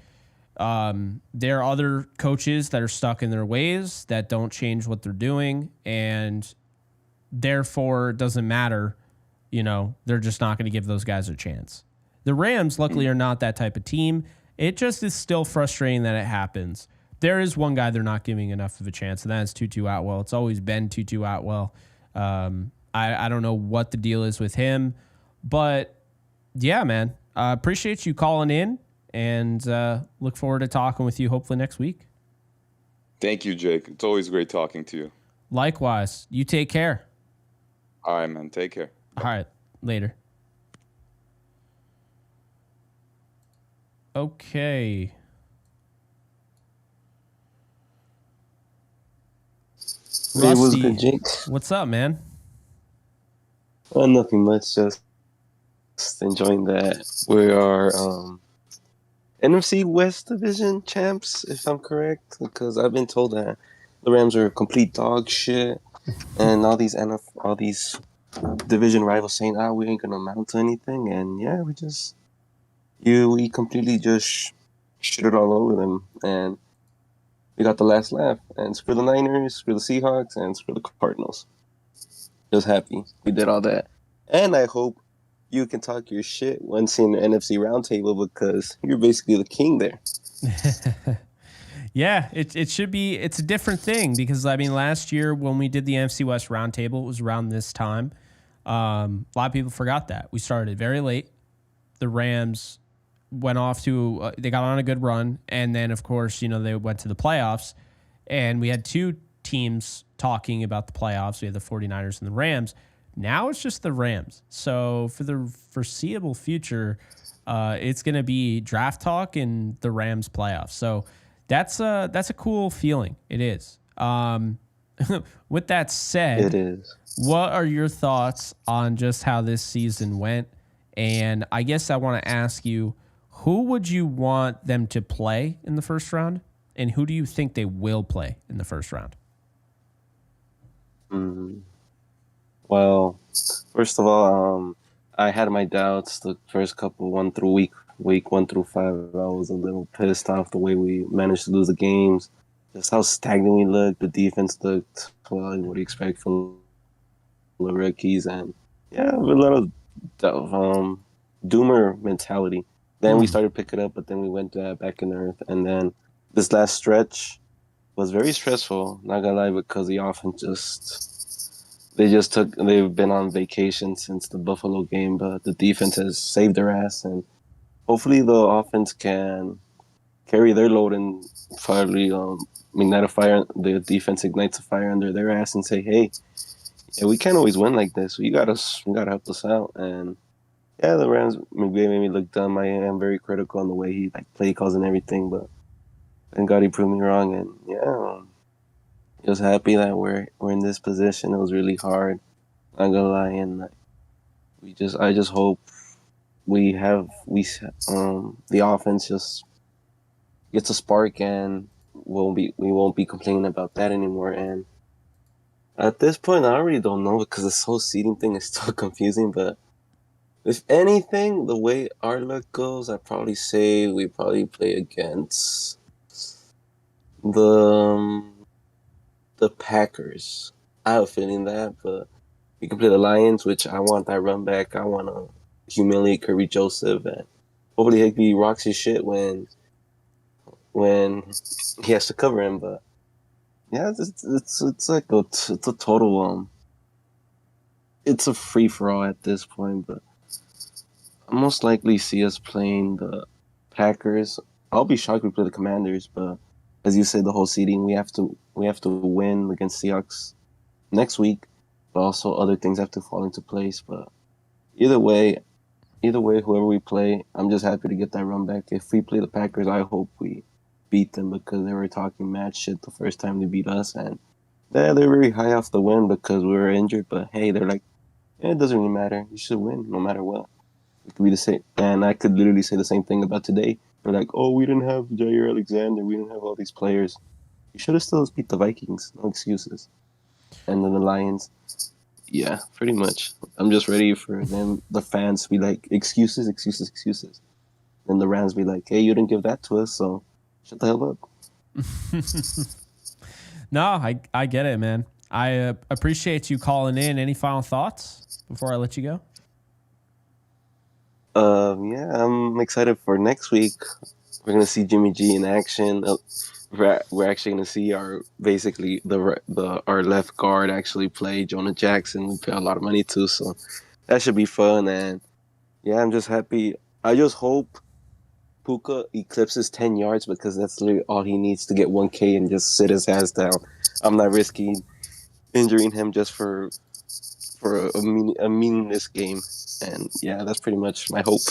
There are other coaches that are stuck in their ways that don't change what they're doing, and therefore it doesn't matter. They're just not going to give those guys a chance. The Rams, luckily, are not that type of team. It just is still frustrating that it happens. There is one guy they're not giving enough of a chance, and that is Tutu Atwell. It's always been Tutu Atwell. I don't know what the deal is with him, but yeah, man, appreciate you calling in, and look forward to talking with you hopefully next week. Thank you, Jake. It's always great talking to you. Likewise. You take care. All right, man. Take care. All right. Later. Okay. Hey, what's Rusty, good, Jake? what's up, man? Nothing much, just enjoying that we are NFC West Division champs, if I'm correct, because I've been told that the Rams are complete dog shit, and all these division rivals saying, we ain't gonna amount to anything, and yeah, we completely just shit it all over them, and we got the last laugh, and screw the Niners, screw the Seahawks, and screw the Cardinals. Just happy we did all that. And I hope you can talk your shit once in the NFC roundtable, because you're basically the king there. Yeah, it should be. It's a different thing because, I mean, last year when we did the NFC West roundtable, it was around this time. A lot of people forgot that. We started very late. The Rams went off to, they got on a good run. And then, of course, they went to the playoffs. And we had two teams talking about the playoffs. We had the 49ers and the Rams. Now it's just the Rams. So for the foreseeable future, it's going to be draft talk and the Rams playoffs. So that's a cool feeling. It is. With that said, it is. What are your thoughts on just how this season went? And I guess I want to ask you, who would you want them to play in the first round? And who do you think they will play in the first round? Well, first of all, I had my doubts the first couple, week 1 through 5. I was a little pissed off the way we managed to lose the games, just how stagnant we looked. The defense looked, well, what do you expect from the rookies? And yeah, a lot of doomer mentality. Then we started picking up, but then we went back in earth. And then this last stretch was very stressful, not gonna lie, because the offense they've been on vacation since the Buffalo game, but the defense has saved their ass, and hopefully the offense can carry their load and finally the defense ignites a fire under their ass and say, hey, yeah, we can't always win like this. You gotta help us out. And yeah, the Rams made me look dumb. I am very critical on the way he play calls and everything, but thank God he proved me wrong. And yeah, just happy that we're in this position. It was really hard, not gonna lie, and I just hope the offense just gets a spark and we won't be complaining about that anymore. And At this point, I really don't know because this whole seeding thing is still confusing. But if anything, the way our luck goes, I'd probably say we probably play against the the Packers. I have a feeling that, but we can play the Lions, which I want that run back. I want to humiliate Kirby Joseph, and hopefully Higby rocks his shit when he has to cover him. But yeah, it's like it's a total it's a free for all at this point. But I most likely see us playing the Packers. I'll be shocked if we play the Commanders, but as you said, the whole seeding we have to win against Seahawks next week, but also other things have to fall into place. But either way, whoever we play, I'm just happy to get that run back. If we play the Packers, I hope we beat them because they were talking mad shit the first time they beat us, and they're very high off the win because we were injured. But hey, they're like, it doesn't really matter. You should win no matter what. It could be the same, and I could literally say the same thing about today. They're like, oh, we didn't have Jair Alexander, we didn't have all these players. You should have still beat the Vikings. No excuses. And then the Lions. Yeah, pretty much. I'm just ready for them, the fans, to be like, excuses, excuses, excuses. Then the Rams be like, hey, you didn't give that to us, so shut the hell up. No, I get it, man. I appreciate you calling in. Any final thoughts before I let you go? Yeah, I'm excited for next week. We're gonna see Jimmy G in action. We're actually gonna see our basically our left guard actually play Jonah Jackson. We pay a lot of money to, so that should be fun. And yeah, I'm just happy. I just hope Puka eclipses 10 yards because that's literally all he needs to get 1K and just sit his ass down. I'm not risking injuring him just for a meaningless game. And yeah, that's pretty much my hope.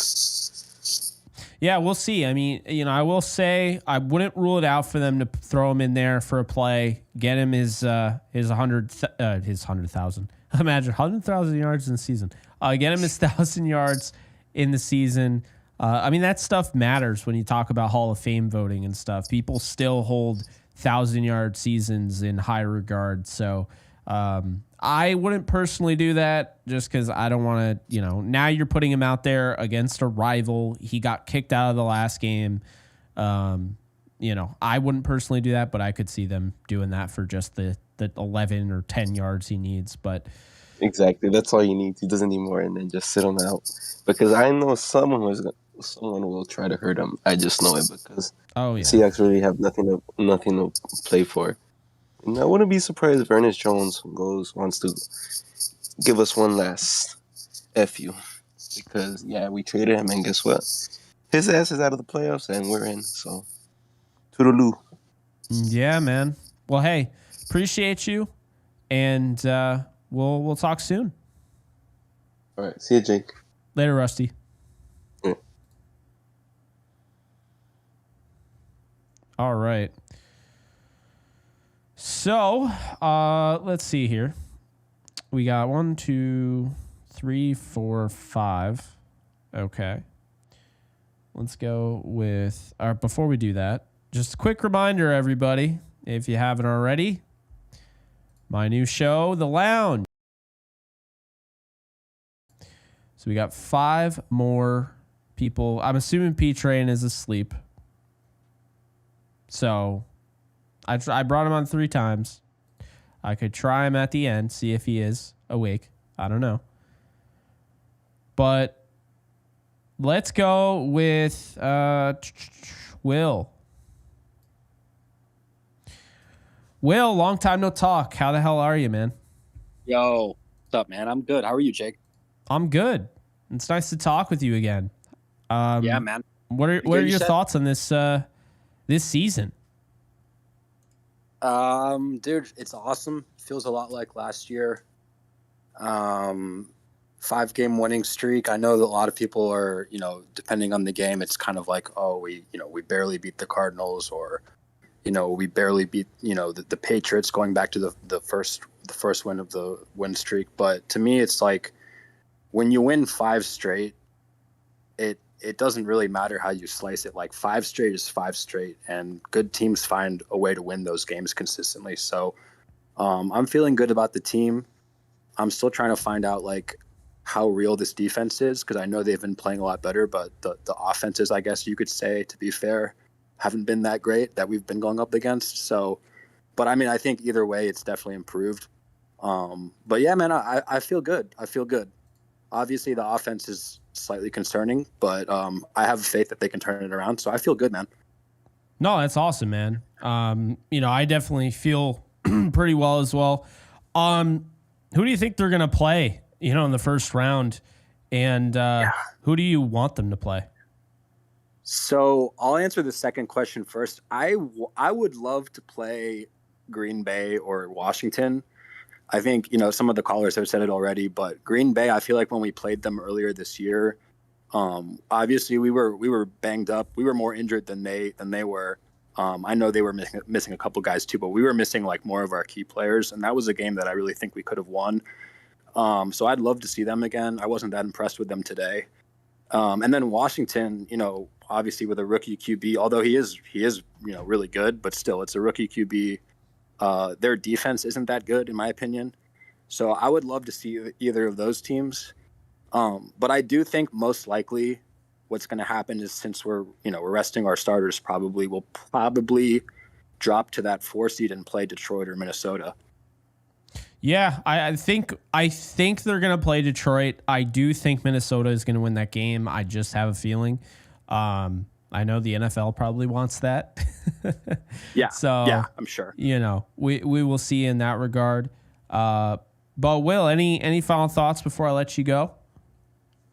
Yeah, we'll see. I mean, I will say I wouldn't rule it out for them to throw him in there for a play, get him his 100,000. Imagine 100,000 yards in the season. Get him his 1,000 yards in the season. I mean, that stuff matters when you talk about Hall of Fame voting and stuff. People still hold 1,000-yard seasons in high regard. So I wouldn't personally do that just because I don't want to, now you're putting him out there against a rival. He got kicked out of the last game. I wouldn't personally do that, but I could see them doing that for just the 11 or 10 yards he needs. But exactly, that's all he needs. He doesn't need more, and then just sit him out. Because I know someone will try to hurt him. I just know it because Seahawks really have nothing to play for. And I wouldn't be surprised if Ernest Jones wants to give us one last FU. Because, yeah, we traded him, and guess what? His ass is out of the playoffs, and we're in. So, toodaloo. Yeah, man. Well, hey, appreciate you, and we'll talk soon. All right. See you, Jake. Later, Rusty. Yeah. All right. So, let's see here. We got 1, 2, 3, 4, 5. Okay. Let's go with... before we do that, just a quick reminder, everybody, if you haven't already, my new show, The Lounge. So we got 5 more people. I'm assuming P-Train is asleep. So... I brought him on 3 times. I could try him at the end, see if he is awake. I don't know. But let's go with Will. Will, long time no talk. How the hell are you, man? Yo, what's up, man? I'm good. How are you, Jake? I'm good. It's nice to talk with you again. Yeah, man. What are your thoughts on this season? Dude, it's awesome. Feels a lot like last year. 5-game winning streak. I know that a lot of people are, depending on the game, it's kind of like, oh, we barely beat the Cardinals, or, we barely beat, the Patriots, going back to the first win of the win streak. But to me, it's like when you win 5 straight, it doesn't really matter how you slice it. Like 5 straight is 5 straight, and good teams find a way to win those games consistently. So, I'm feeling good about the team. I'm still trying to find out like how real this defense is, because I know they've been playing a lot better, but the offenses, I guess you could say, to be fair, haven't been that great that we've been going up against. So, but I mean, I think either way, it's definitely improved. But yeah, man, I feel good. I feel good. Obviously, the offense is slightly concerning, but I have faith that they can turn it around. So I feel good, man. No, that's awesome, man. I definitely feel pretty well as well. Who do you think they're going to play, in the first round? And who do you want them to play? So I'll answer the second question first. I would love to play Green Bay or Washington. I think, some of the callers have said it already, but Green Bay, I feel like when we played them earlier this year, obviously we were banged up. We were more injured than they were. I know they were missing a couple guys too, but we were missing like more of our key players. And that was a game that I really think we could have won. So I'd love to see them again. I wasn't that impressed with them today. And then Washington, obviously with a rookie QB, although he is, really good, but still it's a rookie QB. Their defense isn't that good in my opinion. So I would love to see either of those teams. But I do think most likely what's going to happen is, since we're resting our starters, we'll probably drop to that 4 seed and play Detroit or Minnesota. Yeah, I think they're going to play Detroit. I do think Minnesota is going to win that game. I just have a feeling. I know the NFL probably wants that. Yeah. So yeah, I'm sure. We will see in that regard. But Will, any final thoughts before I let you go?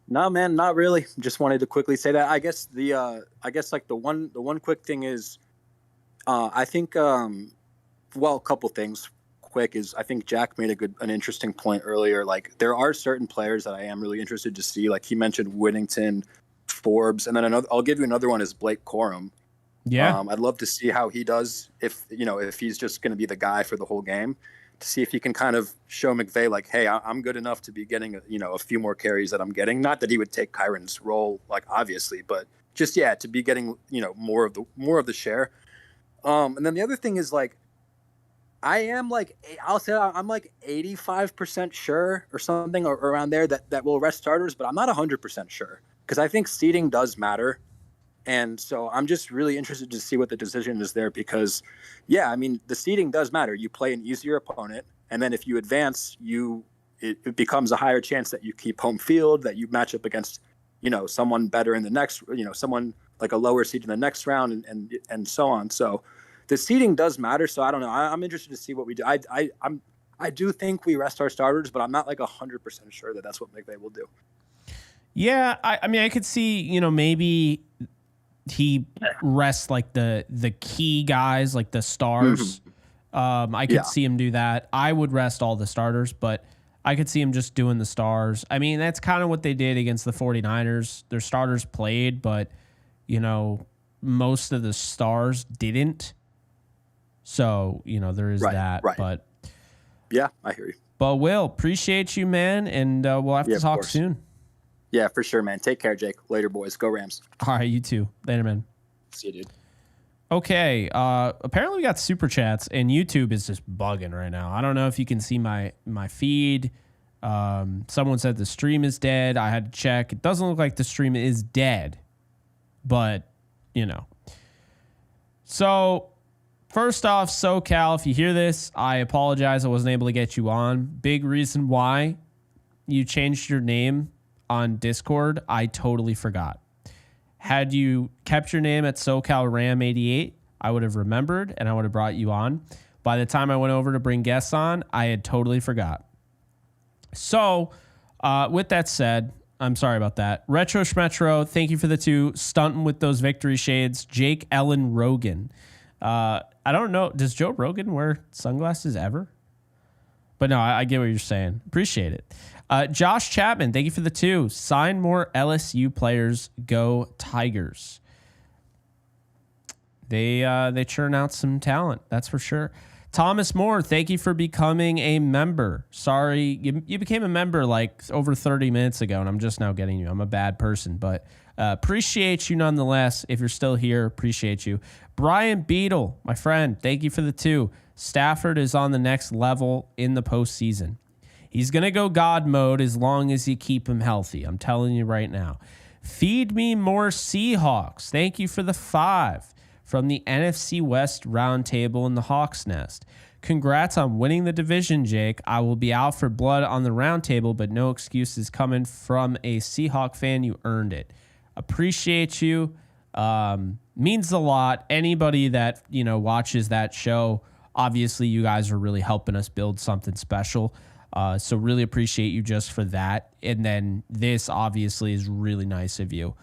No, man, not really. Just wanted to quickly say that. I guess the one quick thing is, I think, a couple things quick is, I think Jack made an interesting point earlier. Like, there are certain players that I am really interested to see. Like, he mentioned Whittington, Forbes, and then I'll give you another one is Blake Corum. Yeah. I'd love to see how he does if he's just going to be the guy for the whole game, to see if he can kind of show McVay like, hey, I'm good enough to be getting a few more carries that I'm getting. Not that he would take Kyron's role, like, obviously, but just to be getting more of the share. And then the other thing is, like, I'm like 85% sure or something around there that we'll rest starters, but I'm not 100% sure, because I think seeding does matter. And so I'm just really interested to see what the decision is there, because, I mean, the seeding does matter. You play an easier opponent, and then if you advance, it becomes a higher chance that you keep home field, that you match up against, someone better in the next, someone like a lower seed in the next round, and so on. So the seeding does matter. So I don't know. I'm interested to see what we do. I do think we rest our starters, but I'm not like 100% sure that that's what McVay will do. Yeah, I mean, I could see, maybe he rests like the key guys, like the stars. I could see him do that. I would rest all the starters, but I could see him just doing the stars. I mean, that's kind of what they did against the 49ers. Their starters played, but, most of the stars didn't. So, there is that. Right. But yeah, I hear you. But Will, appreciate you, man. And we'll have to talk soon. Yeah, for sure, man. Take care, Jake. Later, boys. Go Rams. All right, you too. Later, man. See you, dude. Okay. Apparently we got super chats, and YouTube is just bugging right now. I don't know if you can see my feed. Someone said the stream is dead. I had to check. It doesn't look like the stream is dead, but So first off, SoCal, if you hear this, I apologize. I wasn't able to get you on. Big reason why you changed your name on Discord, I totally forgot. Had you kept your name at SoCal Ram 88, I would have remembered and I would have brought you on. By the time I went over to bring guests on, I had totally forgot. So, with that said, I'm sorry about that. Retro Schmetro, thank you for the 2. Stunting with those victory shades. Jake Ellen Rogan. I don't know. Does Joe Rogan wear sunglasses ever? But no, I get what you're saying. Appreciate it. Josh Chapman, thank you for the 2. Sign more LSU players. Go Tigers. They churn out some talent, that's for sure. Thomas Moore, thank you for becoming a member. Sorry, you became a member like over 30 minutes ago, and I'm just now getting you. I'm a bad person, but appreciate you nonetheless. If you're still here, appreciate you. Brian Beadle, my friend, thank you for the 2. Stafford is on the next level in the postseason. He's going to go God mode as long as you keep him healthy. I'm telling you right now. Feed me more Seahawks. Thank you for the 5 from the NFC West Roundtable in the Hawks Nest. Congrats on winning the division, Jake. I will be out for blood on the Roundtable, but no excuses coming from a Seahawk fan. You earned it. Appreciate you. Means a lot. Anybody that, watches that show, obviously you guys are really helping us build something special. So really appreciate you just for that. And then this obviously is really nice of you.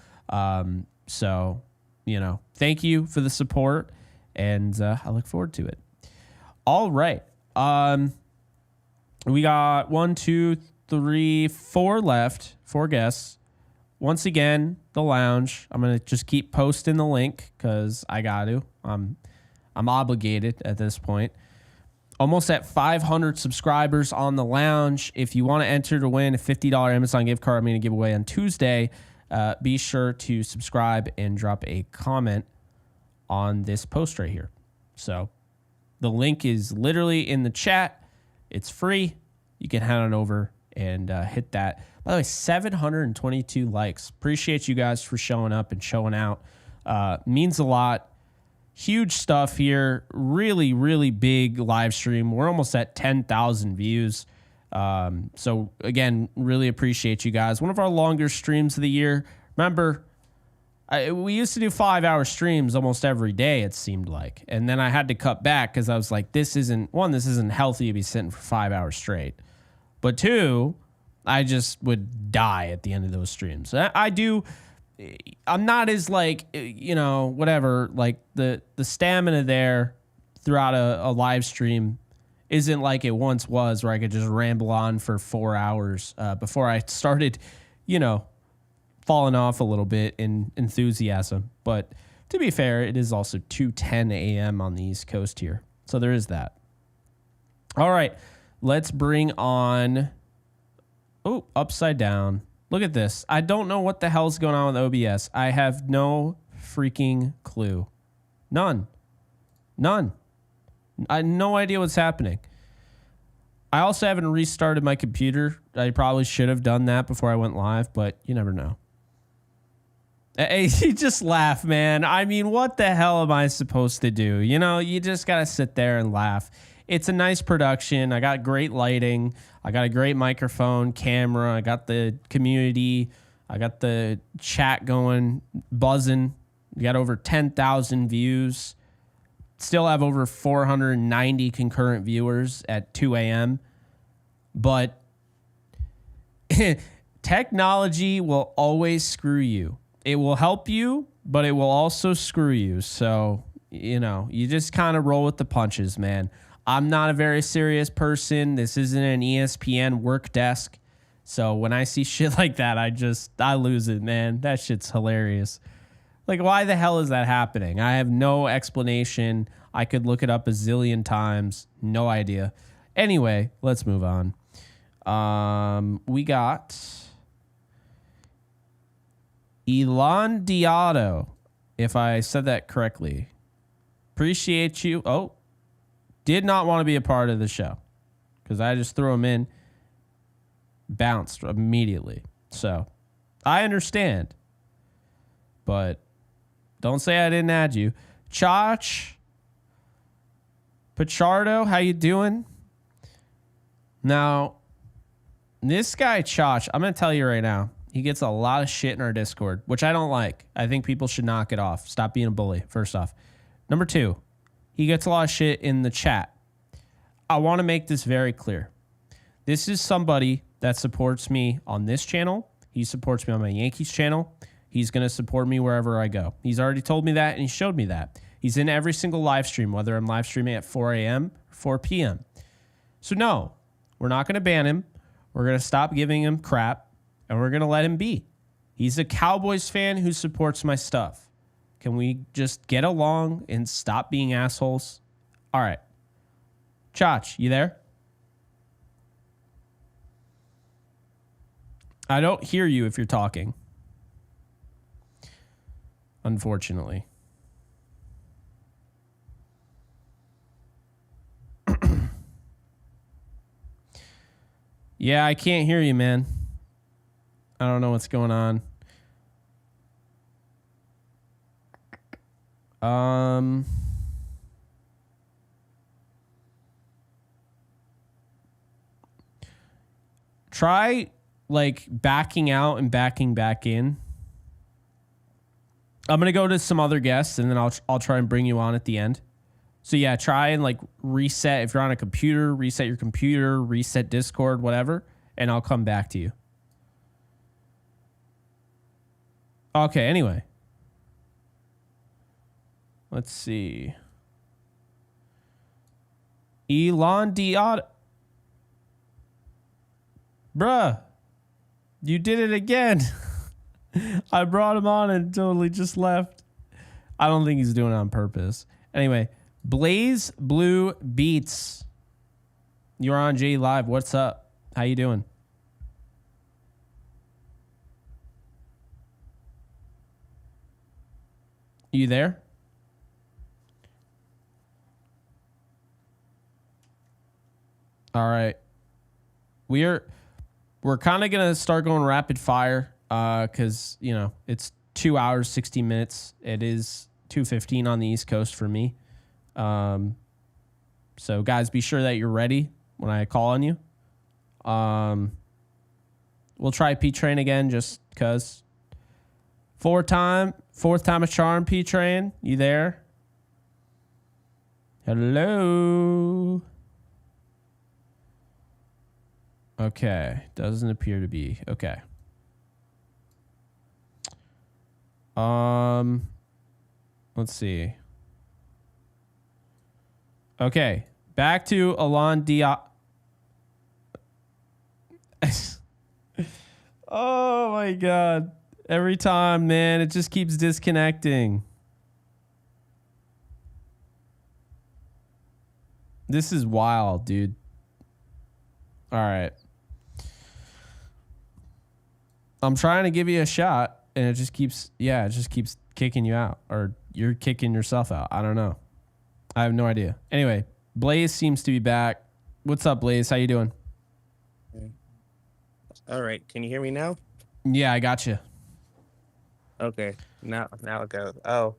So, thank you for the support, and I look forward to it. All right. We got 1, 2, 3, 4 left, 4 guests. Once again, the lounge. I'm going to just keep posting the link because I got to. I'm obligated at this point. Almost at 500 subscribers on the lounge. If you want to enter to win a $50 Amazon gift card I'm going to give away on Tuesday, be sure to subscribe and drop a comment on this post right here. So the link is literally in the chat. It's free. You can head on over and hit that. By the way, 722 likes. Appreciate you guys for showing up and showing out. Means a lot. Huge stuff here. Really, really big live stream. We're almost at 10,000 views. So, again, really appreciate you guys. One of our longer streams of the year. Remember, we used to do 5-hour streams almost every day, it seemed like. And then I had to cut back because I was like, this isn't healthy to be sitting for 5 hours straight. But 2, I just would die at the end of those streams. I'm not as whatever, like the stamina there throughout a live stream isn't like it once was, where I could just ramble on for 4 hours before I started, falling off a little bit in enthusiasm. But to be fair, it is also 2:10 a.m. on the East Coast here. So there is that. All right, let's bring on, upside down. Look at this. I don't know what the hell's going on with OBS. I have no freaking clue. None. I have no idea what's happening. I also haven't restarted my computer. I probably should have done that before I went live, but you never know. Hey, you just laugh, man. I mean, what the hell am I supposed to do? You just got to sit there and laugh. It's a nice production. I got great lighting. I got a great microphone, camera. I got the community. I got the chat going, buzzing. We got over 10,000 views. Still have over 490 concurrent viewers at 2 a.m. But technology will always screw you. It will help you, but it will also screw you. So, you just kind of roll with the punches, man. I'm not a very serious person. This isn't an ESPN work desk. So when I see shit like that, I lose it, man. That shit's hilarious. Like, why the hell is that happening? I have no explanation. I could look it up a zillion times. No idea. Anyway, let's move on. We got Elandiado, if I said that correctly. Appreciate you. Oh. Did not want to be a part of the show because I just threw him in, bounced immediately. So I understand, but don't say I didn't add you. Chach Pichardo, how you doing? Now, this guy Chach, I'm going to tell you right now, he gets a lot of shit in our Discord, which I don't like. I think people should knock it off. Stop being a bully, first off. Number 2. He gets a lot of shit in the chat. I want to make this very clear. This is somebody that supports me on this channel. He supports me on my Yankees channel. He's going to support me wherever I go. He's already told me that, and he showed me that. He's in every single live stream, whether I'm live streaming at 4 a.m. or 4 p.m. So no, we're not going to ban him. We're going to stop giving him crap, and we're going to let him be. He's a Cowboys fan who supports my stuff. Can we just get along and stop being assholes? All right. Chach, you there? I don't hear you if you're talking. Unfortunately. Yeah, I can't hear you, man. I don't know what's going on. Try like backing out and backing back in. I'm gonna go to some other guests and then I'll try and bring you on at the end. So yeah, try and like reset if you're on a computer, reset your computer, reset Discord, whatever, and I'll come back to you. Okay, anyway. Let's see. Elon Diot. Bruh, you did it again. I brought him on and totally just left. I don't think he's doing it on purpose. Anyway, Blaze Blue Beats. You're on J Live. What's up? How you doing? You there? All right. We're kind of going to start going rapid fire because, you know, it's 2 hours, 60 minutes. It is 2:15 on the East Coast for me. So, guys, be sure that you're ready when I call on you. We'll try P-Train again just because. Fourth time a charm, P-Train. You there? Hello? Okay. Doesn't appear to be. Okay. Let's see. Okay. Back to Alon Diop. Oh my God. Every time, man, it just keeps disconnecting. This is wild, dude. All right. I'm trying to give you a shot, and it just keeps kicking you out, or you're kicking yourself out. I don't know. I have no idea. Anyway, Blaze seems to be back. What's up, Blaze? How you doing? All right. Can you hear me now? Yeah, I got you. Okay. Now it goes. Oh,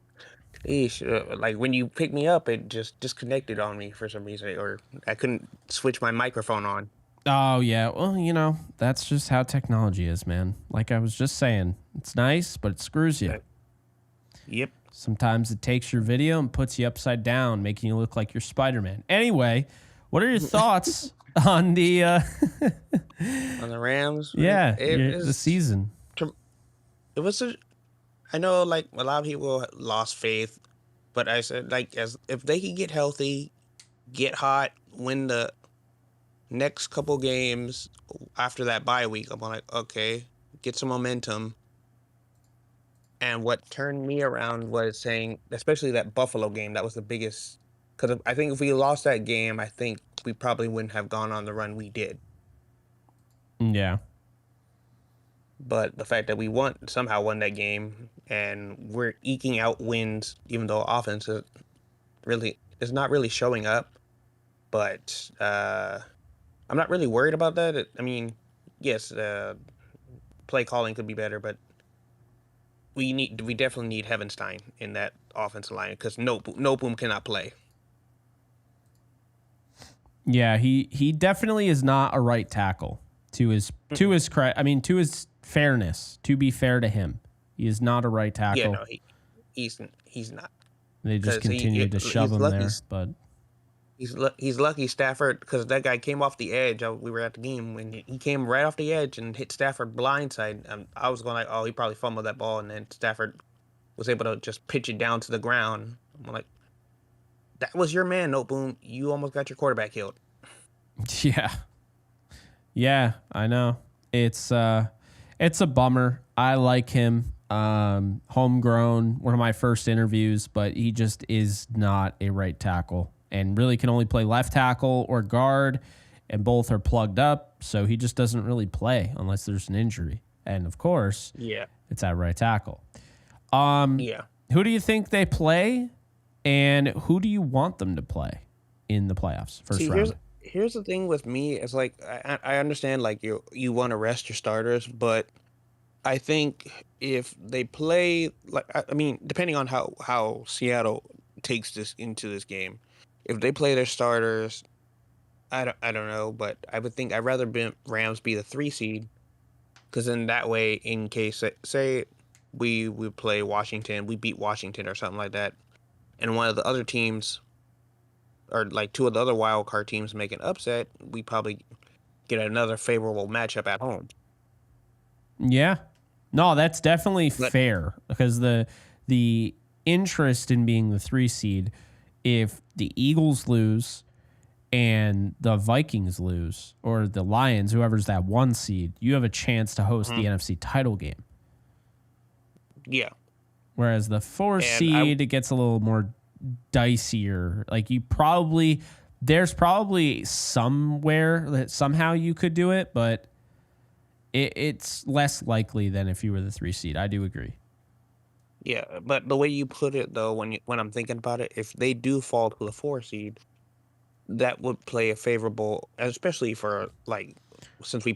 eesh. Like when you picked me up, it just disconnected on me for some reason, or I couldn't switch my microphone on. Oh, yeah. Well, you know, that's just how technology is, man. Like I was just saying, it's nice, but it screws you. Yep. Sometimes it takes your video and puts you upside down, making you look like you're Spider-Man. Anyway, what are your thoughts on the on the Rams? Yeah, the season. It was I know like a lot of people lost faith, but I said like if they could get healthy, get hot, win the next couple games after that bye week, I'm like, okay, get some momentum. And what turned me around was saying, especially that Buffalo game, that was the biggest. Because I think if we lost that game, I think we probably wouldn't have gone on the run we did. Yeah. But the fact that we somehow won that game, and we're eking out wins, even though offense is not really showing up. But I'm not really worried about that. I mean, yes, play calling could be better, but we definitely need Heavenstein in that offensive line because no boom cannot play. Yeah, he definitely is not a right tackle. To his fairness, to be fair to him, he is not a right tackle. Yeah, no, he's not. They just continue to shove him there, but he's lucky Stafford, because that guy came off the edge. We were at the game when he came right off the edge and hit Stafford blindside. I was going like, oh, he probably fumbled that ball, and then Stafford was able to just pitch it down to the ground. I'm like, that was your man, no boom. You almost got your quarterback killed. Yeah, I know. It's a bummer. I like him. Homegrown, one of my first interviews, but he just is not a right tackle. and really can only play left tackle or guard, and both are plugged up, so he just doesn't really play unless there's an injury. And of course, it's at right tackle. Who do you think they play, and who do you want them to play in the playoffs first round? Here's the thing with me. It's like I understand like you want to rest your starters, but I think if they play like I mean, depending on how Seattle takes this into this game, if they play their starters, I don't know, but I would think I'd rather Rams be the 3 seed, because in that way, in case say we play Washington, we beat Washington or something like that, and one of the other teams, or like 2 of the other wild card teams, make an upset, we probably get another favorable matchup at home. Yeah. No, that's definitely fair, because the interest in being the 3 seed, if the Eagles lose and the Vikings lose, or the Lions, whoever's that 1 seed, you have a chance to host the NFC title game. Yeah. Whereas the 4 seed, it gets a little more dicier. Like there's probably somewhere that somehow you could do it, but it's less likely than if you were the 3 seed. I do agree. Yeah, but the way you put it though, when I'm thinking about it, if they do fall to the 4 seed, that would play a favorable, especially for like, since we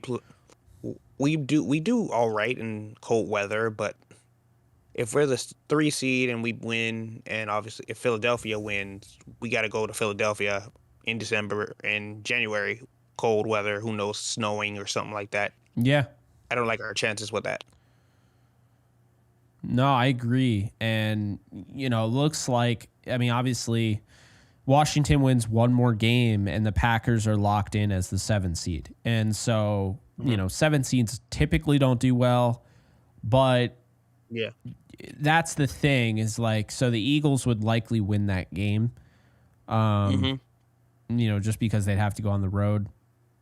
do all right in cold weather, but if we're the 3 seed and we win, and obviously if Philadelphia wins, we got to go to Philadelphia in December and January, cold weather, who knows, snowing or something like that. Yeah. I don't like our chances with that. No, I agree. And, it looks like, I mean, obviously Washington wins 1 more game and the Packers are locked in as the 7 seed. And so, 7 seeds typically don't do well, but yeah, that's the thing, is like, so the Eagles would likely win that game. Just because they'd have to go on the road.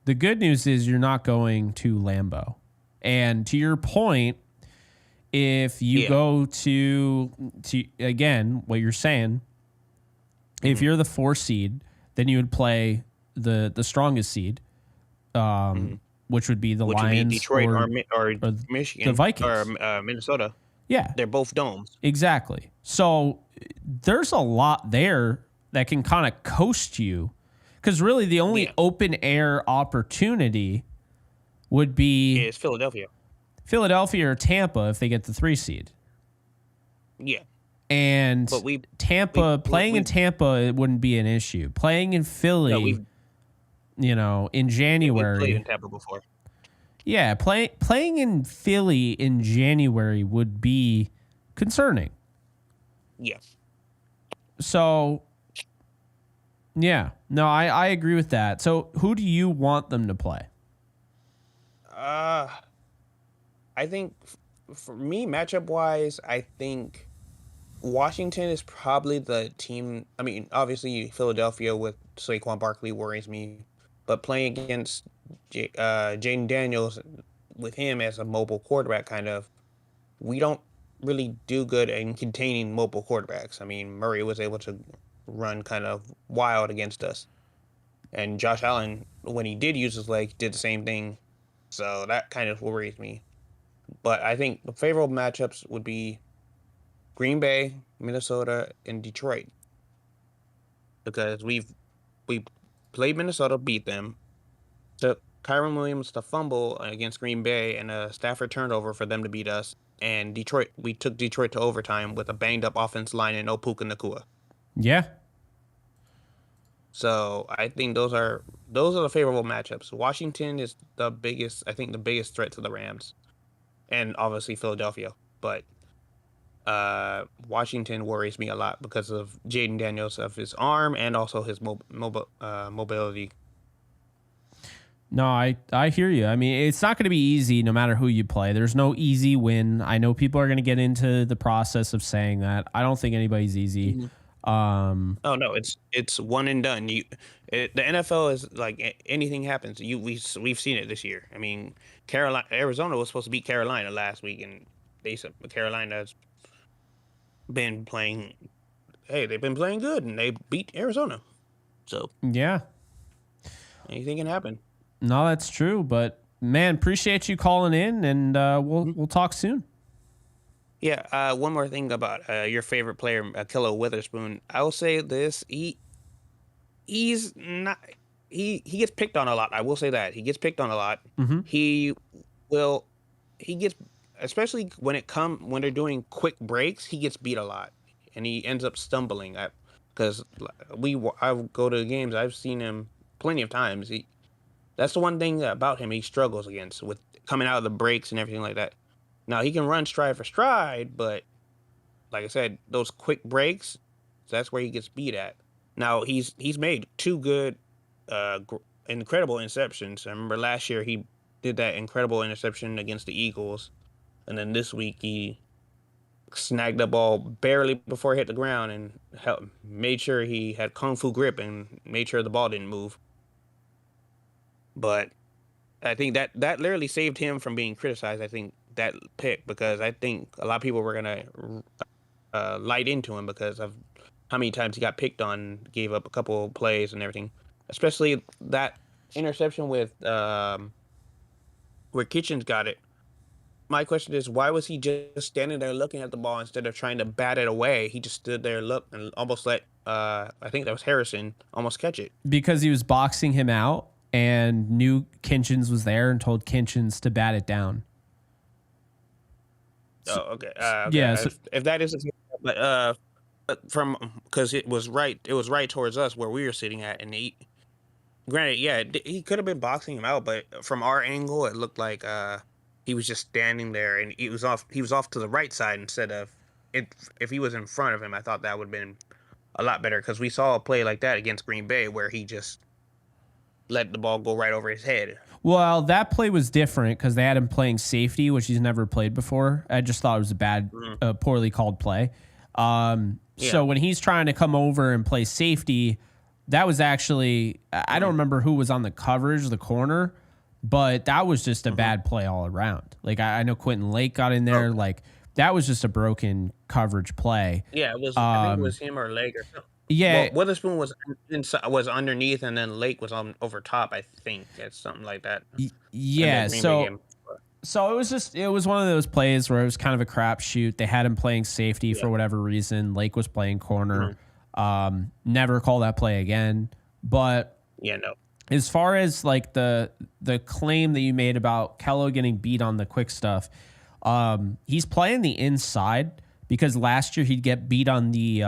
The good news is you're not going to Lambeau. And to your point, if you go to again, what you're saying, if you're the 4 seed, then you would play the strongest seed, which would be the which Lions, would be Detroit or Michigan, the Vikings, or Minnesota. Yeah, they're both domes. Exactly. So there's a lot there that can kind of coast you, because really the only open air opportunity would be is Philadelphia or Tampa if they get the 3 seed. Yeah. And but playing in Tampa, it wouldn't be an issue. Playing in Philly, in January. We've played in Tampa before. Yeah, playing in Philly in January would be concerning. Yeah. So, yeah. No, I agree with that. So, who do you want them to play? I think for me, matchup wise, I think Washington is probably the team. I mean, obviously Philadelphia with Saquon Barkley worries me, but playing against Jaden Daniels with him as a mobile quarterback, kind of, we don't really do good in containing mobile quarterbacks. I mean, Murray was able to run kind of wild against us, and Josh Allen, when he did use his leg, did the same thing. So that kind of worries me. But I think the favorable matchups would be Green Bay, Minnesota, and Detroit, because we played Minnesota, beat them, took Kyron Williams to fumble against Green Bay and a Stafford turnover for them to beat us, and we took Detroit to overtime with a banged up offense line and no Puka Nacua. Yeah. So I think those are the favorable matchups. Washington is the biggest threat to the Rams, and obviously Philadelphia. But Washington worries me a lot because of Jaden Daniels, of his arm and also his mobility. No, I hear you. I mean, it's not going to be easy no matter who you play. There's no easy win. I know people are going to get into the process of saying that. I don't think anybody's easy. Mm-hmm. Oh no, it's one and done. The NFL is like anything happens. We've seen it this year. I mean, Arizona was supposed to beat Carolina last week, and Carolina's been playing. Hey, they've been playing good, and they beat Arizona. So Yeah. anything can happen. No, that's true. But man, appreciate you calling in, and we'll talk soon. Yeah. One more thing about your favorite player, Ahkello Witherspoon. I will say this: he's not. He gets picked on a lot. I will say that he gets picked on a lot. Mhm. He gets, especially when they're doing quick breaks, he gets beat a lot, and he ends up stumbling. Because I go to games, I've seen him plenty of times. That's the one thing about him he struggles against with coming out of the breaks and everything like that. Now he can run stride for stride, but like I said, those quick breaks, that's where he gets beat at. Now he's made two good, incredible interceptions. I remember last year he did that incredible interception against the Eagles, and then this week he snagged the ball barely before it hit the ground and made sure he had kung fu grip and made sure the ball didn't move. But I think that literally saved him from being criticized. I think that pick, because I think a lot of people were gonna light into him because of how many times he got picked on, gave up a couple plays and everything. Especially that interception with where Kitchens got it. My question is, why was he just standing there looking at the ball instead of trying to bat it away? He just stood there, looked, and almost let I think that was Harrison almost catch it. Because he was boxing him out and knew Kitchens was there and told Kitchens to bat it down. Okay. Yeah, if that is, but from, because it was right towards us where we were sitting at, and granted, yeah, he could have been boxing him out, but from our angle, it looked like he was just standing there, and he was off to the right side instead of it. If he was in front of him, I thought that would have been a lot better, because we saw a play like that against Green Bay where he just let the ball go right over his head. Well, that play was different because they had him playing safety, which he's never played before. I just thought it was a bad, poorly called play. So when he's trying to come over and play safety, that was actually, I don't remember who was on the coverage, the corner, but that was just a bad play all around. Like, I know Quentin Lake got in there. Like, that was just a broken coverage play. Yeah, it was. I think it was him or Lake or something. Yeah, well, Witherspoon was underneath, and then Lake was on over top. I think it's something like that. Yeah, so it was one of those plays where it was kind of a crapshoot. They had him playing safety for whatever reason. Lake was playing corner. Never call that play again. But as far as like the claim that you made about Kello getting beat on the quick stuff, he's playing the inside. Because last year he'd get beat on the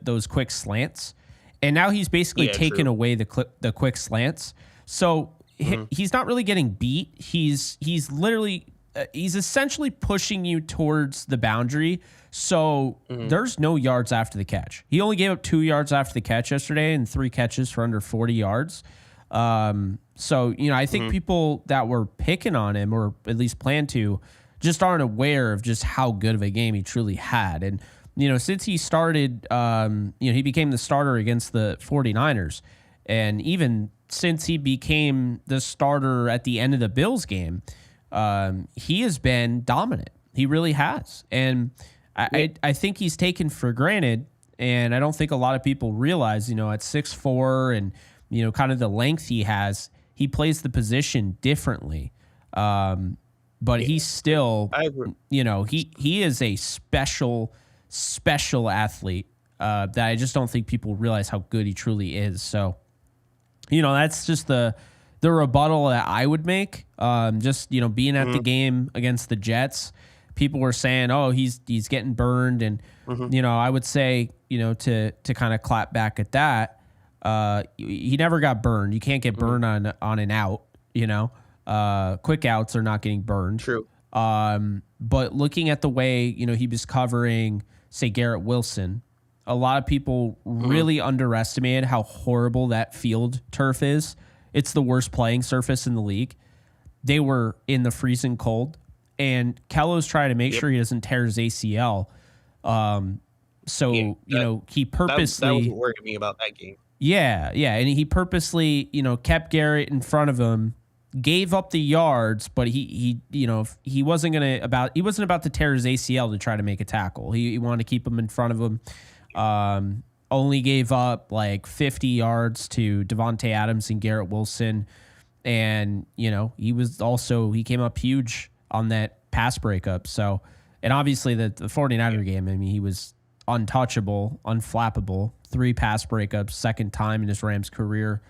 those quick slants, and now he's basically taken away the quick slants. So he's not really getting beat. He's literally he's essentially pushing you towards the boundary. So there's no yards after the catch. He only gave up 2 yards after the catch yesterday, and 3 catches for under 40 yards. So I think people that were picking on him, or at least plan to, just aren't aware of just how good of a game he truly had. And, since he started, he became the starter against the 49ers. And even since he became the starter at the end of the Bills game, he has been dominant. He really has. And I think he's taken for granted. And I don't think a lot of people realize, at 6'4" and, kind of the length he has, he plays the position differently. But he's still, he is a special athlete that I just don't think people realize how good he truly is. So, that's just the rebuttal that I would make. Just, being at the game against the Jets, people were saying, oh, he's getting burned. And, I would say, to kind of clap back at that, he never got burned. You can't get burned on an out, quick outs are not getting burned. True. But looking at the way, he was covering, say, Garrett Wilson, a lot of people really underestimated how horrible that field turf is. It's the worst playing surface in the league. They were in the freezing cold, and Kello's trying to make sure he doesn't tear his ACL. He purposely... That was what worried me about that game. Yeah, and he purposely, kept Garrett in front of him, gave up the yards, but he wasn't about to tear his ACL to try to make a tackle. He wanted to keep him in front of him. only gave up like 50 yards to Devontae Adams and Garrett Wilson. And, you know, he came up huge on that pass breakup. So, and obviously the 49er game, I mean, he was untouchable, unflappable, 3 pass breakups, second time in his Rams career.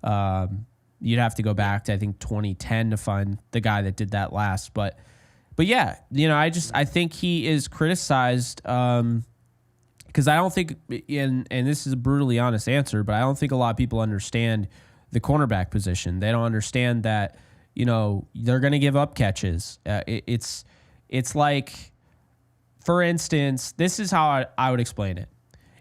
You'd have to go back to, I think, 2010 to find the guy that did that last. But yeah, you know, I think he is criticized because I don't think, and this is a brutally honest answer, but I don't think a lot of people understand the cornerback position. They don't understand that, you know, they're going to give up catches. It's like, for instance, this is how I would explain it.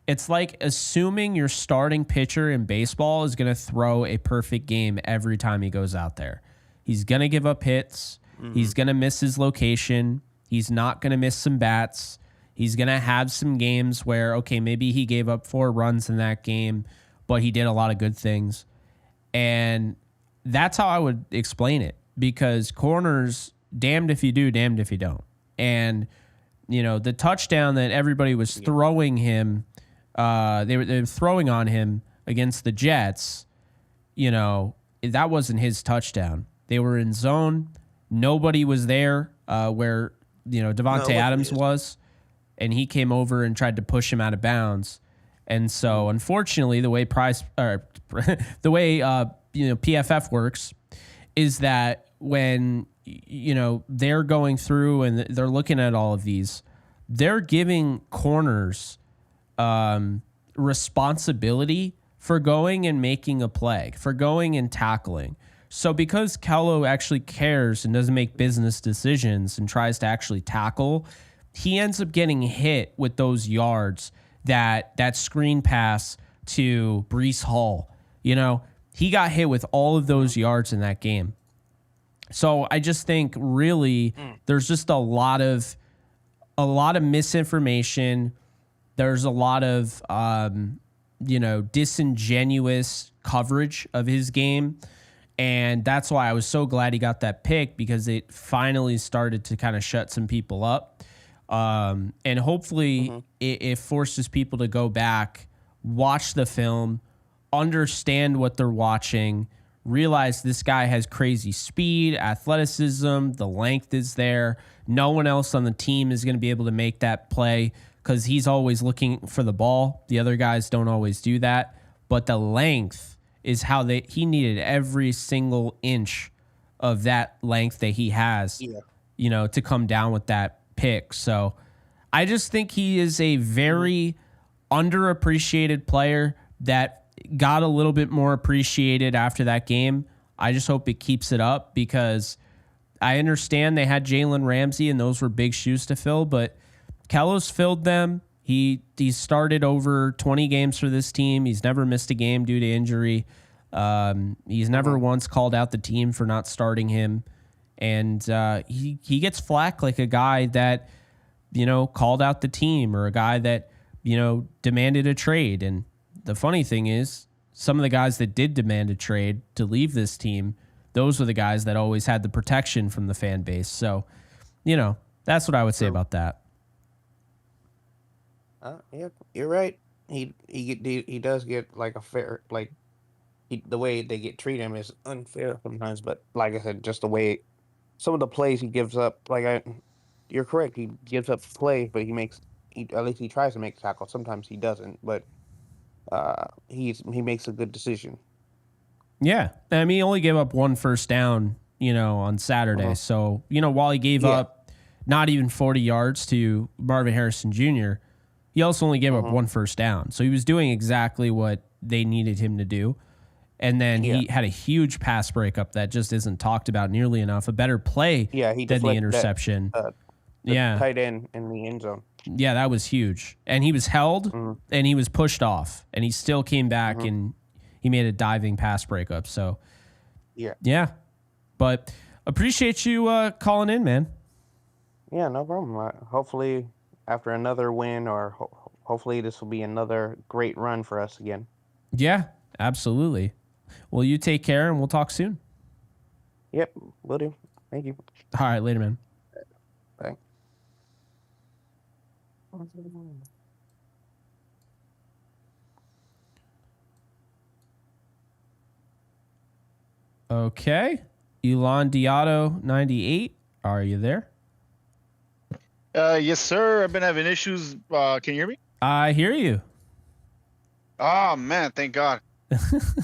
It's like assuming your starting pitcher in baseball is going to throw a perfect game every time he goes out there. He's going to give up hits. Mm-hmm. He's going to miss his location. He's not going to miss some bats. He's going to have some games where, okay, maybe he gave up 4 runs in that game, but he did a lot of good things. And that's how I would explain it, because corners, damned if you do, damned if you don't. And, you know, the touchdown that everybody was throwing him, they were throwing on him against the Jets, you know, that wasn't his touchdown. They were in zone. Nobody was there where, you know, Devontae Adams was, and he came over and tried to push him out of bounds. And so, unfortunately, the way PFF works is that when, you know, they're going through and they're looking at all of these, they're giving corners responsibility for going and making a play, for going and tackling. So because Kello actually cares and doesn't make business decisions and tries to actually tackle, he ends up getting hit with those yards, that screen pass to Breece Hall. You know, he got hit with all of those yards in that game. So I just think really there's just a lot of misinformation. There's a lot of, you know, disingenuous coverage of his game. And that's why I was so glad he got that pick, because it finally started to kind of shut some people up. And hopefully it forces people to go back, watch the film, understand what they're watching, realize this guy has crazy speed, athleticism, the length is there. No one else on the team is going to be able to make that play because he's always looking for the ball. The other guys don't always do that. But the length is how he needed every single inch of that length that he has, you know, to come down with that pick. So I just think he is a very underappreciated player that got a little bit more appreciated after that game. I just hope it keeps it up, because I understand they had Jalen Ramsey and those were big shoes to fill, but Kello's filled them. He started over 20 games for this team. He's never missed a game due to injury. He's never once called out the team for not starting him. And he gets flack like a guy that, you know, called out the team, or a guy that, you know, demanded a trade. And the funny thing is, some of the guys that did demand a trade to leave this team, those were the guys that always had the protection from the fan base. So, you know, that's what I would say about that. Yeah, you're right. He does get like a fair, like the way they treat him is unfair sometimes. But like I said, just the way some of the plays he gives up, you're correct. He gives up plays, but at least he tries to make tackles. Sometimes he doesn't, but he makes a good decision. Yeah, I mean, he only gave up 1 first down, you know, on Saturday. So, you know, while he gave up not even 40 yards to Marvin Harrison Jr., he also only gave up 1 first down. So he was doing exactly what they needed him to do. And then he had a huge pass breakup that just isn't talked about nearly enough. A better play than the interception. The tight end in the end zone. Yeah, that was huge. And he was held and he was pushed off. And he still came back and he made a diving pass breakup. So, yeah. But appreciate you calling in, man. Yeah, no problem. Hopefully after another win, or hopefully this will be another great run for us again. Yeah, absolutely. Well, you take care and we'll talk soon. Yep, will do. Thank you. All right, later, man. Bye. Okay. Elon Diato 98. Are you there? Yes, sir. I've been having issues. Can you hear me? I hear you. Oh man, thank God.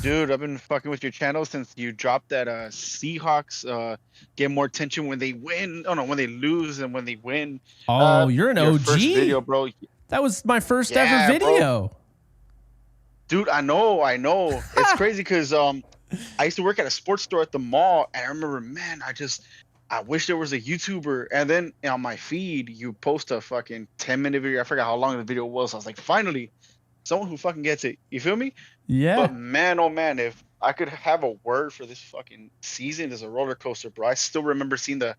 Dude, I've been fucking with your channel since you dropped that Seahawks get more attention when they win. Oh no, when they lose and when they win. Oh, you're an Your OG. first video, bro. That was my first ever Yeah, bro. video. Dude, I know. It's crazy because I used to work at a sports store at the mall, and I remember, man, I wish there was a YouTuber. And then on my feed, you post a fucking 10-minute video. I forgot how long the video was. I was like, finally, someone who fucking gets it. You feel me? Yeah. But man, oh man, if I could have a word for this fucking season, is a roller coaster, bro. I still remember seeing the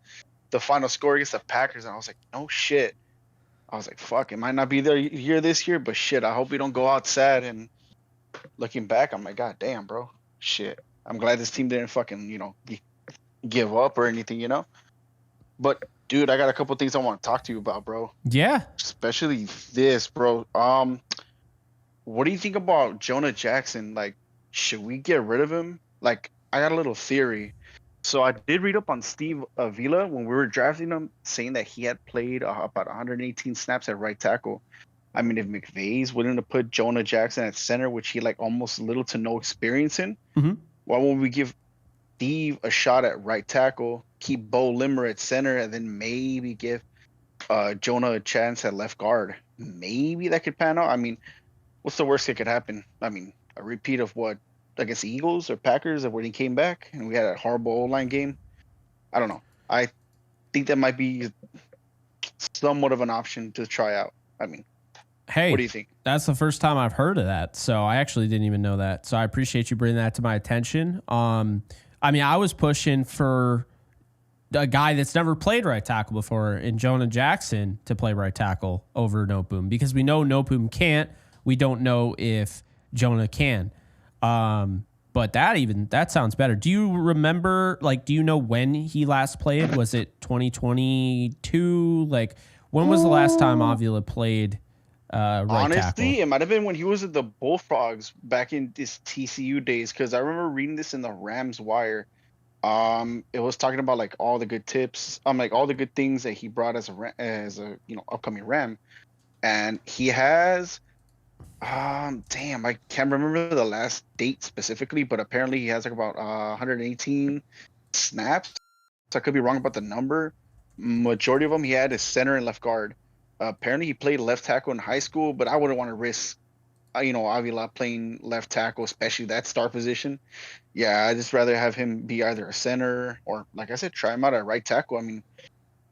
final score against the Packers, and I was like, no shit. I was like, fuck, it might not be there here this year, but shit, I hope we don't go out sad. And looking back, I'm like, god damn, bro. Shit. I'm glad this team didn't fucking, give up or anything, But dude, I got a couple things I want to talk to you about, bro. Yeah. Especially this, bro. What do you think about Jonah Jackson? Like, should we get rid of him? Like, I got a little theory. So I did read up on Steve Avila when we were drafting him, saying that he had played about 118 snaps at right tackle. I mean, if McVay's willing to put Jonah Jackson at center, which he like almost little to no experience in, why won't we give Steve a shot at right tackle, keep Bo Limmer at center, and then maybe give Jonah a chance at left guard? Maybe that could pan out. I mean, what's the worst that could happen? I mean, a repeat of what, against the Eagles or Packers, when he came back and we had a horrible O-line game? I don't know. I think that might be somewhat of an option to try out. I mean, hey, what do you think? That's the first time I've heard of that. So I actually didn't even know that. So I appreciate you bringing that to my attention. I mean, I was pushing for a guy that's never played right tackle before in Jonah Jackson to play right tackle over Noteboom, because we know Noteboom can't. We don't know if Jonah can. But that sounds better. Do you remember, like, do you know when he last played? Was it 2022? Like, when was the last time Avila played right Honestly, tackle? it might have been when he was at the Bullfrogs back in his TCU days, because I remember reading this in the Rams Wire. It was talking about like all the good tips, like all the good things that he brought as a upcoming Ram, and he has, damn, I can't remember the last date specifically, but apparently he has like about 118 snaps. So I could be wrong about the number. Majority of them he had is center and left guard. Apparently he played left tackle in high school, but I wouldn't want to risk, Avila playing left tackle, especially that star position. Yeah, I'd just rather have him be either a center or, like I said, try him out at right tackle. I mean,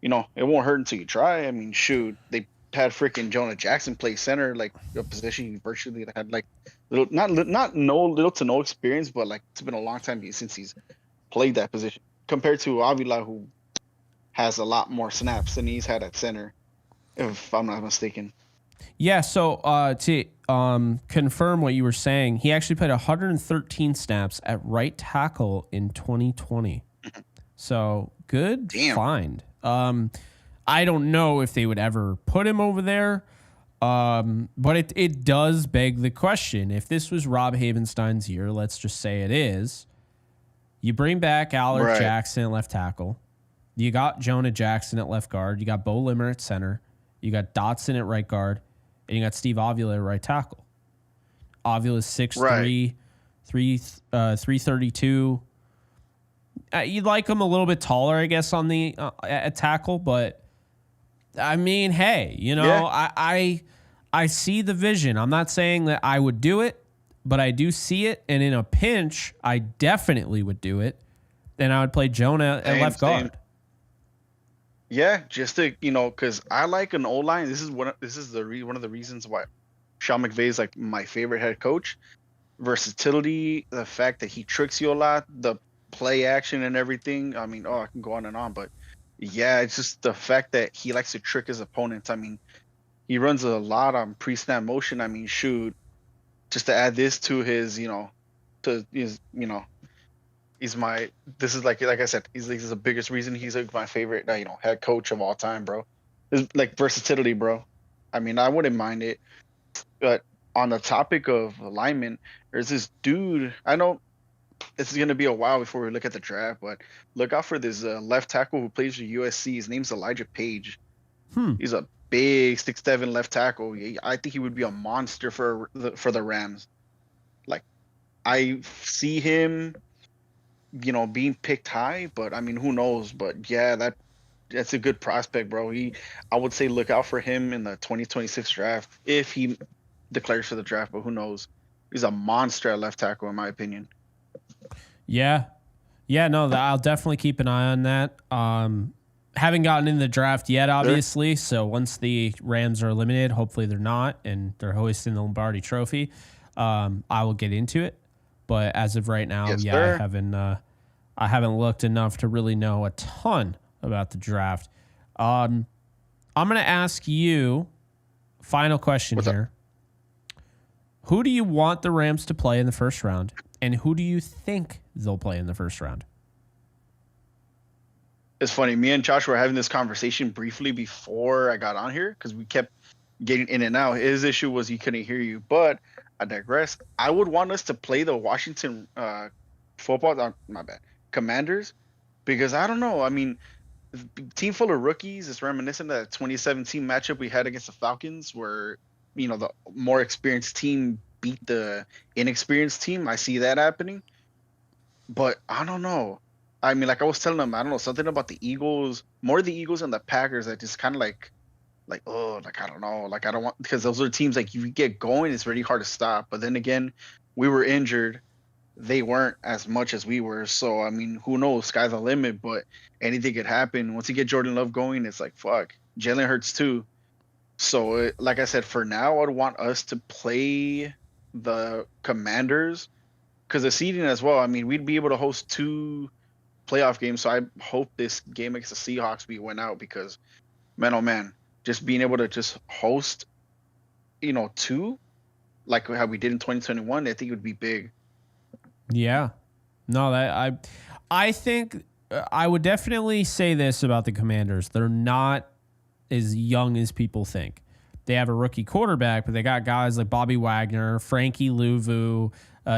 it won't hurt until you try. I mean, shoot, they had freaking Jonah Jackson play center, like a position he virtually had like little to no experience, but like it's been a long time since he's played that position compared to Avila, who has a lot more snaps than he's had at center, if I'm not mistaken. Yeah, so to confirm what you were saying, he actually played 113 snaps at right tackle in 2020. So good find. I don't know if they would ever put him over there, but it does beg the question. If this was Rob Havenstein's year, let's just say it is, you bring back Allard Jackson at left tackle. You got Jonah Jackson at left guard. You got Bo Limmer at center. You got Dotson at right guard. And you got Steve Avila at right tackle. Avila's 6'3", 332. You'd like him a little bit taller, I guess, on the at tackle, but I mean, hey, I see the vision. I'm not saying that I would do it, but I do see it, and in a pinch, I definitely would do it. Then I would play Jonah at left guard. Yeah, just to because I like an O-line. This is one of the reasons why Sean McVay is like my favorite head coach. Versatility, the fact that he tricks you a lot, the play action and everything. I mean, I can go on and on, but yeah, it's just the fact that he likes to trick his opponents. I mean, he runs a lot on pre-snap motion. I mean, shoot, just to add this to his, this is like I said, he's the biggest reason he's like my favorite, head coach of all time, bro. It's like versatility, bro. I mean, I wouldn't mind it. But on the topic of alignment, there's this dude, I know it's gonna be a while before we look at the draft, but look out for this left tackle who plays for USC. His name's Elijah Page. He's a big 6'7" left tackle. I think he would be a monster for the Rams. Like, I see him, being picked high, but I mean, who knows? But yeah, that's a good prospect, bro. I would say look out for him in the 2026 draft if he declares for the draft, but who knows? He's a monster at left tackle, in my opinion. Yeah. Yeah, no, I'll definitely keep an eye on that. Haven't gotten in the draft yet, obviously. So once the Rams are eliminated, hopefully they're not, and they're hoisting the Lombardi Trophy, I will get into it. But as of right now, Yes, yeah, sir. I haven't looked enough to really know a ton about the draft. I'm gonna ask you, final question What's up? here. Who do you want the Rams to play in the first round, and who do you think they'll play in the first round? It's funny. Me and Josh were having this conversation briefly before I got on here because we kept getting in and out. His issue was he couldn't hear you, but I digress. I would want us to play the Washington Commanders, because I don't know. I mean, team full of rookies. It's reminiscent of that 2017 matchup we had against the Falcons, where the more experienced team beat the inexperienced team. I see that happening, but I don't know. I mean, like I was telling them, I don't know, something about the Eagles, more the Eagles and the Packers that just kind of like, I don't know, like I don't want, because those are teams like if you get going, it's really hard to stop. But then again, we were injured. They weren't as much as we were. So, I mean, who knows? Sky's the limit, but anything could happen. Once you get Jordan Love going, it's like, fuck. Jalen Hurts too. So, like I said, for now, I'd want us to play the Commanders because the seeding as well. I mean, we'd be able to host 2 playoff games. So I hope this game against the Seahawks we win out because, man, oh man, just being able to just host, 2, like how we did in 2021, I think it would be big. Yeah. No, I think I would definitely say this about the Commanders. They're not as young as people think. They have a rookie quarterback, but they got guys like Bobby Wagner, Frankie Louvu,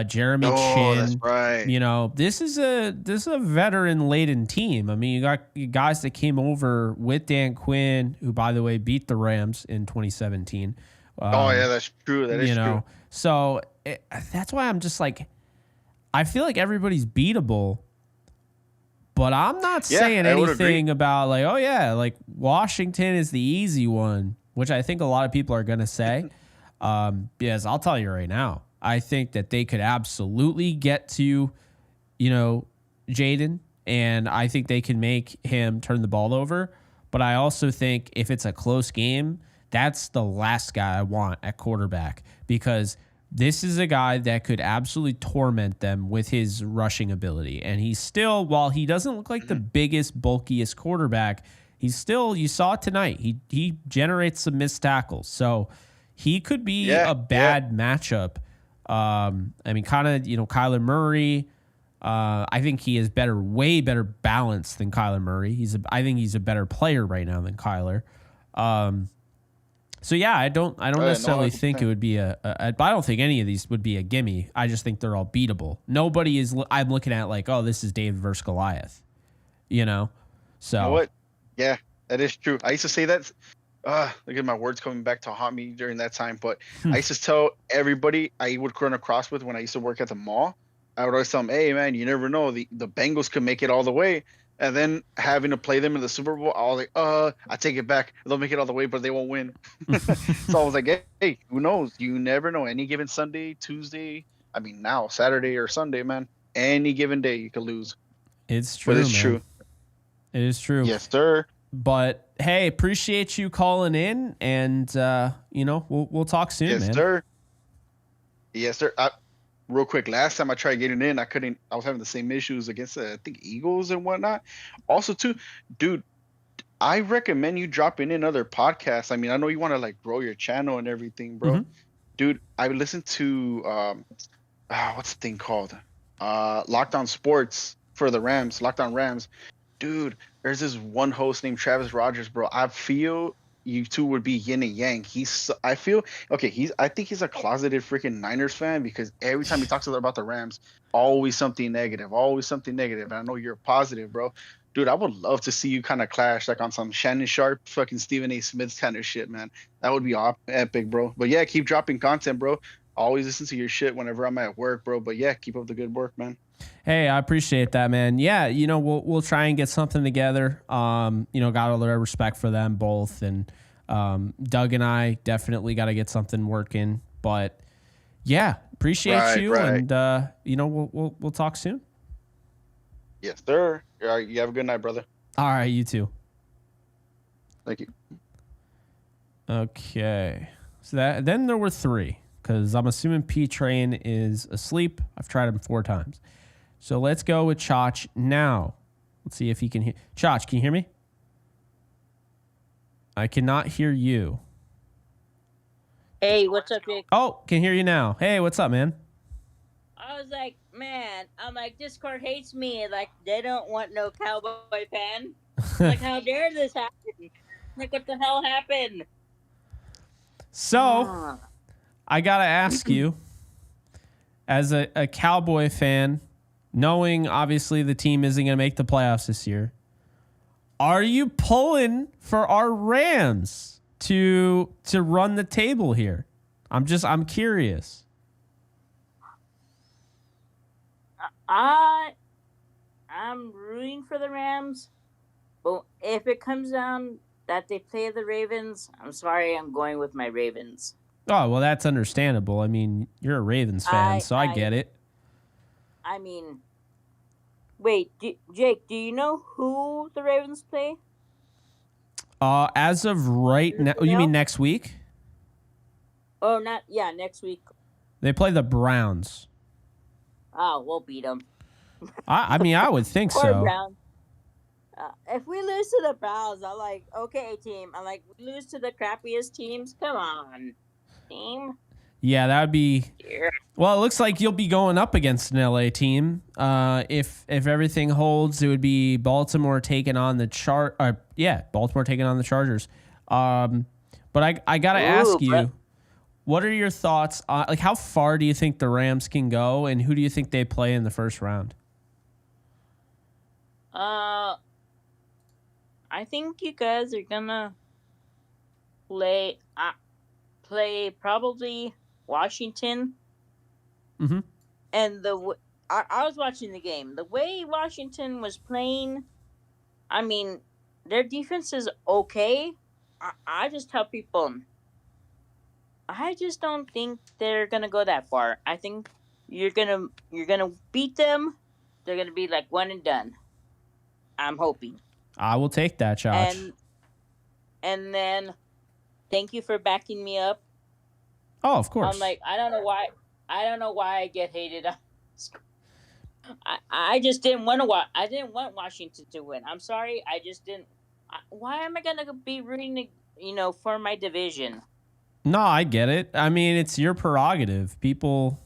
Jeremy Chin. That's right. This is a veteran laden team. I mean, you got guys that came over with Dan Quinn, who by the way beat the Rams in 2017. Oh yeah, that's true. That is true. So that's why I'm just like, I feel like everybody's beatable, but I'm not saying anything about like, oh yeah, like Washington is the easy one, which I think a lot of people are going to say. Because I'll tell you right now, I think that they could absolutely get to, Jaden, and I think they can make him turn the ball over. But I also think if it's a close game, that's the last guy I want at quarterback, because this is a guy that could absolutely torment them with his rushing ability. And he's still, while he doesn't look like the biggest, bulkiest quarterback, he's still, you saw it tonight, he generates some missed tackles. So he could be a bad matchup. I mean, kind of, Kyler Murray, I think he is way better balanced than Kyler Murray. I think he's a better player right now than Kyler. So yeah, I don't necessarily think it would be I don't think any of these would be a gimme. I just think they're all beatable. Nobody is. I'm looking at like, oh, this is David versus Goliath. So you know what? Yeah, that is true. I used to say that. Look at my words coming back to haunt me during that time. But I used to tell everybody I would run across with when I used to work at the mall. I would always tell them, "Hey man, you never know. The Bengals could make it all the way." And then having to play them in the Super Bowl, I was like, I take it back. They'll make it all the way, but they won't win. So I was like, hey, who knows? You never know. Any given Sunday, Tuesday, I mean now Saturday or Sunday, man. Any given day you could lose. It's true. But it's man. true. It is true. Yes, sir. But hey, appreciate you calling in, and we'll talk soon, yes, man. Yes, sir. Yes, sir. Real quick, last time I tried getting in, I couldn't. I was having the same issues against I think Eagles and whatnot. Also, too, dude, I recommend you dropping in other podcasts. I mean, I know you want to like grow your channel and everything, bro. Mm-hmm. Dude, I listened to what's the thing called? Lockdown Sports for the Rams. Lockdown Rams. Dude, there's this one host named Travis Rogers, bro. I feel you two would be yin and yang. I think he's a closeted freaking Niners fan because every time he talks about the Rams, always something negative, always something negative. And I know you're positive, bro. Dude, I would love to see you kind of clash like on some Shannon Sharp, fucking Stephen A. Smith kind of shit, man. That would be epic, bro. But yeah, keep dropping content, bro. Always listen to your shit whenever I'm at work, bro. But yeah, keep up the good work, man. Hey, I appreciate that, man. Yeah, we'll try and get something together. Got a lot of respect for them both, and Doug and I definitely got to get something working. But yeah, appreciate you, and we'll talk soon. Yes, sir. All right, you have a good night, brother. All right, you too. Thank you. Okay, so then there were 3 because I'm assuming P Train is asleep. I've tried him 4 times. So let's go with Chach now. Let's see if he can hear. Chach, can you hear me? I cannot hear you. Hey, what's up, Jake? Oh, can hear you now. Hey, what's up, man? I was like, man, Discord hates me. Like, they don't want no Cowboy fan. Like, how dare this happen? Like, what the hell happened? So, I got to ask you, as a Cowboy fan, knowing obviously the team isn't going to make the playoffs this year, are you pulling for our Rams to run the table here? I'm curious. I'm rooting for the Rams, but if it comes down that they play the Ravens, I'm sorry, I'm going with my Ravens. Oh, well, that's understandable. I mean, you're a Ravens fan, so I get it. I mean, wait, Jake, do you know who the Ravens play? As of right now, you mean next week? Oh, next week. They play the Browns. Oh, we'll beat them. I mean, I would think so. Browns. If we lose to the Browns, I'm like, okay, team. I'm like, we lose to the crappiest teams. Come on, team. Yeah, that would be. Yeah. Well, it looks like you'll be going up against an LA team. If everything holds, it would be Baltimore taking on the Baltimore taking on the Chargers. But I gotta ask you, what are your thoughts on, like, how far do you think the Rams can go, and who do you think they play in the first round? I think you guys are gonna play probably Washington. Mm-hmm. And I was watching the game. The way Washington was playing, I mean, their defense is okay. I just tell people, I just don't think they're gonna go that far. I think you're gonna beat them. They're gonna be like one and done. I'm hoping. I will take that, Josh. And then, thank you for backing me up. Oh, of course. I'm like, I don't know why I get hated. I just didn't want to watch. I didn't want Washington to win. I'm sorry. I just didn't. Why am I gonna be rooting, for my division? No, I get it. I mean, it's your prerogative. People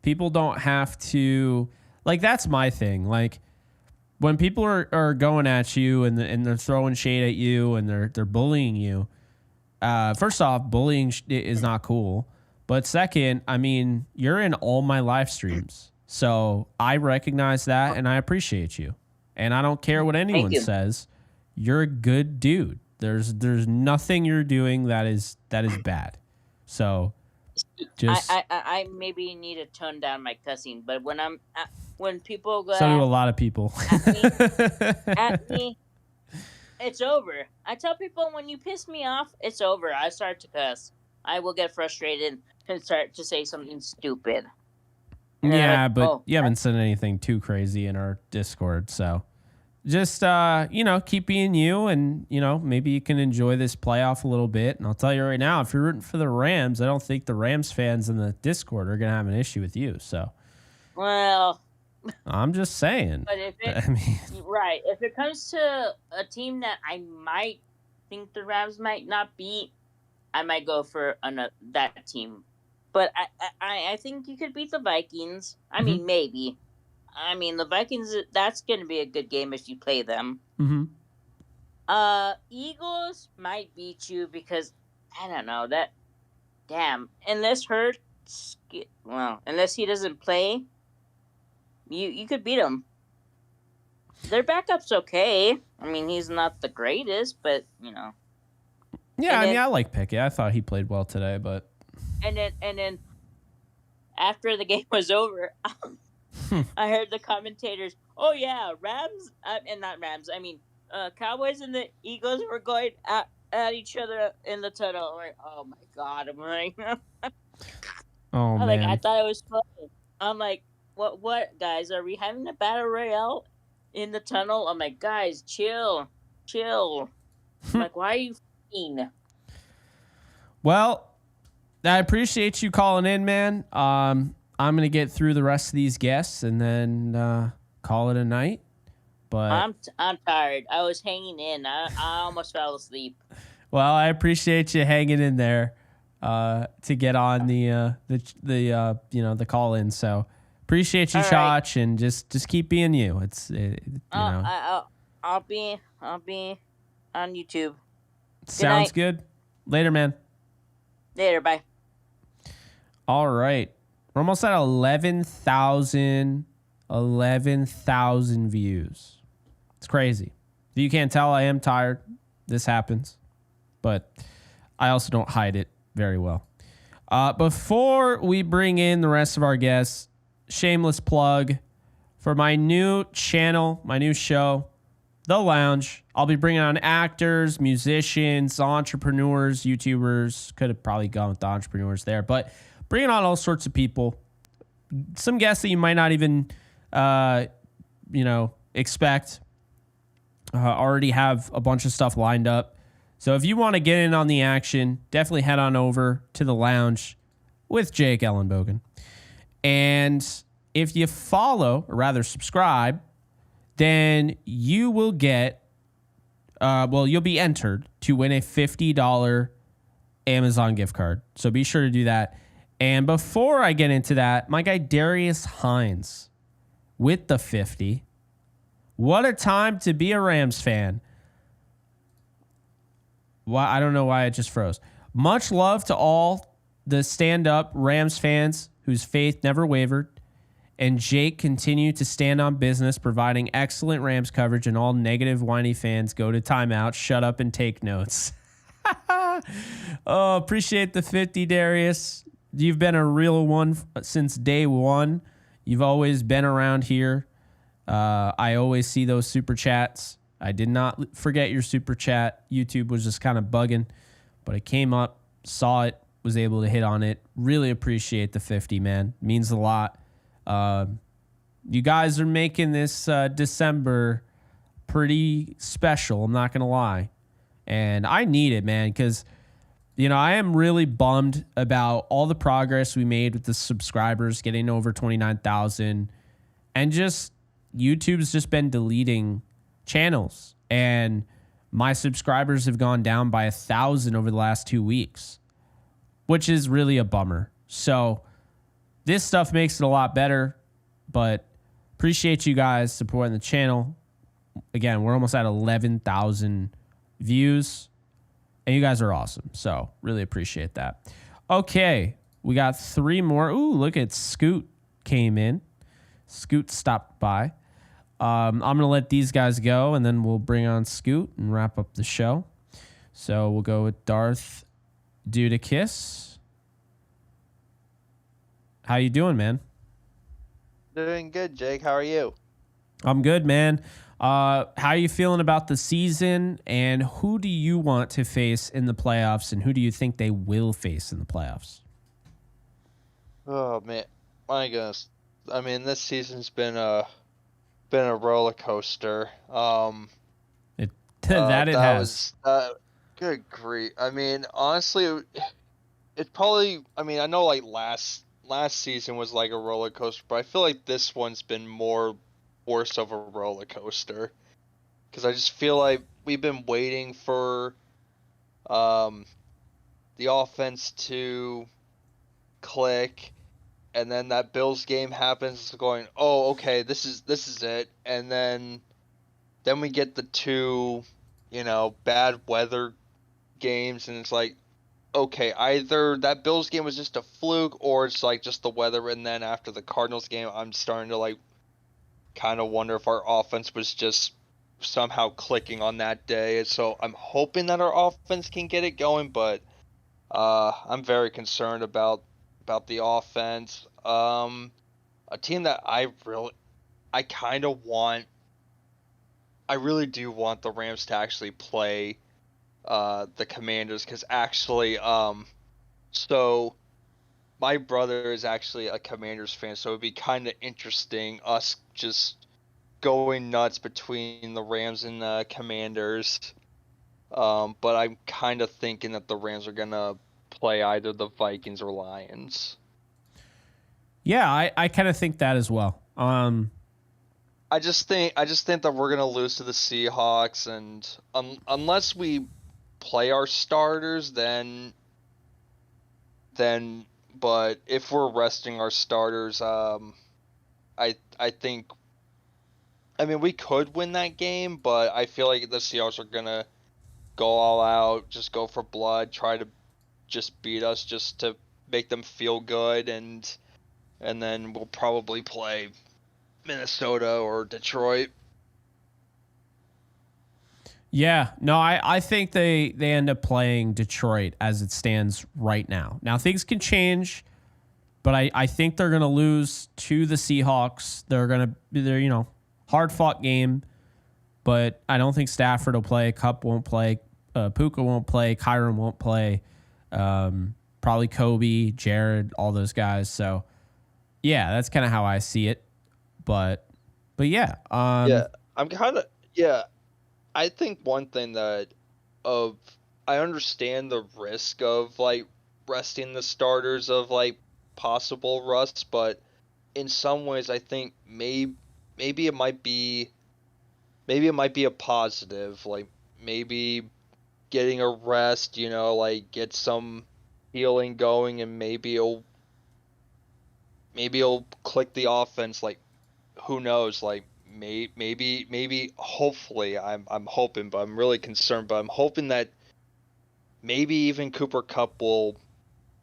don't have to, like, that's my thing. Like, when people are going at you and they're throwing shade at you and they're bullying you, first off, bullying is not cool. But second, I mean, you're in all my live streams. So I recognize that and I appreciate you. And I don't care what anyone says. You're a good dude. There's nothing you're doing that is bad. So just I maybe need to tone down my cussing, but when people go so do a lot of people at me, it's over. I tell people, when you piss me off, it's over. I start to cuss. I will get frustrated and start to say something stupid. And yeah, but you haven't said anything too crazy in our Discord, so just keep being you, and maybe you can enjoy this playoff a little bit. And I'll tell you right now, if you're rooting for the Rams, I don't think the Rams fans in the Discord are gonna have an issue with you. So, well, I'm just saying. But if it comes to a team that I might think the Rams might not beat, I might go for that team. But I think you could beat the Vikings. I mean, maybe. I mean, the Vikings, that's going to be a good game if you play them. Mm-hmm. Eagles might beat you because I don't know that. Damn, unless unless he doesn't play, you could beat him. Their backup's okay. I mean, he's not the greatest, but Yeah, And I mean, then- I like Pickett. I thought he played well today, but and then after the game was over, I heard the commentators. Oh yeah, Rams and not Rams. I mean, Cowboys and the Eagles were going at each other in the tunnel. I'm like, oh my god! I'm like, oh I man, thought it was funny. I'm like, what guys? Are we having a battle royale in the tunnel? I'm like, guys, chill. I'm like, why are you f***ing? well, I appreciate you calling in, man. I'm gonna get through the rest of these guests and then call it a night. But I'm tired. I was hanging in. I almost fell asleep. well, I appreciate you hanging in there to get on the call in. So appreciate you, All right. Chach, and just keep being you. I'll be on YouTube. Sounds night. good. Later, man. Later, bye. All right. We're almost at 11,000 views. It's crazy. If you can't tell, I am tired. This happens. But I also don't hide it very well. Before we bring in the rest of our guests, shameless plug for my new channel, my new show, The Lounge. I'll be bringing on actors, musicians, entrepreneurs, YouTubers. Could have probably gone with the entrepreneurs there, but bringing on all sorts of people. Some guests that you might not even, expect. Already have a bunch of stuff lined up. So if you want to get in on the action, definitely head on over to The Lounge with Jake Ellenbogen. And if you follow, or rather subscribe, then you will get, you'll be entered to win a $50 Amazon gift card. So be sure to do that. And before I get into that, my guy Darius Hines with the 50. What a time to be a Rams fan. Why? I don't know why it just froze. Much love to all the stand-up Rams fans whose faith never wavered. And Jake continued to stand on business, providing excellent Rams coverage, and all negative, whiny fans go to timeout, shut up, and take notes. Oh, appreciate the 50, Darius. You've been a real one since day one. You've always been around here. I always see those super chats. I did not forget your super chat. YouTube was just kind of bugging, but I came up, saw it, was able to hit on it. Really appreciate the 50, man. Means a lot. You guys are making this December pretty special. I'm not going to lie. And I need it, man, because, I am really bummed about all the progress we made with the subscribers getting over 29,000. And just YouTube's just been deleting channels. And my subscribers have gone down by 1,000 over the last 2 weeks, which is really a bummer. So this stuff makes it a lot better, but appreciate you guys supporting the channel. Again, we're almost at 11,000 views, and you guys are awesome. So really appreciate that. Okay, we got 3 more. Ooh, look at Scoot came in. Scoot stopped by. I'm going to let these guys go, and then we'll bring on Scoot and wrap up the show. So we'll go with Darth Dudakis. How you doing, man? Doing good, Jake. How are you? I'm good, man. How are you feeling about the season, and who do you want to face in the playoffs, and who do you think they will face in the playoffs? Oh man, my goodness. I mean, this season's been a roller coaster. It has. Good grief. I mean, honestly, it probably. I mean, I know like last season was like a roller coaster, but I feel like this one's been worse of a roller coaster, because I just feel like we've been waiting for the offense to click, and then that Bills game happens, going, oh, okay, this is it, and then we get the two bad weather games, and it's like, okay, either that Bills game was just a fluke, or it's like just the weather. And then after the Cardinals game, I'm starting to like kind of wonder if our offense was just somehow clicking on that day. And so I'm hoping that our offense can get it going, but I'm very concerned about the offense. A team that I really do want the Rams to actually play the Commanders, because actually, so my brother is actually a Commanders fan, so it'd be kind of interesting us just going nuts between the Rams and the Commanders. But I'm kind of thinking that the Rams are gonna play either the Vikings or Lions. Yeah, I kind of think that as well. I just think that we're gonna lose to the Seahawks, and unless we play our starters, then. But if we're resting our starters, I think. I mean, we could win that game, but I feel like the Seahawks are gonna go all out, just go for blood, try to just beat us, just to make them feel good, and then we'll probably play Minnesota or Detroit. Yeah, no, I think they end up playing Detroit as it stands right now. Now, things can change, but I think they're going to lose to the Seahawks. They're hard-fought game, but I don't think Stafford will play. Kupp won't play. Puka won't play. Kyron won't play. Probably Kobe, Jared, all those guys. So, yeah, that's kind of how I see it. But yeah. I'm kind of, yeah. I think one thing I understand the risk of like resting the starters of like possible rust, but in some ways I think maybe it might be a positive, like maybe getting a rest, like get some healing going, and maybe it'll click the offense, like who knows, like maybe hopefully I'm hoping, but I'm really concerned, but I'm hoping that maybe even Cooper Kupp will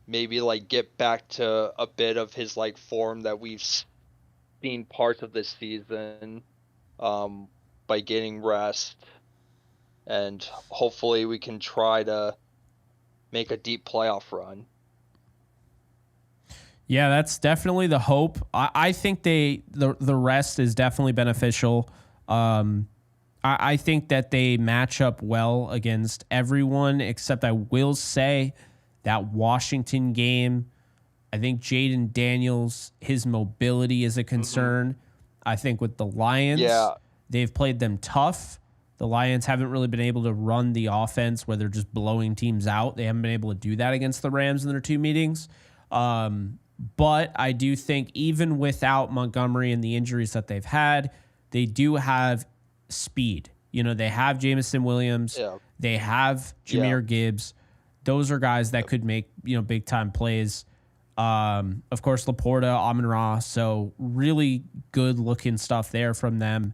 maybe like get back to a bit of his like form that we've seen parts of this season, by getting rest, and hopefully we can try to make a deep playoff run. Yeah, that's definitely the hope. I think the rest is definitely beneficial. I think that they match up well against everyone, except I will say that Washington game, I think Jaden Daniels, his mobility is a concern. Mm-hmm. I think with the Lions, they've played them tough. The Lions haven't really been able to run the offense where they're just blowing teams out. They haven't been able to do that against the Rams in their two meetings. But I do think even without Montgomery and the injuries that they've had, they do have speed. They have Jamison Williams. Yeah. They have Jahmyr Gibbs. Those are guys that could make, big time plays. Of course, Laporta, Amon-Ra. So really good looking stuff there from them.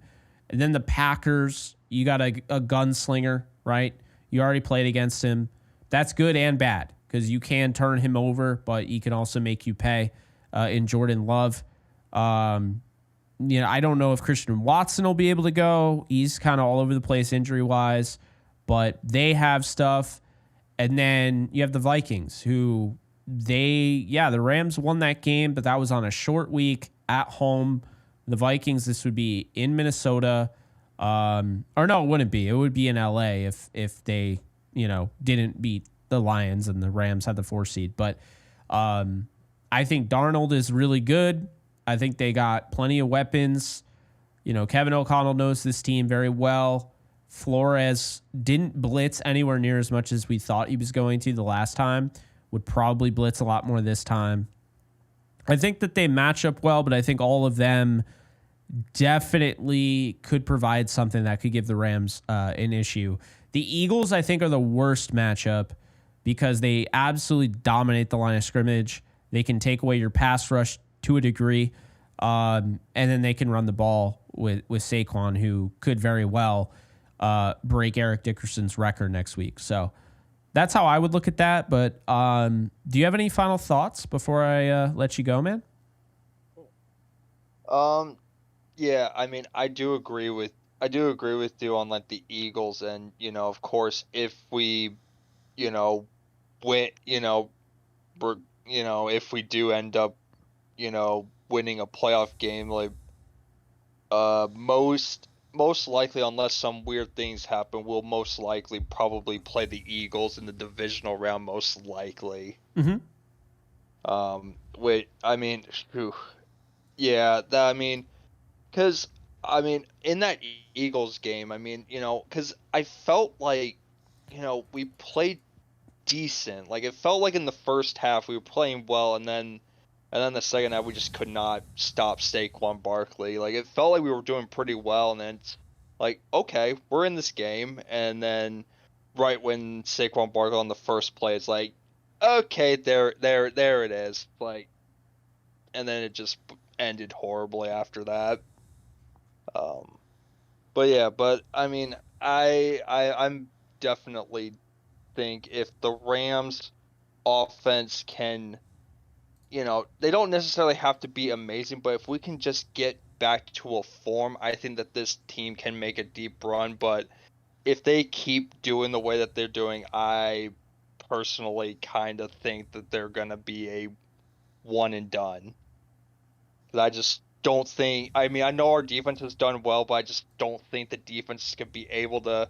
And then the Packers, you got a gunslinger, right? You already played against him. That's good and bad, because you can turn him over, but he can also make you pay in Jordan Love. I don't know if Christian Watson will be able to go. He's kind of all over the place injury-wise, but they have stuff. And then you have the Vikings, who the Rams won that game, but that was on a short week at home. The Vikings, this would be in Minnesota. Or no, it wouldn't be. It would be in LA if they, didn't beat the Lions and the Rams had the 4 seed. But I think Darnold is really good. I think they got plenty of weapons. Kevin O'Connell knows this team very well. Flores didn't blitz anywhere near as much as we thought he was going to the last time. Would probably blitz a lot more this time. I think that they match up well, but I think all of them definitely could provide something that could give the Rams an issue. The Eagles, I think, are the worst matchup because they absolutely dominate the line of scrimmage. They can take away your pass rush to a degree, and then they can run the ball with Saquon, who could very well. break Eric Dickerson's record next week. So that's how I would look at that. But do you have any final thoughts before I let you go, man? Yeah, I mean, I do agree with you on like the Eagles, and of course, if we, win, we're, if we do end up, winning a playoff game, like, most likely, unless some weird things happen, we'll most likely probably play the Eagles in the divisional round, most likely. Wait, I mean, whew. Yeah, because, in that Eagles game, because I felt like, we played decent. Like, it felt like in the first half we were playing well, and then the second half we just could not stop Saquon Barkley. Like, it felt like we were doing pretty well, and then it's like, okay, we're in this game, and then right when Saquon Barkley on the first play, it's like, okay, there it is. Like, and then it just ended horribly after that. But I'm definitely think if the Rams offense can, they don't necessarily have to be amazing, but if we can just get back to a form, I think that this team can make a deep run. But if they keep doing the way that they're doing, I personally kind of think that they're going to be a one and done. I just don't think, I know our defense has done well, but I just don't think the defense is going to be able to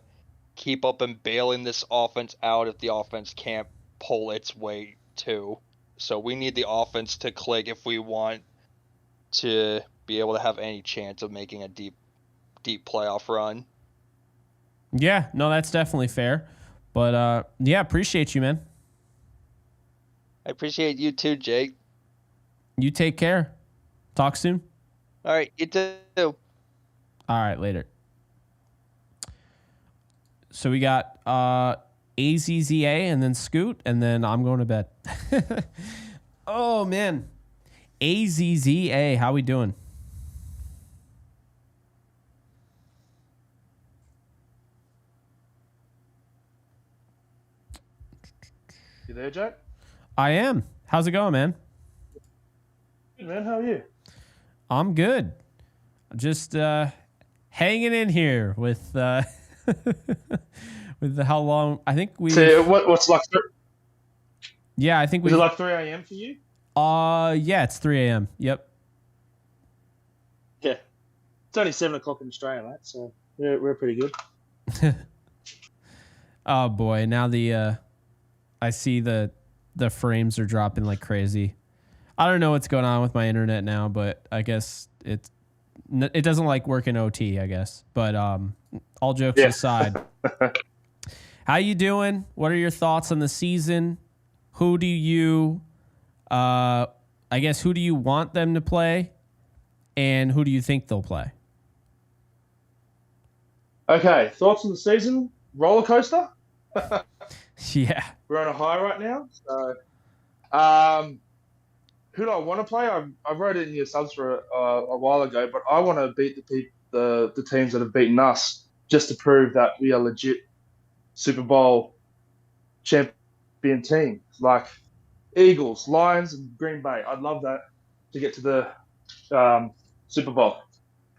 keep up and bailing this offense out if the offense can't pull its weight too. So we need the offense to click if we want to be able to have any chance of making a deep playoff run. Yeah, no, that's definitely fair. But yeah, appreciate you, man. I appreciate you too, Jake. You take care. Talk soon. All right, you too. All right, later. So we got AZZA and then Scoot, and then I'm going to bed. Oh, man. AZZA, how we doing? You there, Jack? I am. How's it going, man? Hey, man, how are you? I'm good. Just hanging in here with with how long I think we. So what's like? Yeah, I think we. Is it like 3 a.m. for you? Yeah, it's 3 a.m. Yep. Yeah, it's only 7 o'clock in Australia, mate. So we're pretty good. Oh boy, now I see the frames are dropping like crazy. I don't know what's going on with my internet now, but I guess it doesn't like working OT, I guess. But all jokes aside, how you doing? What are your thoughts on the season? Who do you who do you want them to play, and who do you think they'll play? Okay, thoughts on the season? Roller coaster. Yeah, we're on a high right now. So, who do I want to play? I wrote it in your subs for a while ago, but I want to beat the teams that have beaten us, just to prove that we are legit Super Bowl champion team, like Eagles, Lions, and Green Bay. I'd love that to get to the Super Bowl,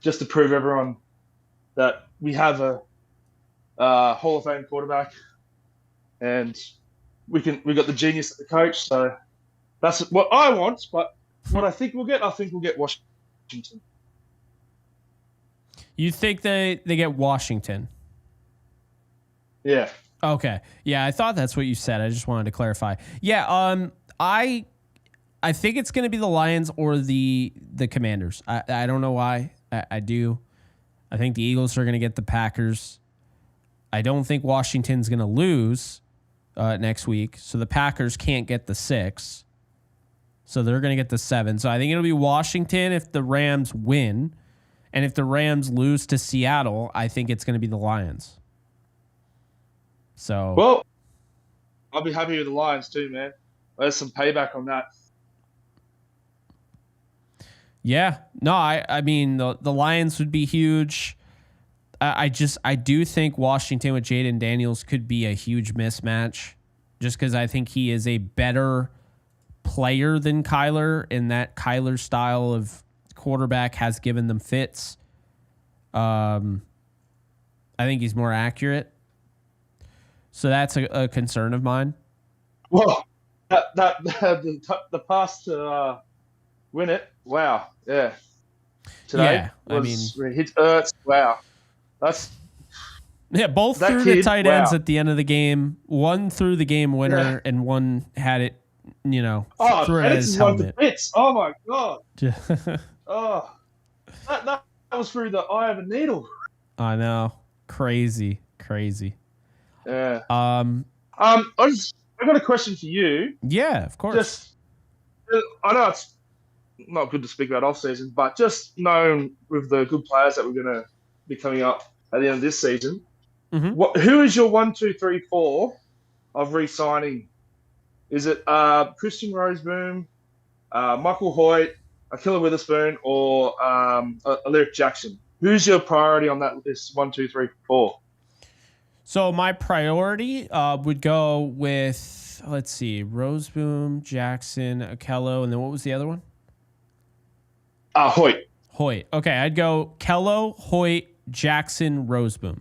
just to prove everyone that we have a Hall of Fame quarterback, and we got the genius at the coach. So that's what I want. But what I think we'll get Washington. You think they get Washington? Yeah. Okay. Yeah, I thought that's what you said. I just wanted to clarify. Yeah. I think it's going to be the Lions or the Commanders. I don't know why. I do. I think the Eagles are going to get the Packers. I don't think Washington's going to lose next week, so the Packers can't get the 6. So they're going to get the 7. So I think it'll be Washington if the Rams win. And if the Rams lose to Seattle, I think it's going to be the Lions. So, well, I'll be happy with the Lions too, man. There's some payback on that. Yeah. No, I mean, the Lions would be huge. I do think Washington with Jaden Daniels could be a huge mismatch, just because I think he is a better player than Kyler, and that Kyler style of quarterback has given them fits. I think he's more accurate, so that's a concern of mine. Well, the pass to win it. Wow. Yeah. Today was when he hit Ertz. Wow. That's both that threw kid, the tight ends wow. at the end of the game. One threw the game winner, and one had it. Threw it at his helmet. Oh my god. Oh, that was through the eye of a needle. I know, crazy. Yeah. I got a question for you. Yeah, of course. I know it's not good to speak about off season, but just knowing with the good players that we're going to be coming up at the end of this season, who is your 1, 2, 3, 4 of re-signing? Is it Christian Roseboom, Michael Hoyt, Akilla Witherspoon, or Alaric Jackson? Who's your priority on that list? 1, 2, 3, 4. So my priority would go with, let's see, Roseboom, Jackson, Akello, and then what was the other one? Hoyt. Okay, I'd go Kello, Hoyt, Jackson, Roseboom.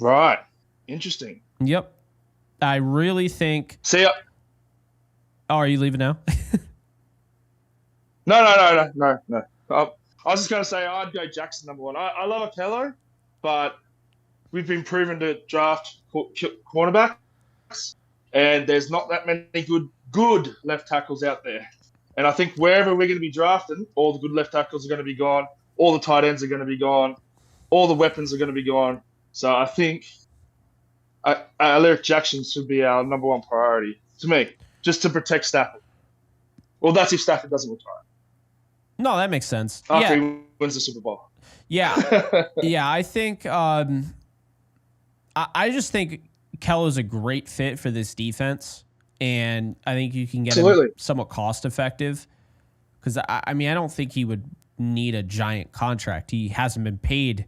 Right. Interesting. Yep. I really think. See ya. Oh, are you leaving now? No. I was just going to say I'd go Jackson number 1. I love Akello, but we've been proven to draft cornerbacks, and there's not that many good left tackles out there. And I think wherever we're going to be drafting, all the good left tackles are going to be gone, all the tight ends are going to be gone, all the weapons are going to be gone. So I think Alaric Jackson should be our number 1 priority to me, just to protect Stafford. Well, that's if Stafford doesn't retire. No, that makes sense. After he wins the Super Bowl. Yeah. Yeah, I think I just think Kello's a great fit for this defense, and I think you can get him somewhat cost effective, because I don't think he would need a giant contract. He hasn't been paid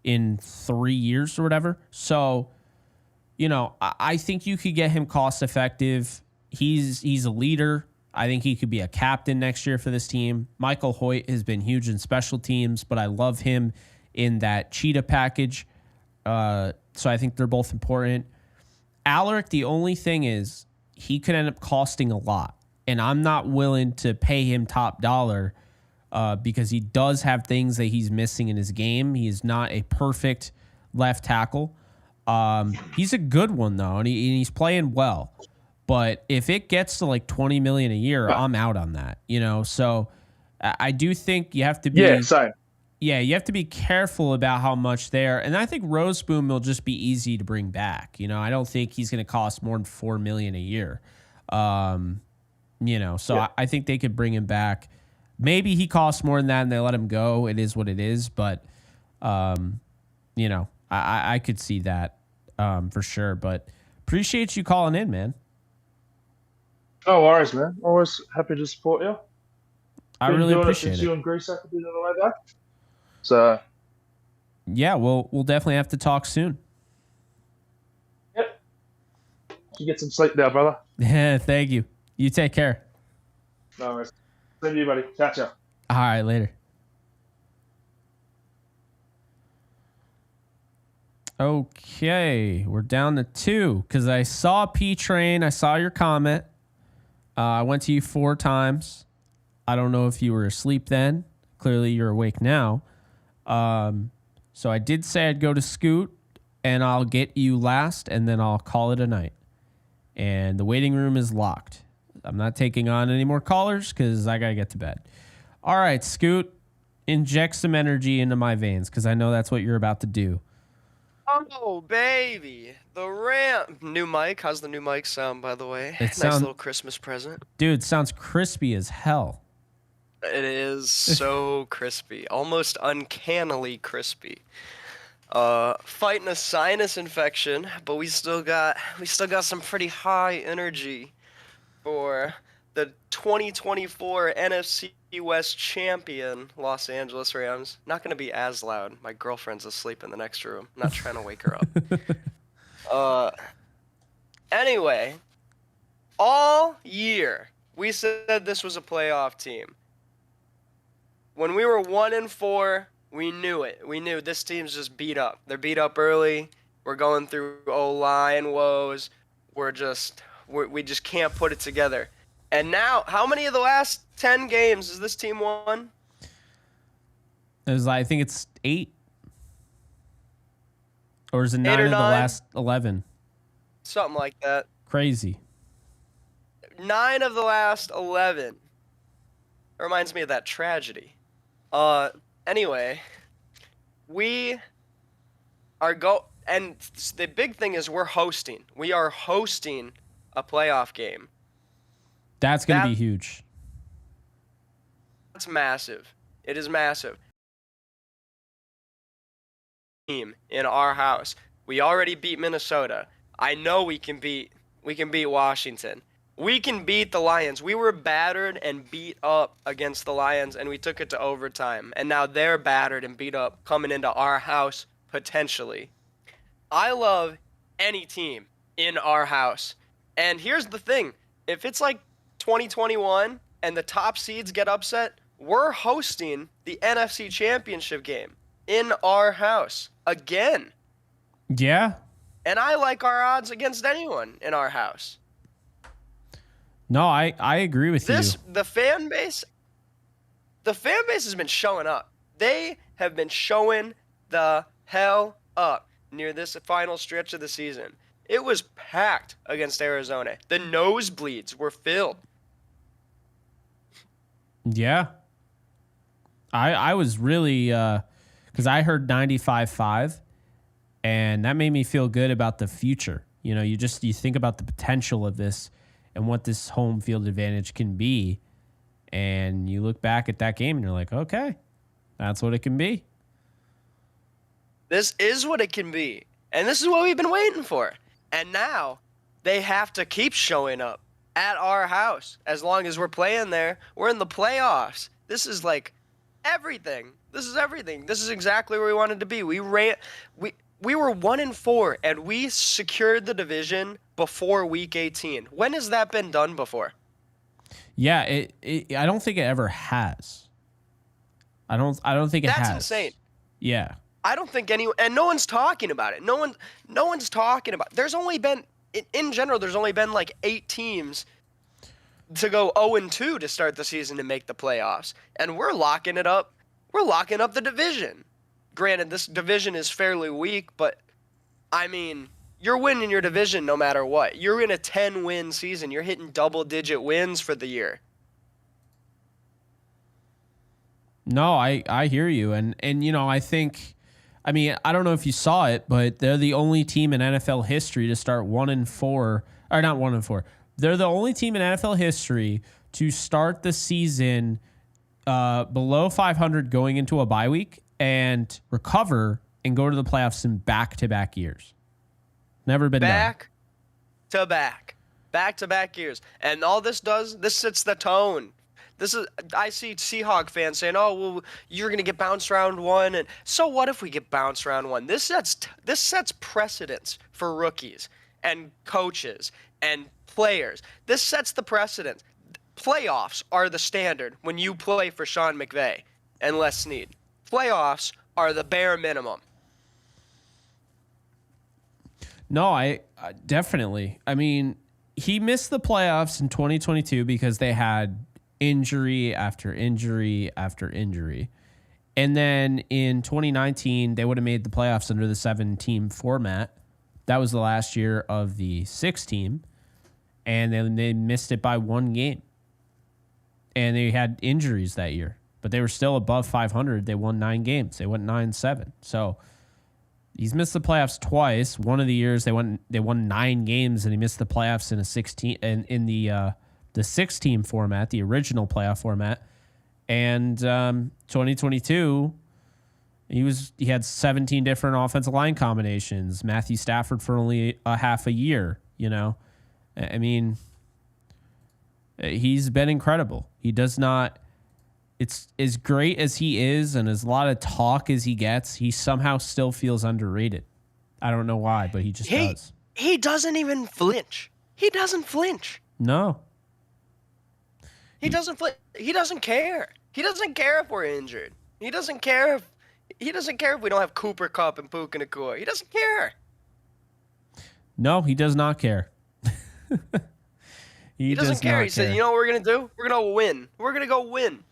in 3 years or whatever. So, I think you could get him cost effective. He's a leader. I think he could be a captain next year for this team. Michael Hoyt has been huge in special teams, but I love him in that cheetah package. So I think they're both important. Alaric, the only thing is he could end up costing a lot, and I'm not willing to pay him top dollar because he does have things that he's missing in his game. He is not a perfect left tackle. He's a good one, though, and he's playing well. But if it gets to like $20 million a year, I'm out on that. So I do think you have to be. Yeah, same. Yeah, you have to be careful about how much there. And I think Roseboom will just be easy to bring back. I don't think he's going to cost more than $4 million a year. So I think they could bring him back. Maybe he costs more than that and they let him go. It is what it is. But, I could see that for sure. But appreciate you calling in, man. No worries, man. Always happy to support you. I really appreciate it. You and Grease have to do it on the way back. So, yeah, we'll definitely have to talk soon. Yep. You get some sleep now, brother. Yeah, thank you. You take care. No worries. Same to you, buddy. Catch ya. All right, later. Okay, we're down to 2 because I saw P-Train. I saw your comment. I went to you 4 times. I don't know if you were asleep then. Clearly, you're awake now. So I did say I'd go to Scoot, and I'll get you last, and then I'll call it a night. And the waiting room is locked. I'm not taking on any more callers because I got to get to bed. All right, Scoot, inject some energy into my veins because I know that's what you're about to do. Oh, baby. The ramp. New mic. How's the new mic sound, by the way? Nice little Christmas present. Dude, sounds crispy as hell. It is so crispy. Almost uncannily crispy. Fighting a sinus infection, but we still got some pretty high energy for the 2024 NFC West champion Los Angeles Rams. Not going to be as loud. My girlfriend's asleep in the next room. I'm not trying to wake her up. Anyway, all year we said this was a playoff team. When we were 1-4, we knew it. We knew this team's just beat up. They're beat up early. We're going through O-line woes. We just can't put it together. And now, how many of the last 10 games has this team won? I think it's 8. Or is it 9 of the last 11? Something like that. Crazy. 9 of the last 11. It reminds me of that tragedy. Anyway, we are and the big thing is we're hosting. We are hosting a playoff game. That's going to be huge. That's massive. It is massive. Team in our house. We already beat Minnesota. I know we can beat Washington. We can beat the Lions. We were battered and beat up against the Lions, and we took it to overtime. And now they're battered and beat up coming into our house, potentially. I love any team in our house. And here's the thing. If it's like 2021 and the top seeds get upset, we're hosting the NFC Championship game in our house again. Yeah. And I like our odds against anyone in our house. No, I agree with you. The fan base has been showing up. They have been showing the hell up near this final stretch of the season. It was packed against Arizona. The nosebleeds were filled. Yeah. I was really, because I heard 95.5, and that made me feel good about the future. You know, you think about the potential of this and what this home field advantage can be. And you look back at that game and you're like, okay, that's what it can be. This is what it can be. And this is what we've been waiting for. And now they have to keep showing up at our house. As long as we're playing there, we're in the playoffs. This is like everything. This is everything. This is exactly where we wanted to be. We were 1-4 and we secured the division before week 18. When has that been done before? Yeah, I don't think it ever has. I don't think it has. That's insane. Yeah. I don't think anyone, and no one's talking about it. No one's talking about it. There's only been, in general, there's only been like 8 teams to go 0-2 to start the season to make the playoffs. And we're locking it up. We're locking up the division. Granted, this division is fairly weak, but I mean, you're winning your division no matter what. You're in a 10-win season. You're hitting double-digit wins for the year. No, I hear you. And you know, I don't know if you saw it, but they're the only team in NFL history to start 1-4, or not 1-4. They're the only team in NFL history to start the season below 500 going into a bye week and recover and go to the playoffs in back-to-back years. Never been done. Back-to-back years. And all this does, this sets the tone. I see Seahawk fans saying, "Oh, well, you're going to get bounced round 1." And so what if we get bounced round 1? This sets precedence for rookies and coaches and players. This sets the precedent. Playoffs are the standard when you play for Sean McVay and Les Snead. Playoffs are the bare minimum. No, I definitely. I mean, he missed the playoffs in 2022 because they had injury after injury after injury. And then in 2019, they would have made the playoffs under the 7-team format. That was the last year of the 6-team. And then they missed it by 1 game. And they had injuries that year. But they were still above 500. They won 9 games. They went 9-7. So he's missed the playoffs twice. One of the years they won 9 games, and he missed the playoffs in a 16 in the 6-team format, the original playoff format. And 2022, he had 17 different offensive line combinations. Matthew Stafford for only a half a year. You know, I mean, he's been incredible. He does not it's as great as he is and as a lot of talk as he gets, he somehow still feels underrated. I don't know why, but he just does. He doesn't even flinch. He doesn't flinch. No. He doesn't flinch. He doesn't care. He doesn't care if we're injured. He doesn't care if we don't have Cooper Kupp and Puka Nacua. He doesn't care. No, he does not care. He doesn't care. He said, you know what we're going to do? We're going to win. We're going to go win.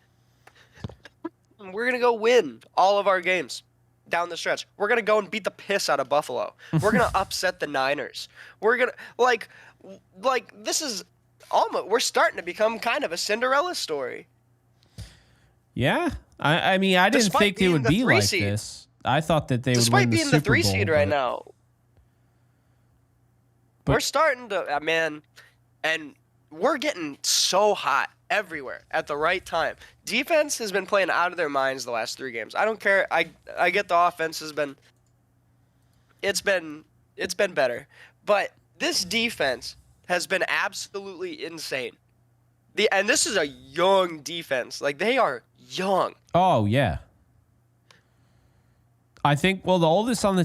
We're going to go win all of our games down the stretch. We're going to go and beat the piss out of Buffalo. We're going to upset the Niners. We're going to, like, this is almost, we're starting to become kind of a Cinderella story. Yeah. I mean, I didn't think it would be like this. I thought that they would win the Super Bowl. Despite being the 3 seed right now. We're starting to, man, and we're getting so hot everywhere at the right time. Defense has been playing out of their minds the last 3 games. I don't care. I get the offense has been it's been better. But this defense has been absolutely insane. And this is a young defense. Like, they are young. Oh, yeah. I think, well, the oldest on the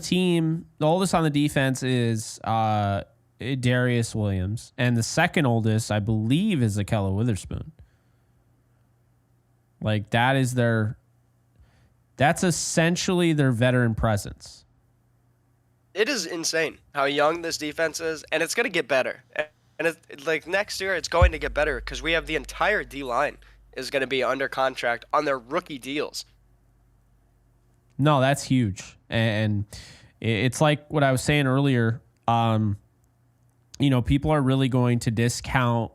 defense is Darius Williams. And the second oldest, I believe, is Akella Witherspoon. Like, that's essentially their veteran presence. It is insane how young this defense is, and it's going to get better. And it's like next year, it's going to get better because we have the entire D-line is going to be under contract on their rookie deals. No, that's huge. And it's like what I was saying earlier. People are really going to discount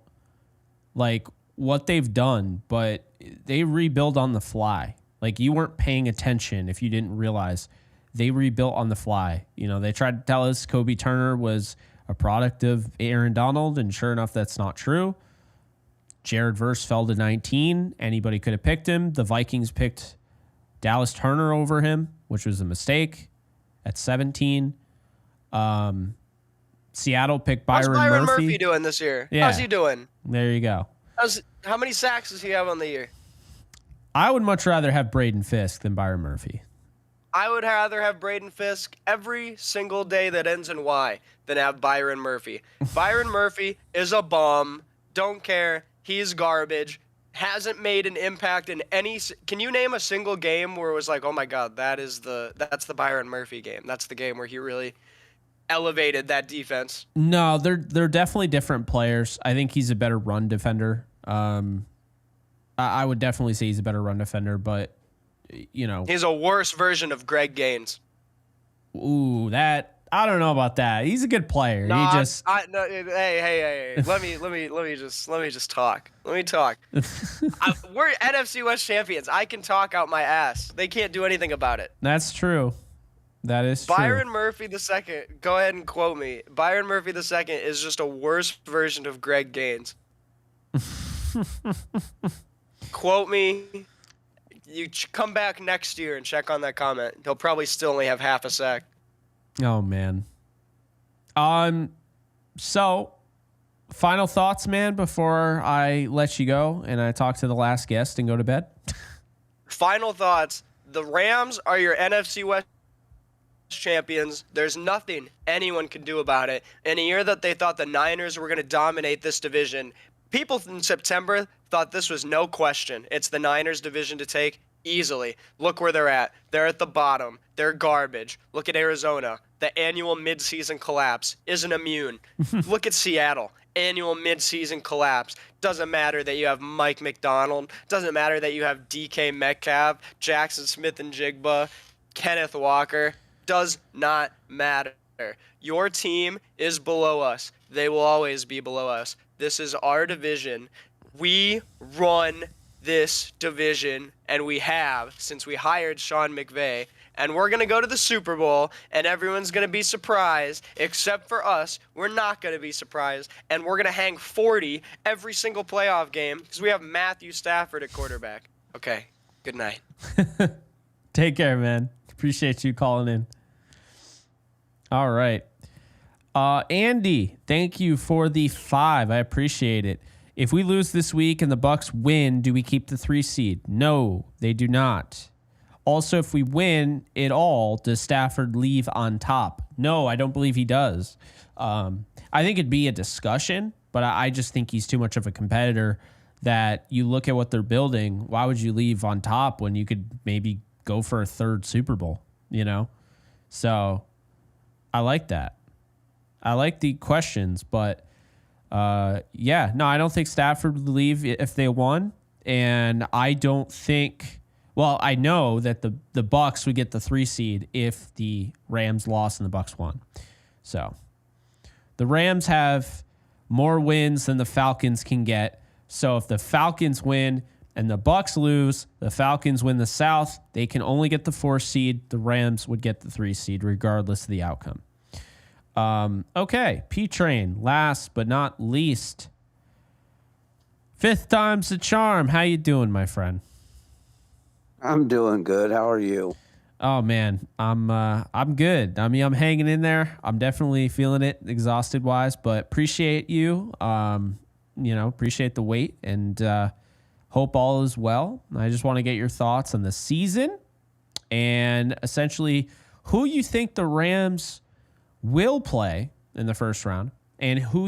like what they've done, but they rebuild on the fly. Like, you weren't paying attention if you didn't realize they rebuilt on the fly. They tried to tell us Kobe Turner was a product of Aaron Donald, and sure enough, that's not true. Jared Verse fell to 19. Anybody could have picked him. The Vikings picked Dallas Turner over him, which was a mistake at 17. Seattle picked Byron Murphy. How's Byron Murphy doing this year? Yeah. How's he doing? There you go. How many sacks does he have on the year? I would much rather have Braden Fisk than Byron Murphy. I would rather have Braden Fisk every single day that ends in Y than have Byron Murphy. Byron Murphy is a bum. Don't care. He's garbage. Hasn't made an impact in any. Can you name a single game where it was like, oh my God, that's the Byron Murphy game. That's the game where he really elevated that defense. No, they're definitely different players. I think he's a better run defender. I would definitely say he's a better run defender, but he's a worse version of Greg Gaines. Ooh, I don't know about that. He's a good player. No, he just hey. Let me just talk. Let me talk. We're NFC West champions. I can talk out my ass. They can't do anything about it. That's true. That is true. Byron Murphy II, go ahead and quote me. Byron Murphy II is just a worse version of Greg Gaines. Quote me. You come back next year and check on that comment. He'll probably still only have half a sack. Oh, man. So, final thoughts, man, before I let you go and I talk to the last guest and go to bed? Final thoughts. The Rams are your NFC West champions. There's nothing anyone can do about it. In a year that they thought the Niners were going to dominate this division, people in September thought this was no question. It's the Niners division to take easily. Look where they're at. They're at the bottom. They're garbage. Look at Arizona. The annual midseason collapse isn't immune. Look at Seattle. Annual midseason collapse. Doesn't matter that you have Mike McDonald. Doesn't matter that you have DK Metcalf, Jackson Smith and Jigba, Kenneth Walker. Does not matter. Your team is below us. They will always be below us. This is our division. We run this division, and we have since we hired Sean McVay, and we're going to go to the Super Bowl, and everyone's going to be surprised, except for us. We're not going to be surprised, and we're going to hang 40 every single playoff game because we have Matthew Stafford at quarterback. Okay, good night. Take care, man. Appreciate you calling in. All right. Andy, thank you for the 5. I appreciate it. If we lose this week and the Bucks win, do we keep the 3 seed? No, they do not. Also, if we win it all, does Stafford leave on top? No, I don't believe he does. I think it'd be a discussion, but I just think he's too much of a competitor that you look at what they're building. Why would you leave on top when you could maybe go for a 3rd Super Bowl, you know? So I like that. I like the questions, but yeah, no, I don't think Stafford would leave if they won. And I don't think, well, I know that the Bucks would get the 3 seed if the Rams lost and the Bucks won. So the Rams have more wins than the Falcons can get. So if the Falcons win and the Bucks lose, the Falcons win the South, they can only get the 4 seed. The Rams would get the 3 seed regardless of the outcome. Okay, P-Train, last but not least. 5th time's the charm. How you doing, my friend? I'm doing good. How are you? Oh man, I'm good. I mean, I'm hanging in there. I'm definitely feeling it, exhausted wise, but appreciate you. Appreciate the wait and hope all is well. I just want to get your thoughts on the season and essentially who you think the Rams will play in the first round and who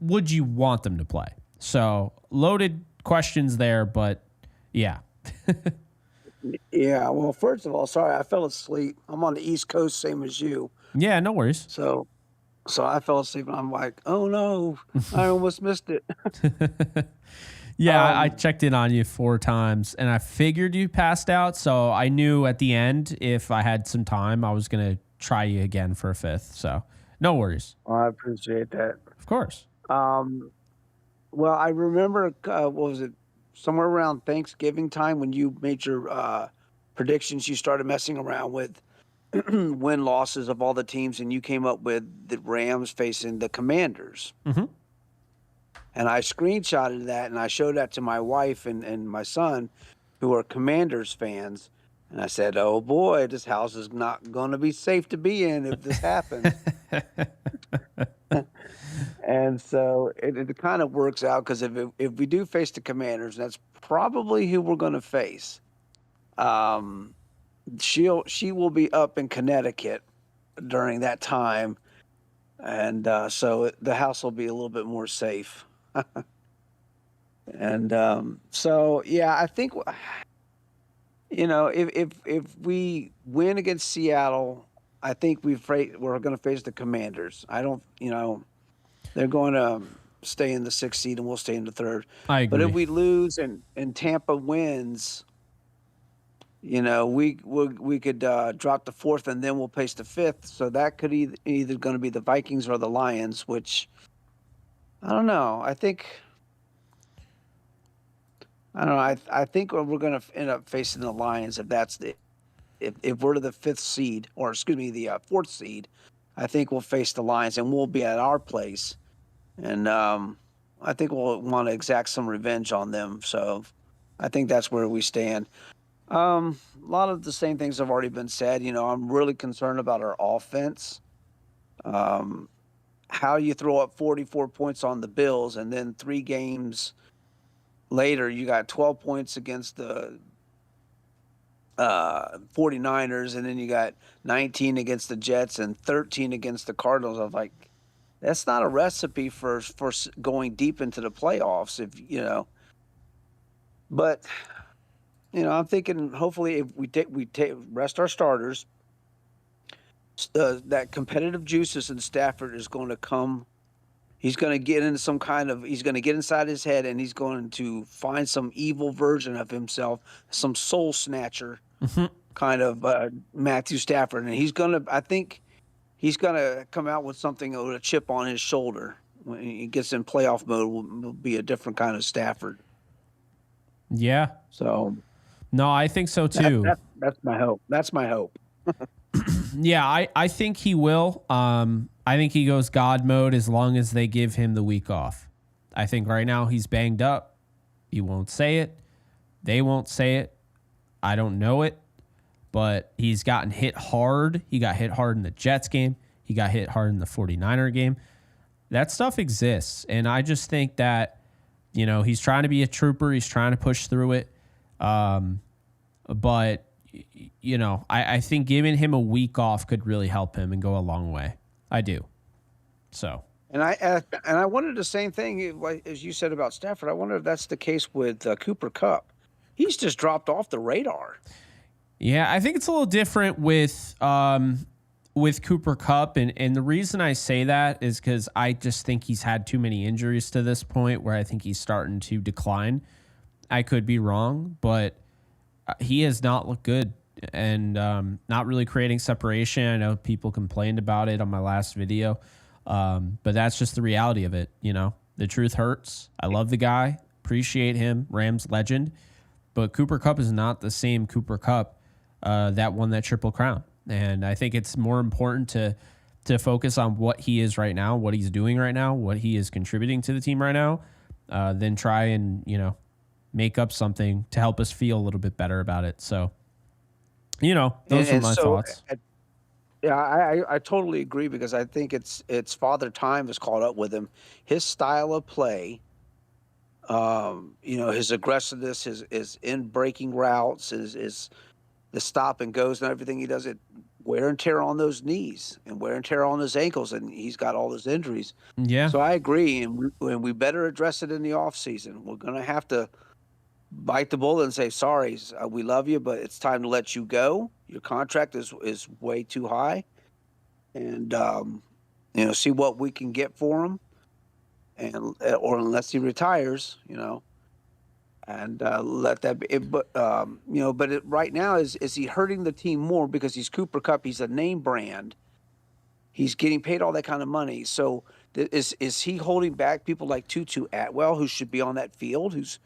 would you want them to play? So loaded questions there, but yeah. Yeah, well, first of all, sorry, I fell asleep. I'm on the East Coast, same as you. Yeah, no worries. So I fell asleep, and I'm like, oh, no, I almost missed it. Yeah, I checked in on you 4 times, and I figured you passed out, so I knew at the end, if I had some time, I was going to try you again for a 5th, so no worries. Well, I appreciate that. Of course. Well, I remember, what was it, somewhere around Thanksgiving time when you made your predictions, you started messing around with win-losses of all the teams, and you came up with the Rams facing the Commanders. Mm-hmm. And I screenshotted that, and I showed that to my wife and my son, who are Commanders fans. And I said, oh, boy, this house is not going to be safe to be in if this happens. And so it kind of works out because if we do face the Commanders, that's probably who we're going to face. She will be up in Connecticut during that time, and so the house will be a little bit more safe. And so yeah, I think if we win against Seattle, I think we're going to face the Commanders. I don't, they're going to stay in the 6th seed and we'll stay in the 3rd. I agree. But if we lose and Tampa wins, we could drop the 4th and then we'll face the 5th. So that could either going to be the Vikings or the Lions, which I don't know. I think we're going to end up facing the Lions if we're to the 5th seed, or excuse me, the 4th seed. I think we'll face the Lions and we'll be at our place. And I think we'll want to exact some revenge on them. So I think that's where we stand. A lot of the same things have already been said. I'm really concerned about our offense. How you throw up 44 points on the Bills and then 3 games later you got 12 points against the 49ers, and then you got 19 against the Jets and 13 against the Cardinals. I'm like, that's not a recipe for going deep into the playoffs, But I'm thinking hopefully if we rest our starters, that competitive juices in Stafford is going to come. He's going to get into he's going to get inside his head, and he's going to find some evil version of himself, some soul snatcher kind of Matthew Stafford. And I think he's going to come out with something with a chip on his shoulder. When he gets in playoff mode, will be a different kind of Stafford. Yeah. So. No, I think so too. That's my hope. That's my hope. Yeah, I think he will. I think he goes God mode as long as they give him the week off. I think right now he's banged up. He won't say it. They won't say it. I don't know it. But he's gotten hit hard. He got hit hard in the Jets game. He got hit hard in the 49er game. That stuff exists. And I just think that, he's trying to be a trooper. He's trying to push through it. But, I think giving him a week off could really help him and go a long way. I do. So. And I wondered the same thing as you said about Stafford. I wonder if that's the case with Cooper Kupp. He's just dropped off the radar. Yeah, I think it's a little different with Cooper Kupp, and the reason I say that is because I just think he's had too many injuries to this point where I think he's starting to decline. I could be wrong, but he has not looked good and not really creating separation. I know people complained about it on my last video. But that's just the reality of it. The truth hurts. I love the guy, appreciate him, Rams legend, but Cooper Kupp is not the same Cooper Kupp that won that Triple Crown. And I think it's more important to focus on what he is right now, what he's doing right now, what he is contributing to the team right now, than try and, make up something to help us feel a little bit better about it. So, those are my thoughts. Yeah, I totally agree because I think it's Father Time has caught up with him. His style of play, his aggressiveness, his in breaking routes, his the stop and goes and everything he does, it wear and tear on those knees and wear and tear on his ankles, and he's got all those injuries. Yeah. So I agree, and we better address it in the off season. We're gonna have to bite the bullet and say, sorry, we love you, but it's time to let you go. Your contract is way too high, and see what we can get for him, or unless he retires, and let that be. But right now is he hurting the team more because he's Cooper Kupp? He's a name brand. He's getting paid all that kind of money. So is he holding back people like Tutu Atwell, who should be on that field, who's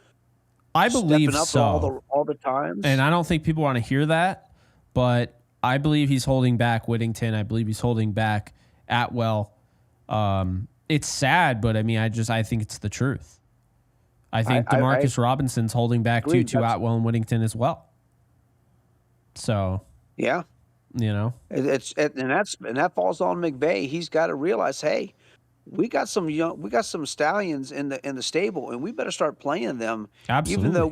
I believe stepping up so. all the times? And I don't think people want to hear that, but I believe he's holding back Whittington. I believe he's holding back Atwell. It's sad, but I think it's the truth. I think Demarcus Robinson's holding back Tutu Atwell and Whittington as well. So yeah, that falls on McVay. He's got to realize, hey, we got some stallions in the stable, and we better start playing them. Absolutely. Even though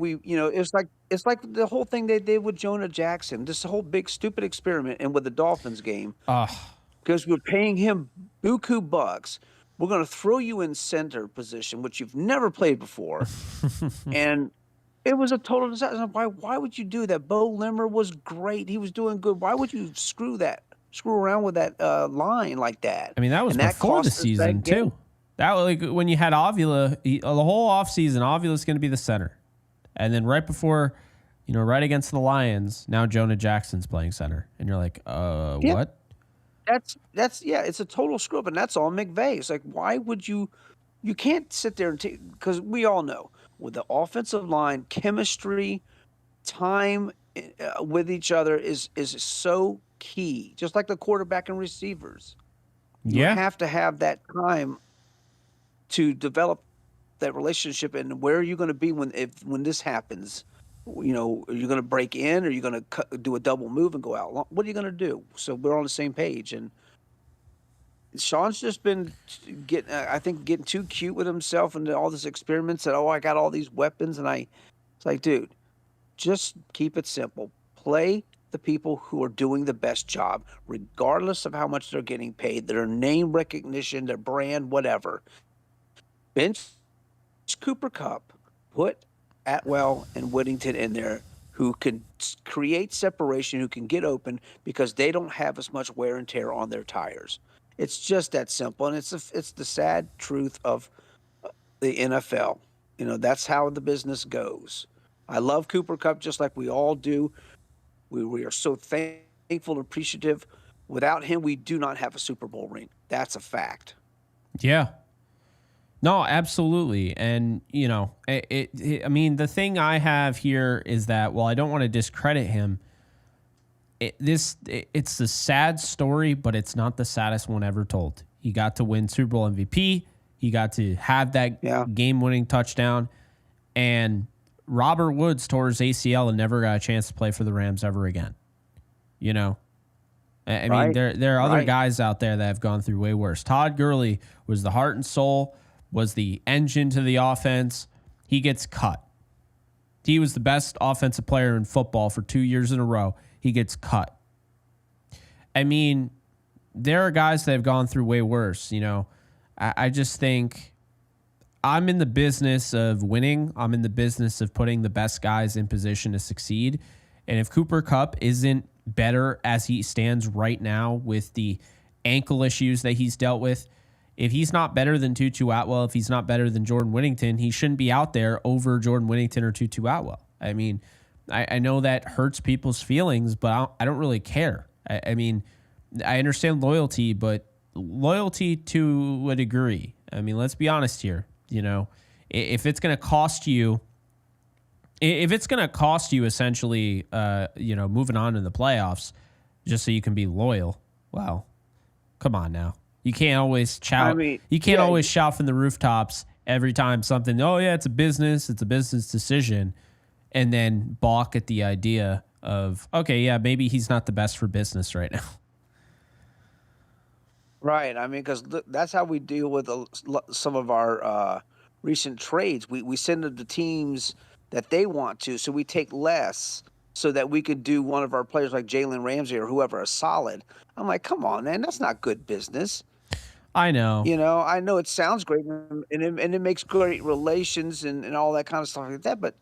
it's like the whole thing they did with Jonah Jackson, this whole big stupid experiment, and with the Dolphins game, because we're paying him buku bucks. We're going to throw you in center position, which you've never played before, and it was a total disaster. Why would you do that? Bo Limmer was great; he was doing good. Why would you screw around with that line like that? That was before the season too. That was like when you had Avila, the whole offseason, Avila's going to be the center. And then right before, right against the Lions, now Jonah Jackson's playing center. And you're like, what? That's it's a total screw up, and that's all McVay. It's like, why would you can't sit there and because we all know with the offensive line, chemistry, time with each other is so key, just like the quarterback and receivers. You have to have that time to develop that relationship. And where are you going to be when this happens? Are you going to break in, or are you going to do a double move and go out? What are you going to do? So we're on the same page. And Sean's just been getting too cute with himself and all these experiments that, I got all these weapons. And it's like, dude, just keep it simple. Play the people who are doing the best job, regardless of how much they're getting paid, their name recognition, their brand, whatever. Bench Cooper Kupp, put Atwell and Whittington in there, who can create separation, who can get open because they don't have as much wear and tear on their tires. It's just that simple, and it's the sad truth of the NFL. That's how the business goes. I love Cooper Kupp just like we all do. We are so thankful and appreciative. Without him, we do not have a Super Bowl ring. That's a fact. Yeah. No, absolutely. And, the thing I have here is that, while I don't want to discredit him, it's the sad story, but it's not the saddest one ever told. He got to win Super Bowl MVP. He got to have that game-winning touchdown. And Robert Woods tore his ACL and never got a chance to play for the Rams ever again. I mean, there are other guys out there that have gone through way worse. Todd Gurley was the heart and soul, was the engine to the offense. He gets cut. He was the best offensive player in football for 2 years in a row. He gets cut. I mean, there are guys that have gone through way worse. You know, I just think I'm in the business of winning. I'm in the business of putting the best guys in position to succeed. And if Cooper Kupp isn't better as he stands right now with the ankle issues that he's dealt with, if he's not better than Tutu Atwell, if he's not better than Jordan Whittington, he shouldn't be out there over Jordan Whittington or Tutu Atwell. I mean, I know that hurts people's feelings, but I don't really care. I mean, I understand loyalty, but loyalty to a degree. I mean, let's be honest here. You know, if it's going to cost you, essentially, moving on to the playoffs just so you can be loyal, well, come on now. You can't always shout. Always shout from the rooftops every time something. Oh yeah, it's a business decision, and then balk at the idea of, okay, yeah, maybe he's not the best for business right now. Right. I mean, because that's how we deal with some of our recent trades. We send them to teams that they want to, so we take less so that we could do one of our players like Jalen Ramsey or whoever a solid. I'm like, come on, man, that's not good business. I know. You know, I know it sounds great, and it makes great relations and all that kind of stuff like that. But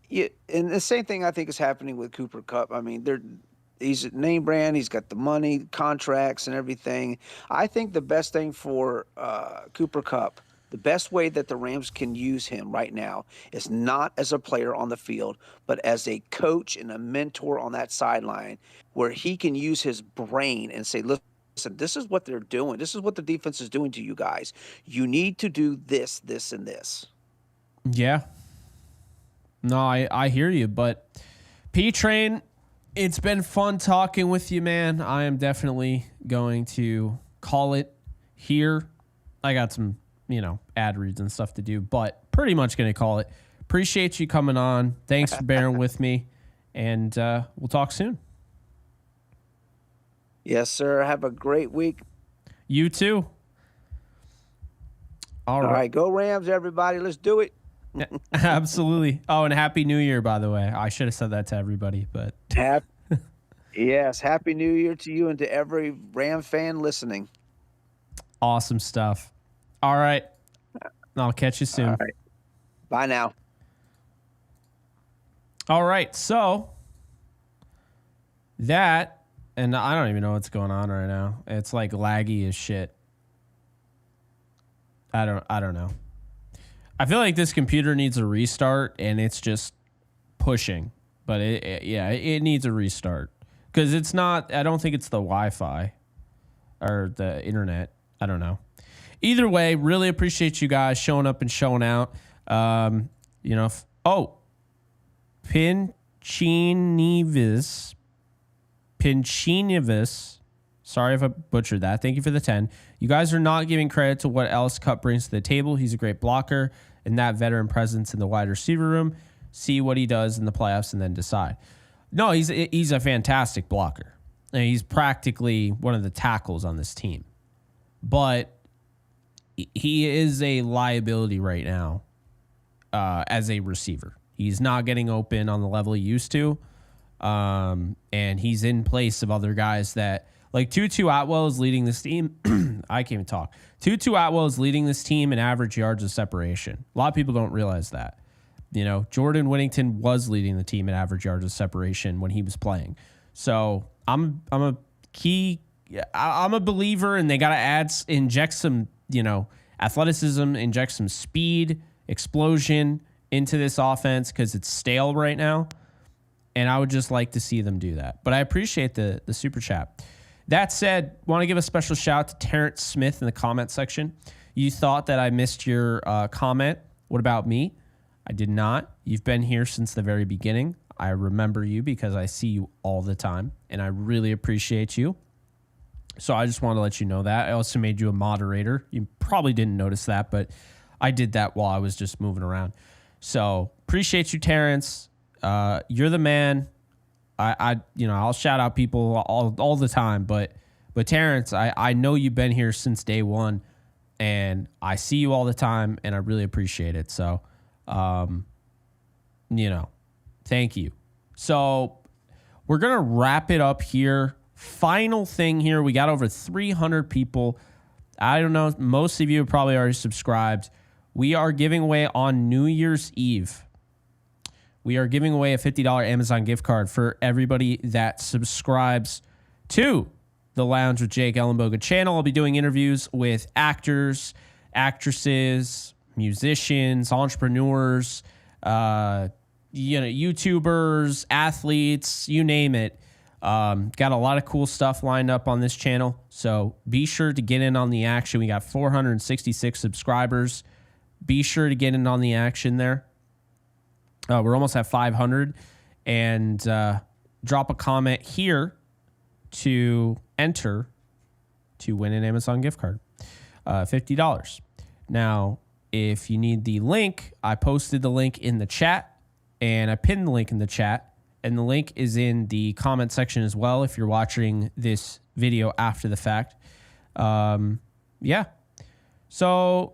and the same thing I think is happening with Cooper Kupp. I mean, he's a name brand. He's got the money, contracts, and everything. I think the best thing for Cooper Kupp, the best way that the Rams can use him right now is not as a player on the field, but as a coach and a mentor on that sideline where he can use his brain and say, listen, this is what they're doing. This is what the defense is doing to you guys. You need to do this, this, and this. Yeah. No, I hear you, but P-Train, it's been fun talking with you, man. I am definitely going to call it here. I got some, ad reads and stuff to do, but pretty much going to call it. Appreciate you coming on. Thanks for bearing with me, and we'll talk soon. Yes, sir. Have a great week. You too. All right. Go Rams, everybody. Let's do it. Absolutely. Oh, and Happy New Year, by the way. I should have said that to everybody, but yes, Happy New Year to you and to every Ram fan listening. Awesome stuff. All right. I'll catch you soon. All right. Bye now. All right. So that, and I don't even know what's going on right now. It's like laggy as shit. I don't know. I feel like this computer needs a restart, and it's just pushing. But it needs a restart because it's not. I don't think it's the Wi-Fi or the internet. I don't know. Either way, really appreciate you guys showing up and showing out. Pinchinivis. Sorry if I butchered that. Thank you for the 10. You guys are not giving credit to what Ellis Cup brings to the table. He's a great blocker and that veteran presence in the wide receiver room. See what he does in the playoffs and then decide. No, he's a fantastic blocker. And he's practically one of the tackles on this team. But he is a liability right now as a receiver. He's not getting open on the level he used to. And he's in place of other guys that, like Tutu Atwell is leading this team. I can't even talk. Tutu Atwell is leading this team in average yards of separation. A lot of people don't realize that. Jordan Whittington was leading the team in average yards of separation when he was playing. So I'm a believer, and they got to inject some, athleticism, inject some speed, explosion into this offense because it's stale right now. And I would just like to see them do that. But I appreciate the super chat. That said, want to give a special shout out to Terrence Smith in the comment section. You thought that I missed your comment. What about me? I did not. You've been here since the very beginning. I remember you because I see you all the time, and I really appreciate you. So I just want to let you know that. I also made you a moderator. You probably didn't notice that, but I did that while I was just moving around. So appreciate you, Terrence. You're the man. I'll shout out people all the time, but Terrence, I know you've been here since day one, and I see you all the time, and I really appreciate it. So, thank you. So we're going to wrap it up here. Final thing here. We got over 300 people. I don't know. Most of you have probably already subscribed. We are giving away on New Year's Eve. We are giving away a $50 Amazon gift card for everybody that subscribes to the Lounge with Jake Ellenbogen channel. I'll be doing interviews with actors, actresses, musicians, entrepreneurs, YouTubers, athletes, you name it. Got a lot of cool stuff lined up on this channel, so be sure to get in on the action. We got 466 subscribers. Be sure to get in on the action there. We're almost at 500, and drop a comment here to enter to win an Amazon gift card, $50. Now, if you need the link, I posted the link in the chat, and I pinned the link in the chat, and the link is in the comment section as well if you're watching this video after the fact. Yeah. So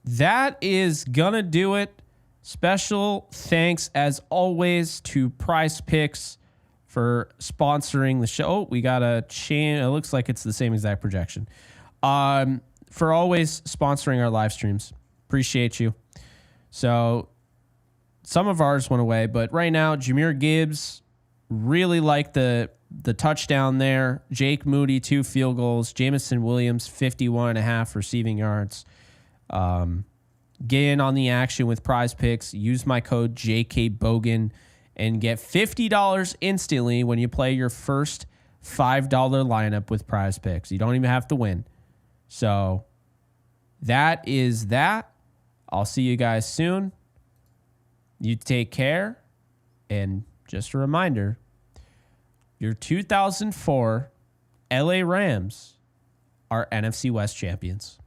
that is gonna do it. Special thanks, as always, to Prize Picks for sponsoring the show. Oh, we got a chain. It looks like it's the same exact projection. For always sponsoring our live streams. Appreciate you. So some of ours went away, but right now, Jahmyr Gibbs, really like the touchdown there. Jake Moody, 2 field goals. Jamison Williams, 51.5 receiving yards. Get in on the action with Prize Picks. Use my code JKBogan and get $50 instantly when you play your first $5 lineup with Prize Picks. You don't even have to win. So that is that. I'll see you guys soon. You take care. And just a reminder, your 2004 LA Rams are NFC West champions.